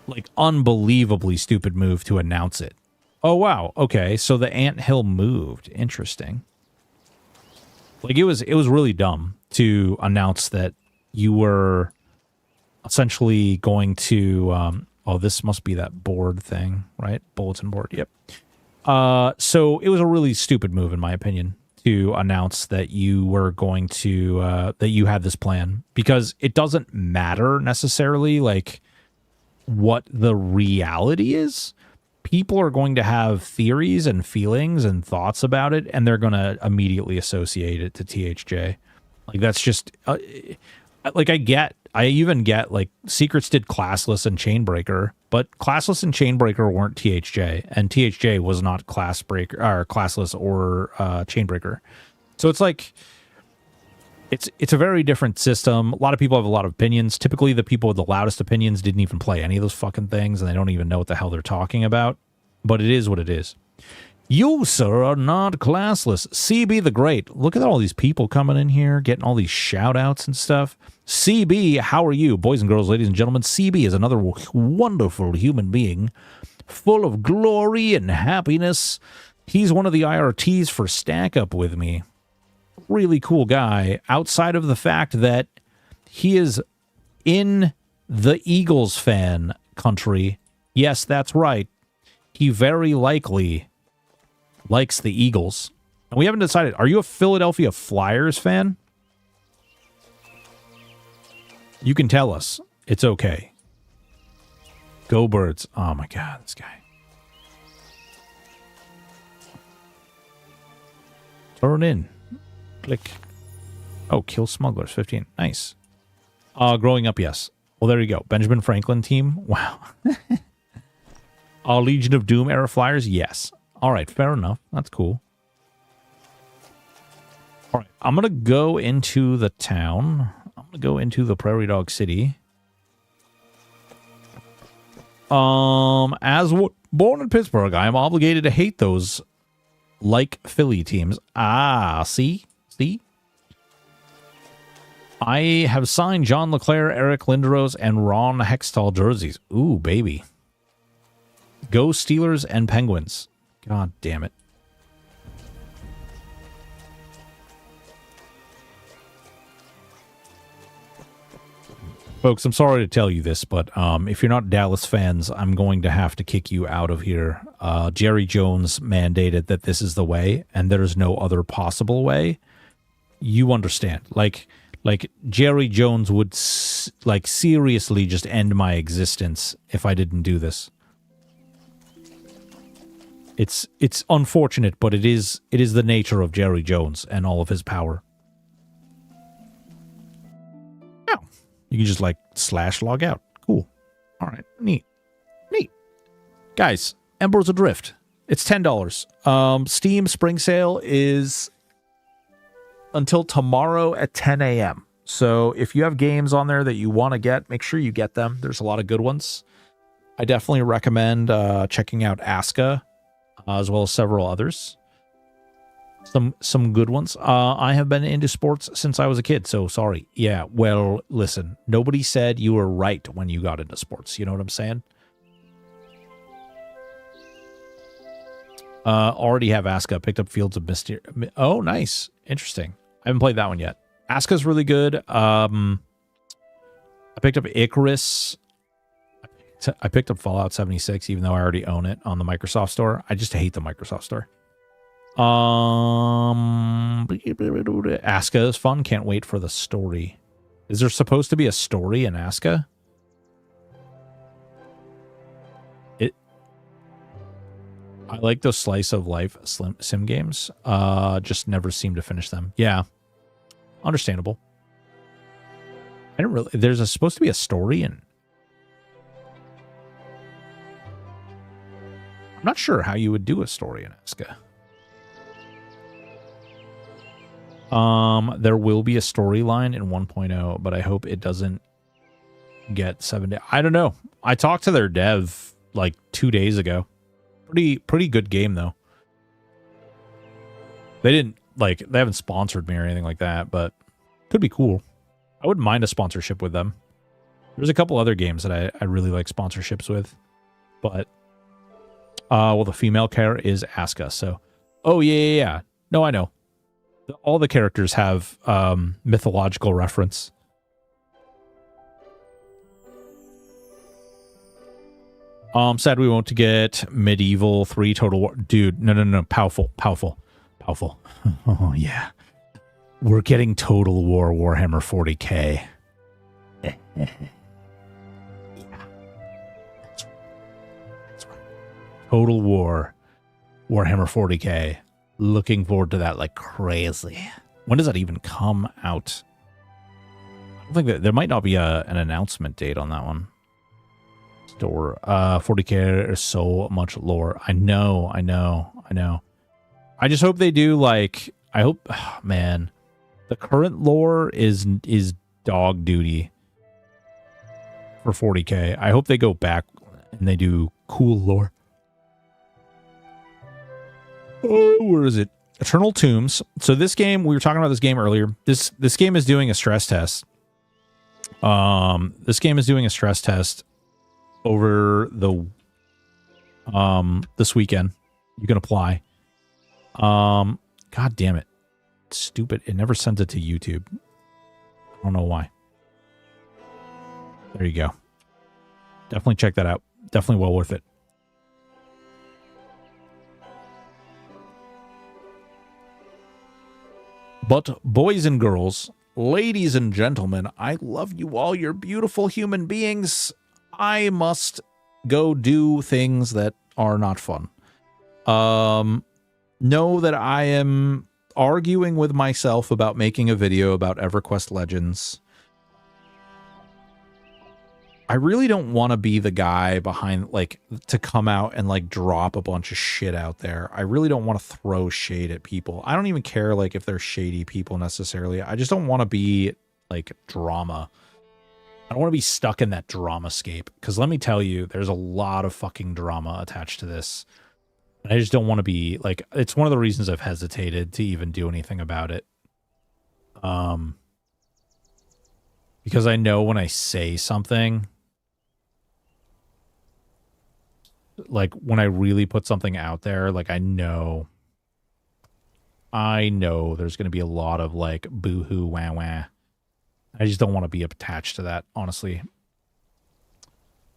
Like, unbelievably stupid move to announce it. Oh, wow. Okay, so the anthill moved. Interesting. Like, it was really dumb to announce that you were essentially going to, oh, this must be that board thing, right? Bulletin board, yep. So it was a really stupid move, in my opinion, to announce that you were going to, that you had this plan, because it doesn't matter necessarily, like, what the reality is. People are going to have theories and feelings and thoughts about it, and they're going to immediately associate it to THJ. Like, that's just, like, I even get, like, Secrets did Classless and Chainbreaker, but Classless and Chainbreaker weren't THJ, and THJ was not Classless or Chainbreaker. So it's like, it's a very different system. A lot of people have a lot of opinions. Typically, the people with the loudest opinions didn't even play any of those fucking things, and they don't even know what the hell they're talking about. But it is what it is. You, sir, are not classless. CB the Great. Look at all these people coming in here, getting all these shout-outs and stuff. CB, how are you? Boys and girls, ladies and gentlemen, CB is another wonderful human being, full of glory and happiness. He's one of the IRTs for Stack Up With Me. Really cool guy, outside of the fact that he is in the Eagles fan country. Yes, that's right. He very likely likes the Eagles. And we haven't decided, are you a Philadelphia Flyers fan? You can tell us. It's okay. Go Birds. Oh my God, this guy. Turn in. Click. Oh, kill smugglers. 15. Nice. Growing up, yes. Well, there you go. Benjamin Franklin team. Wow. Legion of Doom era Flyers. Yes. All right. Fair enough. That's cool. All right. I'm going to go into the town. I'm going to go into the Prairie Dog City. As born in Pittsburgh, I am obligated to hate those like Philly teams. Ah, see? See? I have signed John LeClaire, Eric Lindros, and Ron Hextall jerseys. Ooh, baby. Go Steelers and Penguins. God damn it. Folks, I'm sorry to tell you this, but if you're not Dallas fans, I'm going to have to kick you out of here. Jerry Jones mandated that this is the way, and there's no other possible way. You understand. Like Jerry Jones would seriously just end my existence if I didn't do this. It's unfortunate, but it is the nature of Jerry Jones and all of his power. Oh, you can just like / log out. Cool. All right, neat. Guys, Embers Adrift. It's $10. Steam Spring Sale is until tomorrow at 10 a.m. So if you have games on there that you want to get, make sure you get them. There's a lot of good ones. I definitely recommend checking out Aska, as well as several others. Some good ones. I have been into sports since I was a kid, so sorry. Yeah, well, listen, nobody said you were right when you got into sports. You know what I'm saying? Already have Aska. Picked up Fields of Mystery. Oh, nice. Interesting. I haven't played that one yet. Aska's really good. I picked up Icarus. I picked up Fallout 76, even though I already own it on the Microsoft Store. I just hate the Microsoft Store. Aska is fun. Can't wait for the story. Is there supposed to be a story in Aska? I like those slice of life sim games. Just never seem to finish them. Yeah. Understandable. I don't really. There's supposed to be a story in. I'm not sure how you would do a story in Aska. There will be a storyline in 1.0, but I hope it doesn't get 7 days. I don't know. I talked to their dev like 2 days ago. Pretty good game though. They haven't sponsored me or anything like that, but could be cool. I wouldn't mind a sponsorship with them. There's a couple other games that I really like sponsorships with, but well, the female character is Aska, so yeah. No, I know. All the characters have mythological reference. Sad we won't get Medieval 3 Total War. Dude, no. Powerful. Oh, yeah. We're getting Total War Warhammer 40k. Yeah. That's right. Total War Warhammer 40k. Looking forward to that like crazy. When does that even come out? I don't think that there might not be an announcement date on that one. Store 40k is so much lore. I know. I just hope they do like. I hope, man, the current lore is dog duty for 40k. I hope they go back and they do cool lore. Oh, where is it? Eternal Tombs. So this game, we were talking about this game earlier. This game is doing a stress test. This game is doing a stress test over the this weekend. You can apply. God damn it. Stupid. It never sends it to YouTube. I don't know why. There you go. Definitely check that out. Definitely well worth it. But boys and girls, ladies and gentlemen, I love you all. You're beautiful human beings. I must go do things that are not fun. Know that I am arguing with myself about making a video about EverQuest Legends. I really don't want to be the guy behind, like, to come out and, like, drop a bunch of shit out there. I really don't want to throw shade at people. I don't even care, like, if they're shady people necessarily. I just don't want to be, like, drama. I don't want to be stuck in that dramascape. Because let me tell you, there's a lot of fucking drama attached to this. I just don't want to be, like, it's one of the reasons I've hesitated to even do anything about it. Because I know when I say something, like, when I really put something out there, like, I know there's going to be a lot of, like, boo-hoo, wah-wah. I just don't want to be attached to that, honestly.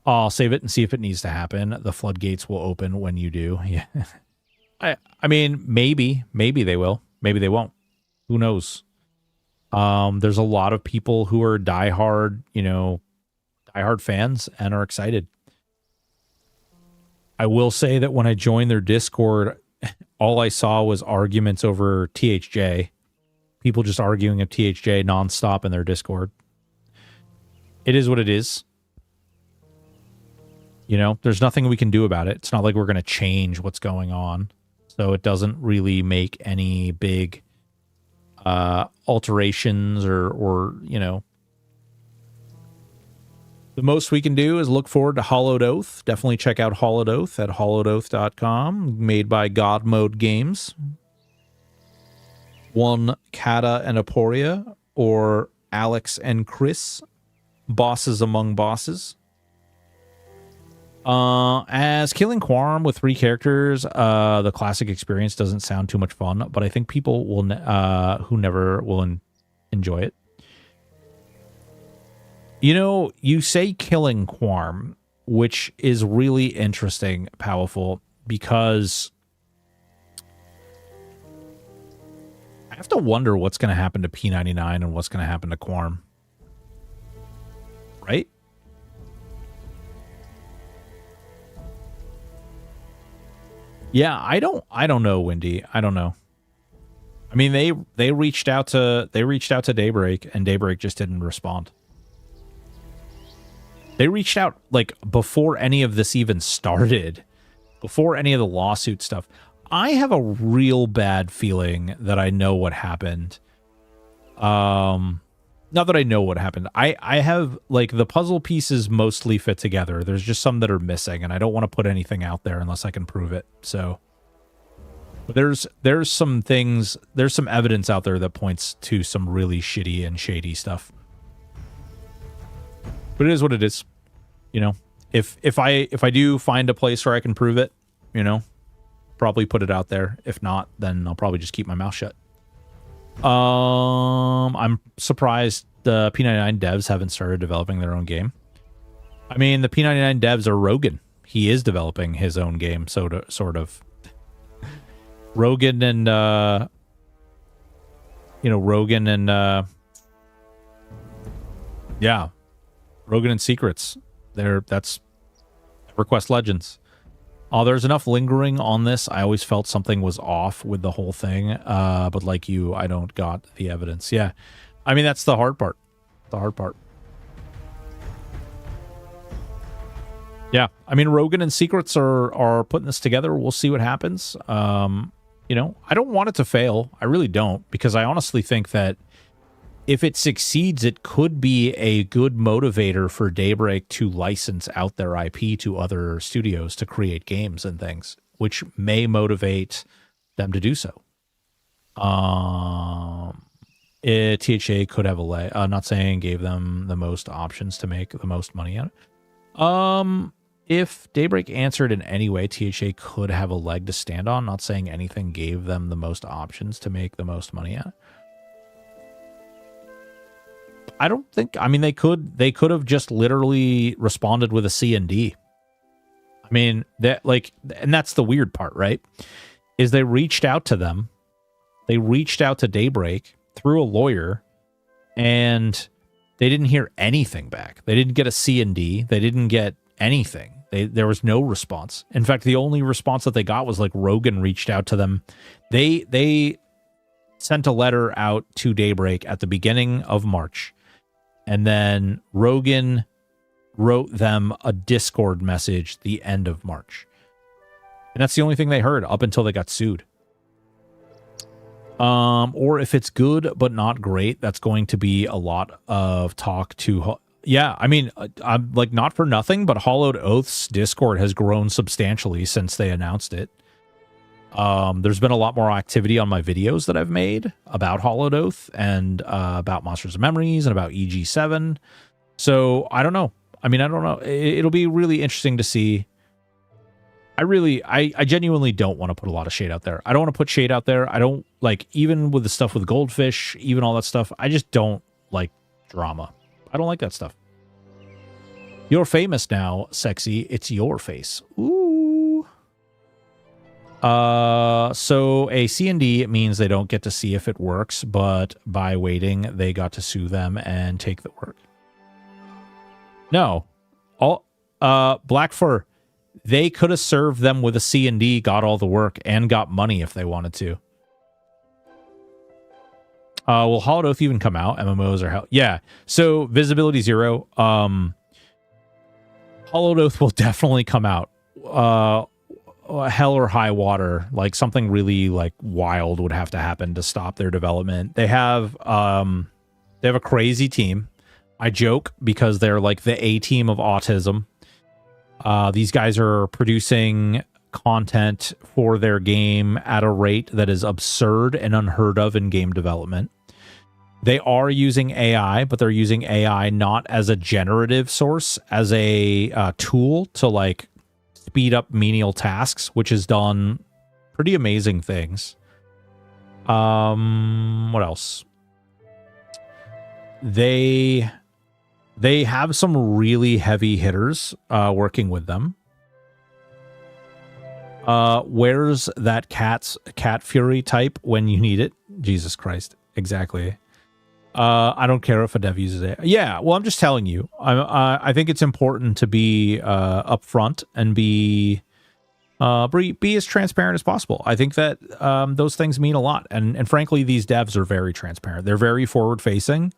I'll save it and see if it needs to happen. The floodgates will open when you do. Yeah. I mean, maybe they will. Maybe they won't. Who knows? There's a lot of people who are diehard fans and are excited. I will say that when I joined their Discord, all I saw was arguments over THJ. People just arguing of THJ nonstop in their Discord. It is what it is. You know, there's nothing we can do about it. It's not like we're going to change what's going on. So it doesn't really make any big alterations or you know. The most we can do is look forward to Hollowed Oath. Definitely check out Hollowed Oath at hollowedoath.com, made by God Mode Games. One Kata and Aporia, or Alex and Chris, bosses among bosses. As Killing Quorum with 3 characters, the classic experience doesn't sound too much fun, but I think people will who never will enjoy it. You know, you say Killing Quorum, which is really interesting, Powerful, because I have to wonder what's going to happen to P99 and what's going to happen to Quorum. Right? Yeah, I don't know, Wendy. I don't know. I mean, they reached out to Daybreak, and Daybreak just didn't respond. They reached out like before any of this even started, before any of the lawsuit stuff. I have a real bad feeling that I know what happened. Not that I know what happened. I have, like, the puzzle pieces mostly fit together. There's just some that are missing, and I don't want to put anything out there unless I can prove it. So there's some things, there's some evidence out there that points to some really shitty and shady stuff. But it is what it is. You know, if I do find a place where I can prove it, you know, probably put it out there. If not, then I'll probably just keep my mouth shut. I'm surprised the P99 devs haven't started developing their own game. I mean, the P99 devs are Rogan. He is developing his own game, sort of. Rogan and Rogan and yeah, Rogan and Secrets. That's Request Legends. There's enough lingering on this. I always felt something was off with the whole thing. But like you, I don't got the evidence. Yeah. I mean, that's the hard part. The hard part. Yeah. I mean, Rogan and Secrets are putting this together. We'll see what happens. You know, I don't want it to fail. I really don't, because I honestly think that if it succeeds, it could be a good motivator for Daybreak to license out their IP to other studios to create games and things, which may motivate them to do so. THA could have a leg. Not saying gave them the most options to make the most money on it. If Daybreak answered in any way, THA could have a leg to stand on. Not saying anything gave them the most options to make the most money on it. I don't think, I mean, they could have just literally responded with a C&D. I mean, that, like, and that's the weird part, right? Is they reached out to them. They reached out to Daybreak through a lawyer, and they didn't hear anything back. They didn't get a C&D. They didn't get anything. There was no response. In fact, the only response that they got was like Rogan reached out to them. They sent a letter out to Daybreak at the beginning of March. And then Rogan wrote them a Discord message the end of March. And that's the only thing they heard up until they got sued. Or if it's good but not great, that's going to be a lot of talk to... Yeah, I mean, I'm like, not for nothing, but Hollowed Oath's Discord has grown substantially since they announced it. There's been a lot more activity on my videos that I've made about Hollowed Oath and about Monsters and Memories and about EG7. So I don't know. I mean, I don't know. It'll be really interesting to see. I genuinely don't want to put a lot of shade out there. I don't want to put shade out there. I don't like, even with the stuff with Goldfish, even all that stuff. I just don't like drama. I don't like that stuff. You're famous now, sexy. It's your face. Ooh. So a C&D means they don't get to see if it works, but by waiting, they got to sue them and take the work. No. Black Fur, they could have served them with a C&D, got all the work, and got money if they wanted to. Will Hollowed Oath even come out? MMOs are hell. Yeah. So visibility 0. Hollowed Oath will definitely come out. hell or high water, like something really like wild would have to happen to stop their development. They have a crazy team. I joke because they're like the A team of autism. These guys are producing content for their game at a rate that is absurd and unheard of in game development. They are using AI, but they're using AI not as a generative source, as a tool to like speed up menial tasks, which has done pretty amazing things. What else? They have some really heavy hitters working with them. Where's that cat fury type when you need it? Jesus Christ. Exactly. I don't care if a dev uses it. Yeah, well, I'm just telling you. I think it's important to be upfront and be as transparent as possible. I think that those things mean a lot. And frankly, these devs are very transparent. They're very forward-facing.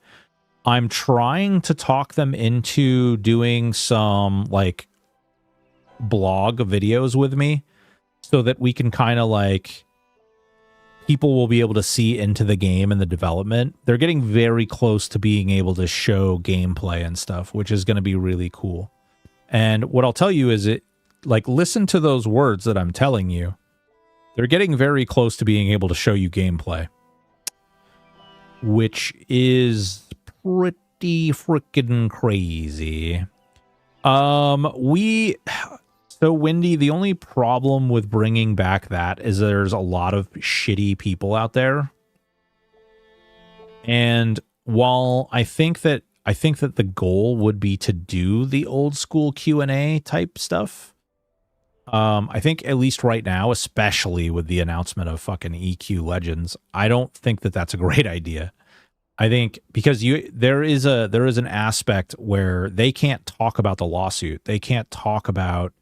I'm trying to talk them into doing some, like, blog videos with me so that we can kind of, like, people will be able to see into the game and the development. They're getting very close to being able to show gameplay and stuff, which is going to be really cool. And what I'll tell you is listen to those words that I'm telling you. They're getting very close to being able to show you gameplay, which is pretty freaking crazy. So, Wendy, the only problem with bringing back that is there's a lot of shitty people out there. And while I think that the goal would be to do the old school Q&A type stuff, I think at least right now, especially with the announcement of fucking EQ Legends, I don't think that that's a great idea. I think because there is an aspect where they can't talk about the lawsuit. They can't talk about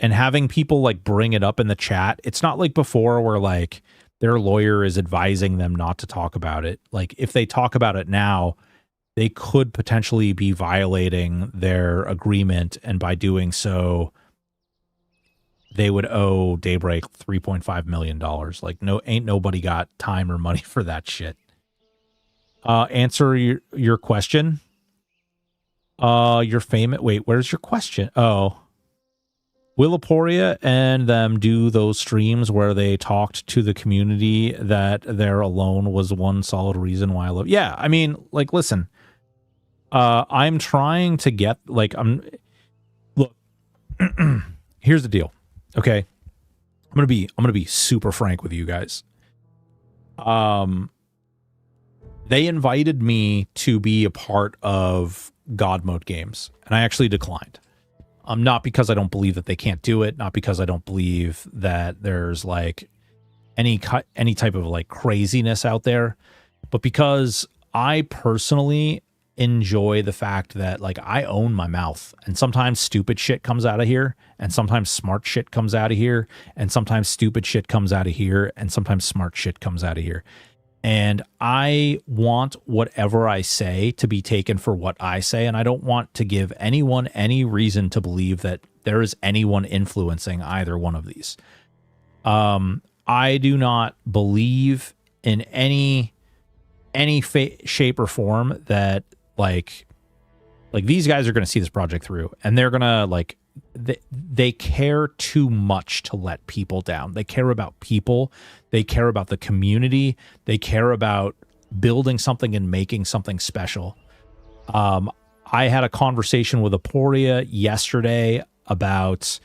and having people like bring it up in the chat. It's not like before where like their lawyer is advising them not to talk about it. Like if they talk about it now, they could potentially be violating their agreement. And by doing so, they would owe Daybreak $3.5 million. Like ain't nobody got time or money for that shit. Answer your question. Your famous. Wait, where's your question? Oh. Will Aporia and them do those streams where they talked to the community that they're alone was one solid reason why I love? Yeah, I mean, like, listen, I'm trying to get, like, look, here's the deal. Okay. I'm going to be super frank with you guys. They invited me to be a part of God Mode Games, and I actually declined. Not because I don't believe that they can't do it, not because I don't believe that there's like any type of like craziness out there, but because I personally enjoy the fact that like I own my mouth, and sometimes stupid shit comes out of here, and sometimes smart shit comes out of here, and sometimes stupid shit comes out of here, and sometimes smart shit comes out of here. And I want whatever I say to be taken for what I say, and I don't want to give anyone any reason to believe that there is anyone influencing either one of these. I do not believe in any shape or form that like these guys are going to see this project through, and they're going to like they care too much to let people down. They care about people. They care about the community. They care about building something and making something special. I had a conversation with Aporia yesterday about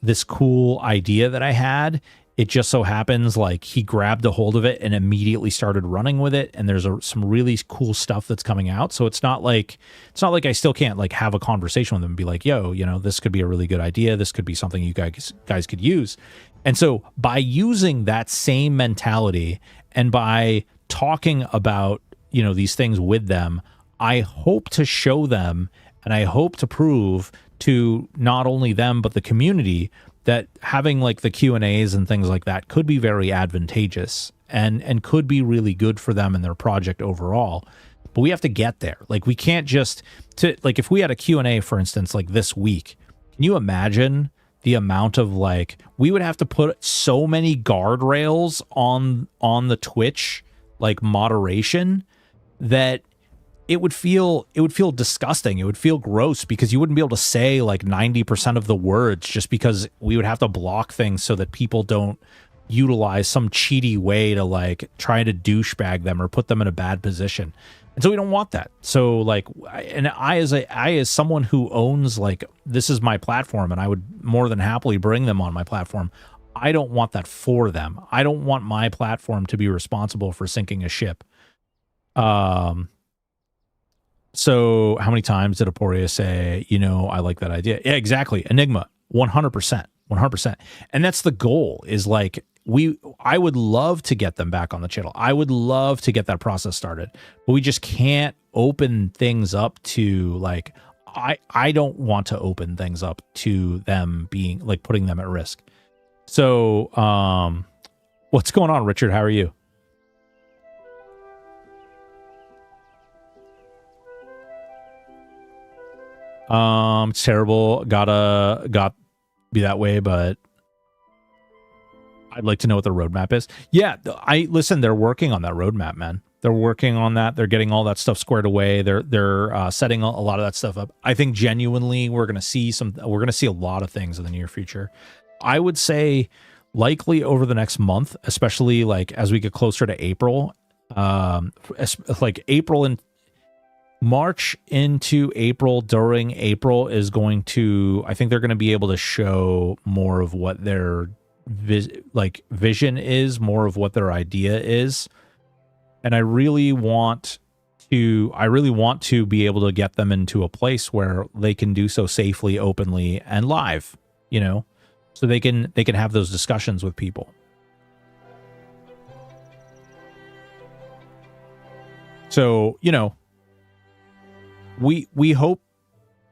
this cool idea that I had. It just so happens like he grabbed a hold of it and immediately started running with it. And there's some really cool stuff that's coming out. So it's not like I still can't like have a conversation with him and be like, yo, you know, this could be a really good idea. This could be something you guys could use. And so by using that same mentality and by talking about, you know, these things with them, I hope to show them and I hope to prove to not only them, but the community that having like the Q&As and things like that could be very advantageous and could be really good for them and their project overall. But we have to get there. Like we can't just like if we had a Q&A, for instance, like this week, can you imagine the amount of like, we would have to put so many guardrails on the Twitch like moderation that it would feel disgusting. It would feel gross because you wouldn't be able to say like 90% of the words just because we would have to block things so that people don't utilize some cheaty way to like try to douchebag them or put them in a bad position. And so we don't want that. So like, I as someone who owns like, this is my platform and I would more than happily bring them on my platform. I don't want that for them. I don't want my platform to be responsible for sinking a ship. So how many times did Aporia say, you know, I like that idea? Yeah, exactly. Enigma, 100%, 100%. And that's the goal is like, I would love to get them back on the channel. I would love to get that process started, but we just can't open things up to like, I don't want to open things up to them being like putting them at risk. So, what's going on, Richard? How are you? It's terrible. Got be that way, but I'd like to know what the roadmap is. Yeah, listen, they're working on that roadmap, man. They're working on that. They're getting all that stuff squared away. They're setting a lot of that stuff up. I think genuinely we're going to see a lot of things in the near future. I would say likely over the next month, especially like as we get closer to April, like April and March into April, during April is going to, I think they're going to be able to show more of what their vision is, more of what their idea is. And I really want to be able to get them into a place where they can do so safely, openly, and live, you know, so they can have those discussions with people. So, you know, we hope,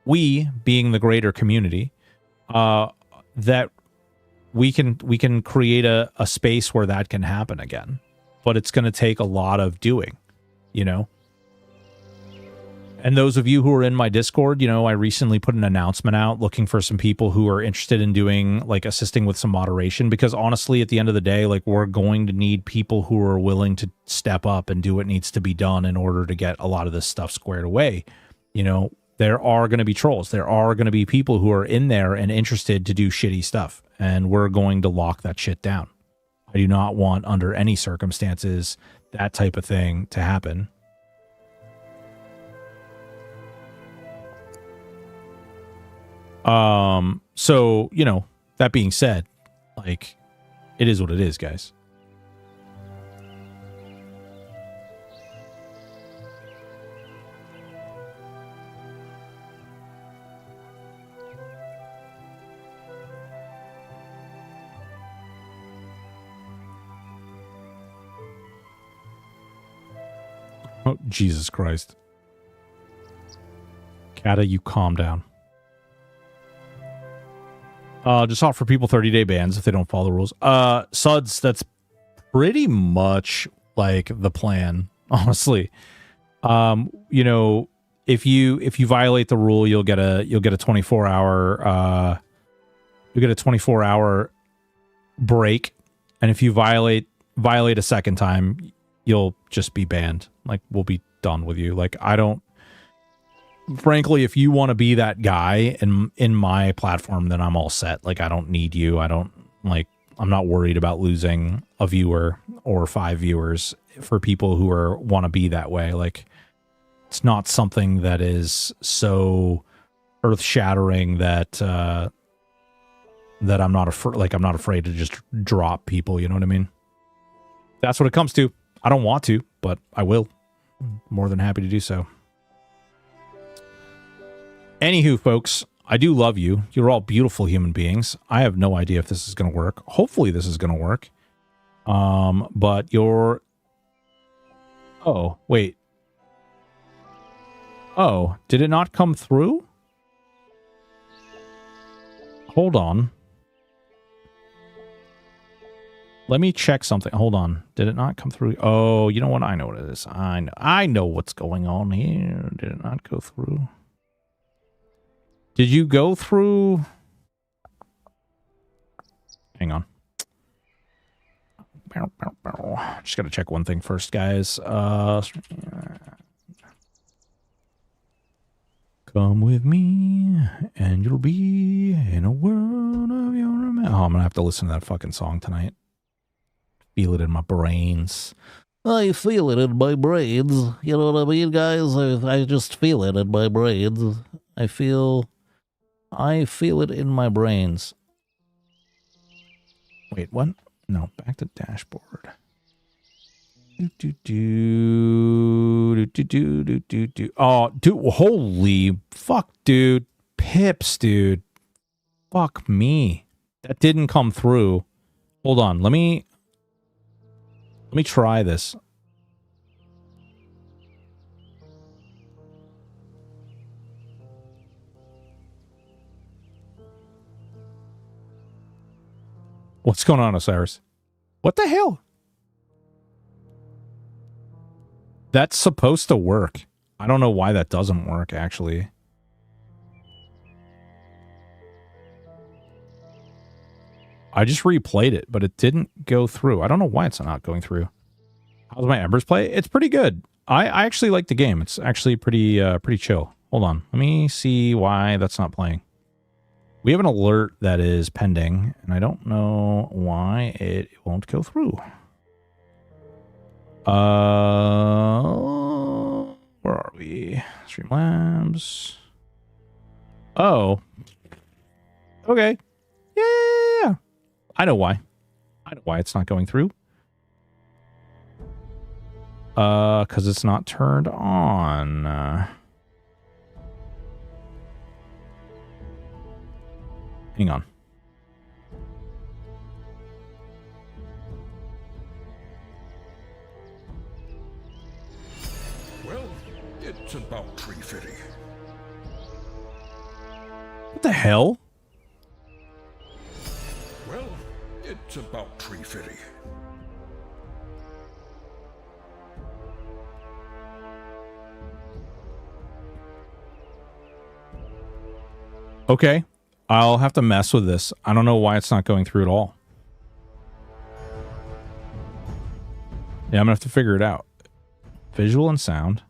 we being the greater community, that we can create a space where that can happen again. But it's going to take a lot of doing, you know. And those of you who are in my Discord, you know, I recently put an announcement out looking for some people who are interested in doing, like, assisting with some moderation. Because honestly, at the end of the day, like, we're going to need people who are willing to step up and do what needs to be done in order to get a lot of this stuff squared away. You know, there are going to be trolls. There are going to be people who are in there and interested to do shitty stuff. And we're going to lock that shit down. I do not want, under any circumstances, that type of thing to happen. So, you know, that being said, like, it is what it is, guys. Oh, Jesus Christ. Kata, you calm down. Just offer people 30-day bans if they don't follow the rules. Suds, that's pretty much like the plan, honestly. You know, if you violate the rule, you'll get a 24-hour you'll get a 24-hour break, and if you violate a second time, you'll just be banned. Like, we'll be done with you. Like, I don't, frankly, if you want to be that guy in my platform, then I'm all set. Like, I don't need you. I'm not worried about losing a viewer or 5 viewers for people who want to be that way. Like, it's not something that is so earth-shattering that I'm not afraid to just drop people, you know what I mean? That's what it comes to. I don't want to, but I will. I'm more than happy to do so. Anywho, folks, I do love you. You're all beautiful human beings. I have no idea if this is going to work. Hopefully this is going to work. But you're... Oh, wait. Oh, did it not come through? Hold on. Let me check something. Hold on. Did it not come through? Oh, you know what? I know what it is. I know what's going on here. Did it not go through? Did you go through? Just gotta check one thing first, guys. Come with me, and you'll be in a world of your own. Oh, I'm gonna have to listen to that fucking song tonight. Feel it in my brains. I feel it in my brains. You know what I mean, guys? I just feel it in my brains. I feel it in my brains. Wait, what? No, back to dashboard. Oh, dude, holy fuck, dude. Pips, dude. Fuck me. That didn't come through. Hold on, let me try this. What's going on, Osiris? What the hell? That's supposed to work. I don't know why that doesn't work, actually. I just replayed it, but it didn't go through. I don't know why it's not going through. How's my Embers play? It's pretty good. I actually like the game. It's actually pretty chill. Hold on. Let me see why that's not playing. We have an alert that is pending, and I don't know why it won't go through. Where are we? Streamlabs. Oh. Okay. Yeah. I know why. I know why it's not going through. Because it's not turned on. Hang on. Well, it's about tree fitting. What the hell? Well, it's about tree fitting. Okay. I'll have to mess with this. I don't know why it's not going through at all. Yeah, I'm gonna have to figure it out. Visual and sound.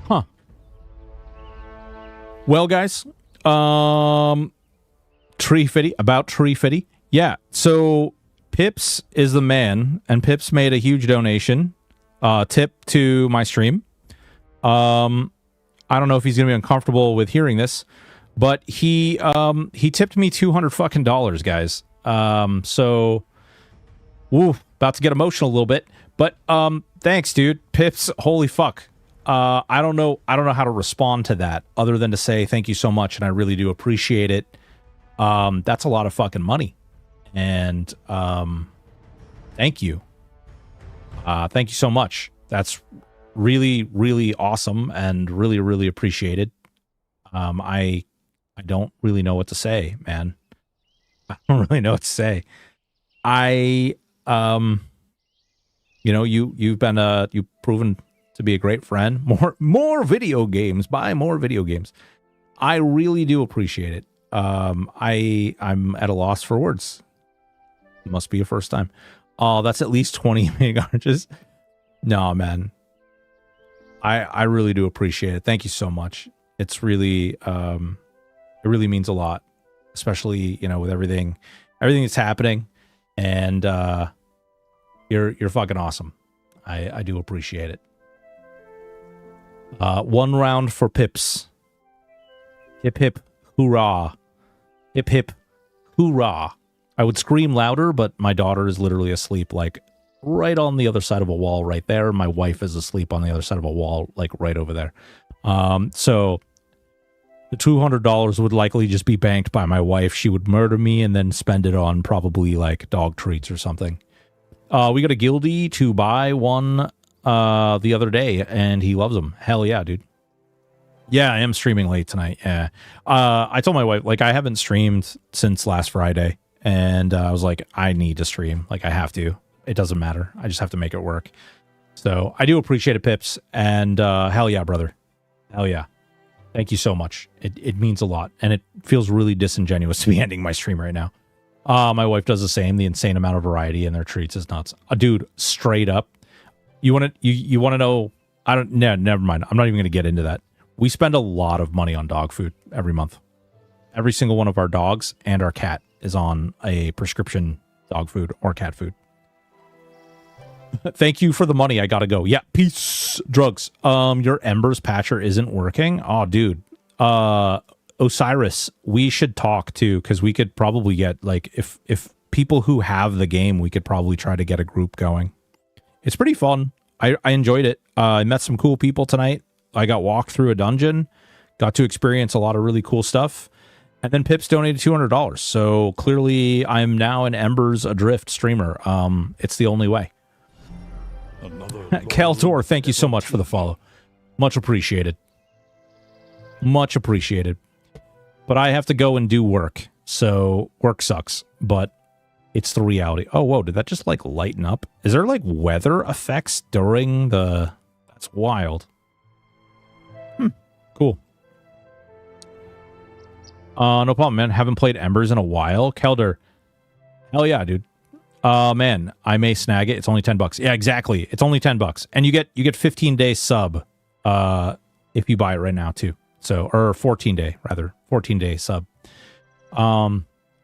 Huh. Well, guys, Tree Fitty, about Tree Fitty. Yeah, so Pips is the man, and Pips made a huge donation, tip to my stream. I don't know if he's gonna be uncomfortable with hearing this, but he tipped me $200 fucking dollars, guys. So, woo, about to get emotional a little bit, but thanks, dude. Pips, holy fuck. I don't know how to respond to that other than to say thank you so much, and I really do appreciate it. That's a lot of fucking money. And thank you. Thank you so much. That's really, really awesome and really, really appreciated. I don't really know what to say, man. I don't really know what to say. You know, you've proven to be a great friend. More video games. Buy more video games. I really do appreciate it. I'm at a loss for words. It must be a first time. Oh, that's at least 20 meg oranges. No, man. I really do appreciate it. Thank you so much. It's really it really means a lot, especially, you know, with everything that's happening, and you're fucking awesome. I do appreciate it. One round for Pips. Hip hip hoorah. Hip hip hoorah. I would scream louder, but my daughter is literally asleep, like right on the other side of a wall right there. My wife is asleep on the other side of a wall, like right over there. So the $200 would likely just be banked by my wife. She would murder me and then spend it on probably like dog treats or something. We got a guildie to buy one the other day, and he loves them. Hell yeah, dude. Yeah, I am streaming late tonight. Yeah. I told my wife, like, I haven't streamed since last Friday, and I was like, I need to stream. Like, I have to. It doesn't matter. I just have to make it work. So I do appreciate it, Pips. And hell yeah, brother. Hell yeah. Thank you so much. It means a lot. And it feels really disingenuous to be ending my stream right now. My wife does the same. The insane amount of variety in their treats is nuts. Dude, straight up. You want to know? Never mind. I'm not even going to get into that. We spend a lot of money on dog food every month. Every single one of our dogs and our cat is on a prescription dog food or cat food. Thank you for the money. I gotta go. Yeah, peace. Drugs. Your Embers patcher isn't working. Oh, dude. Osiris, we should talk too, because we could probably get, like, if people who have the game, we could probably try to get a group going. It's pretty fun. I enjoyed it. I met some cool people tonight. I got walked through a dungeon, got to experience a lot of really cool stuff. And then Pips donated $200. So clearly I'm now an Embers Adrift streamer. It's the only way. Keldor, thank you so much for the follow. Much appreciated. Much appreciated. But I have to go and do work. So work sucks. But it's the reality. Oh, whoa. Did that just like lighten up? Is there like weather effects during the... That's wild. Cool. No problem, man. Haven't played Embers in a while. Kelder. Hell yeah, dude. Man, I may snag it. It's only $10. Yeah, exactly. It's only $10. And you get 15-day sub if you buy it right now too. So, or 14-day rather. 14-day sub.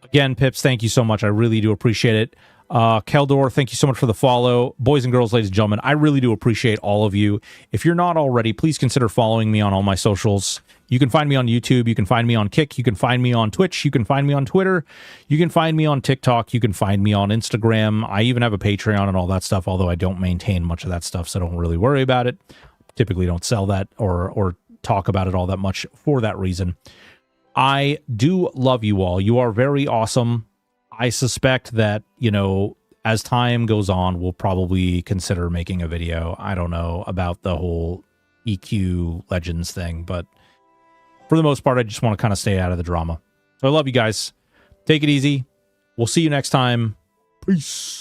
Again, Pips, thank you so much. I really do appreciate it. Keldor, thank you so much for the follow. Boys and girls, ladies and gentlemen, I really do appreciate all of you. If you're not already, please consider following me on all my socials. You can find me on YouTube. You can find me on Kick. You can find me on Twitch. You can find me on Twitter. You can find me on TikTok. You can find me on Instagram. I even have a Patreon and all that stuff, although I don't maintain much of that stuff, so don't really worry about it. Typically don't sell that or talk about it all that much for that reason. I do love you all. You are very awesome. I suspect that, you know, as time goes on, we'll probably consider making a video. I don't know about the whole EQ Legends thing, but for the most part, I just want to kind of stay out of the drama. So I love you guys. Take it easy. We'll see you next time. Peace.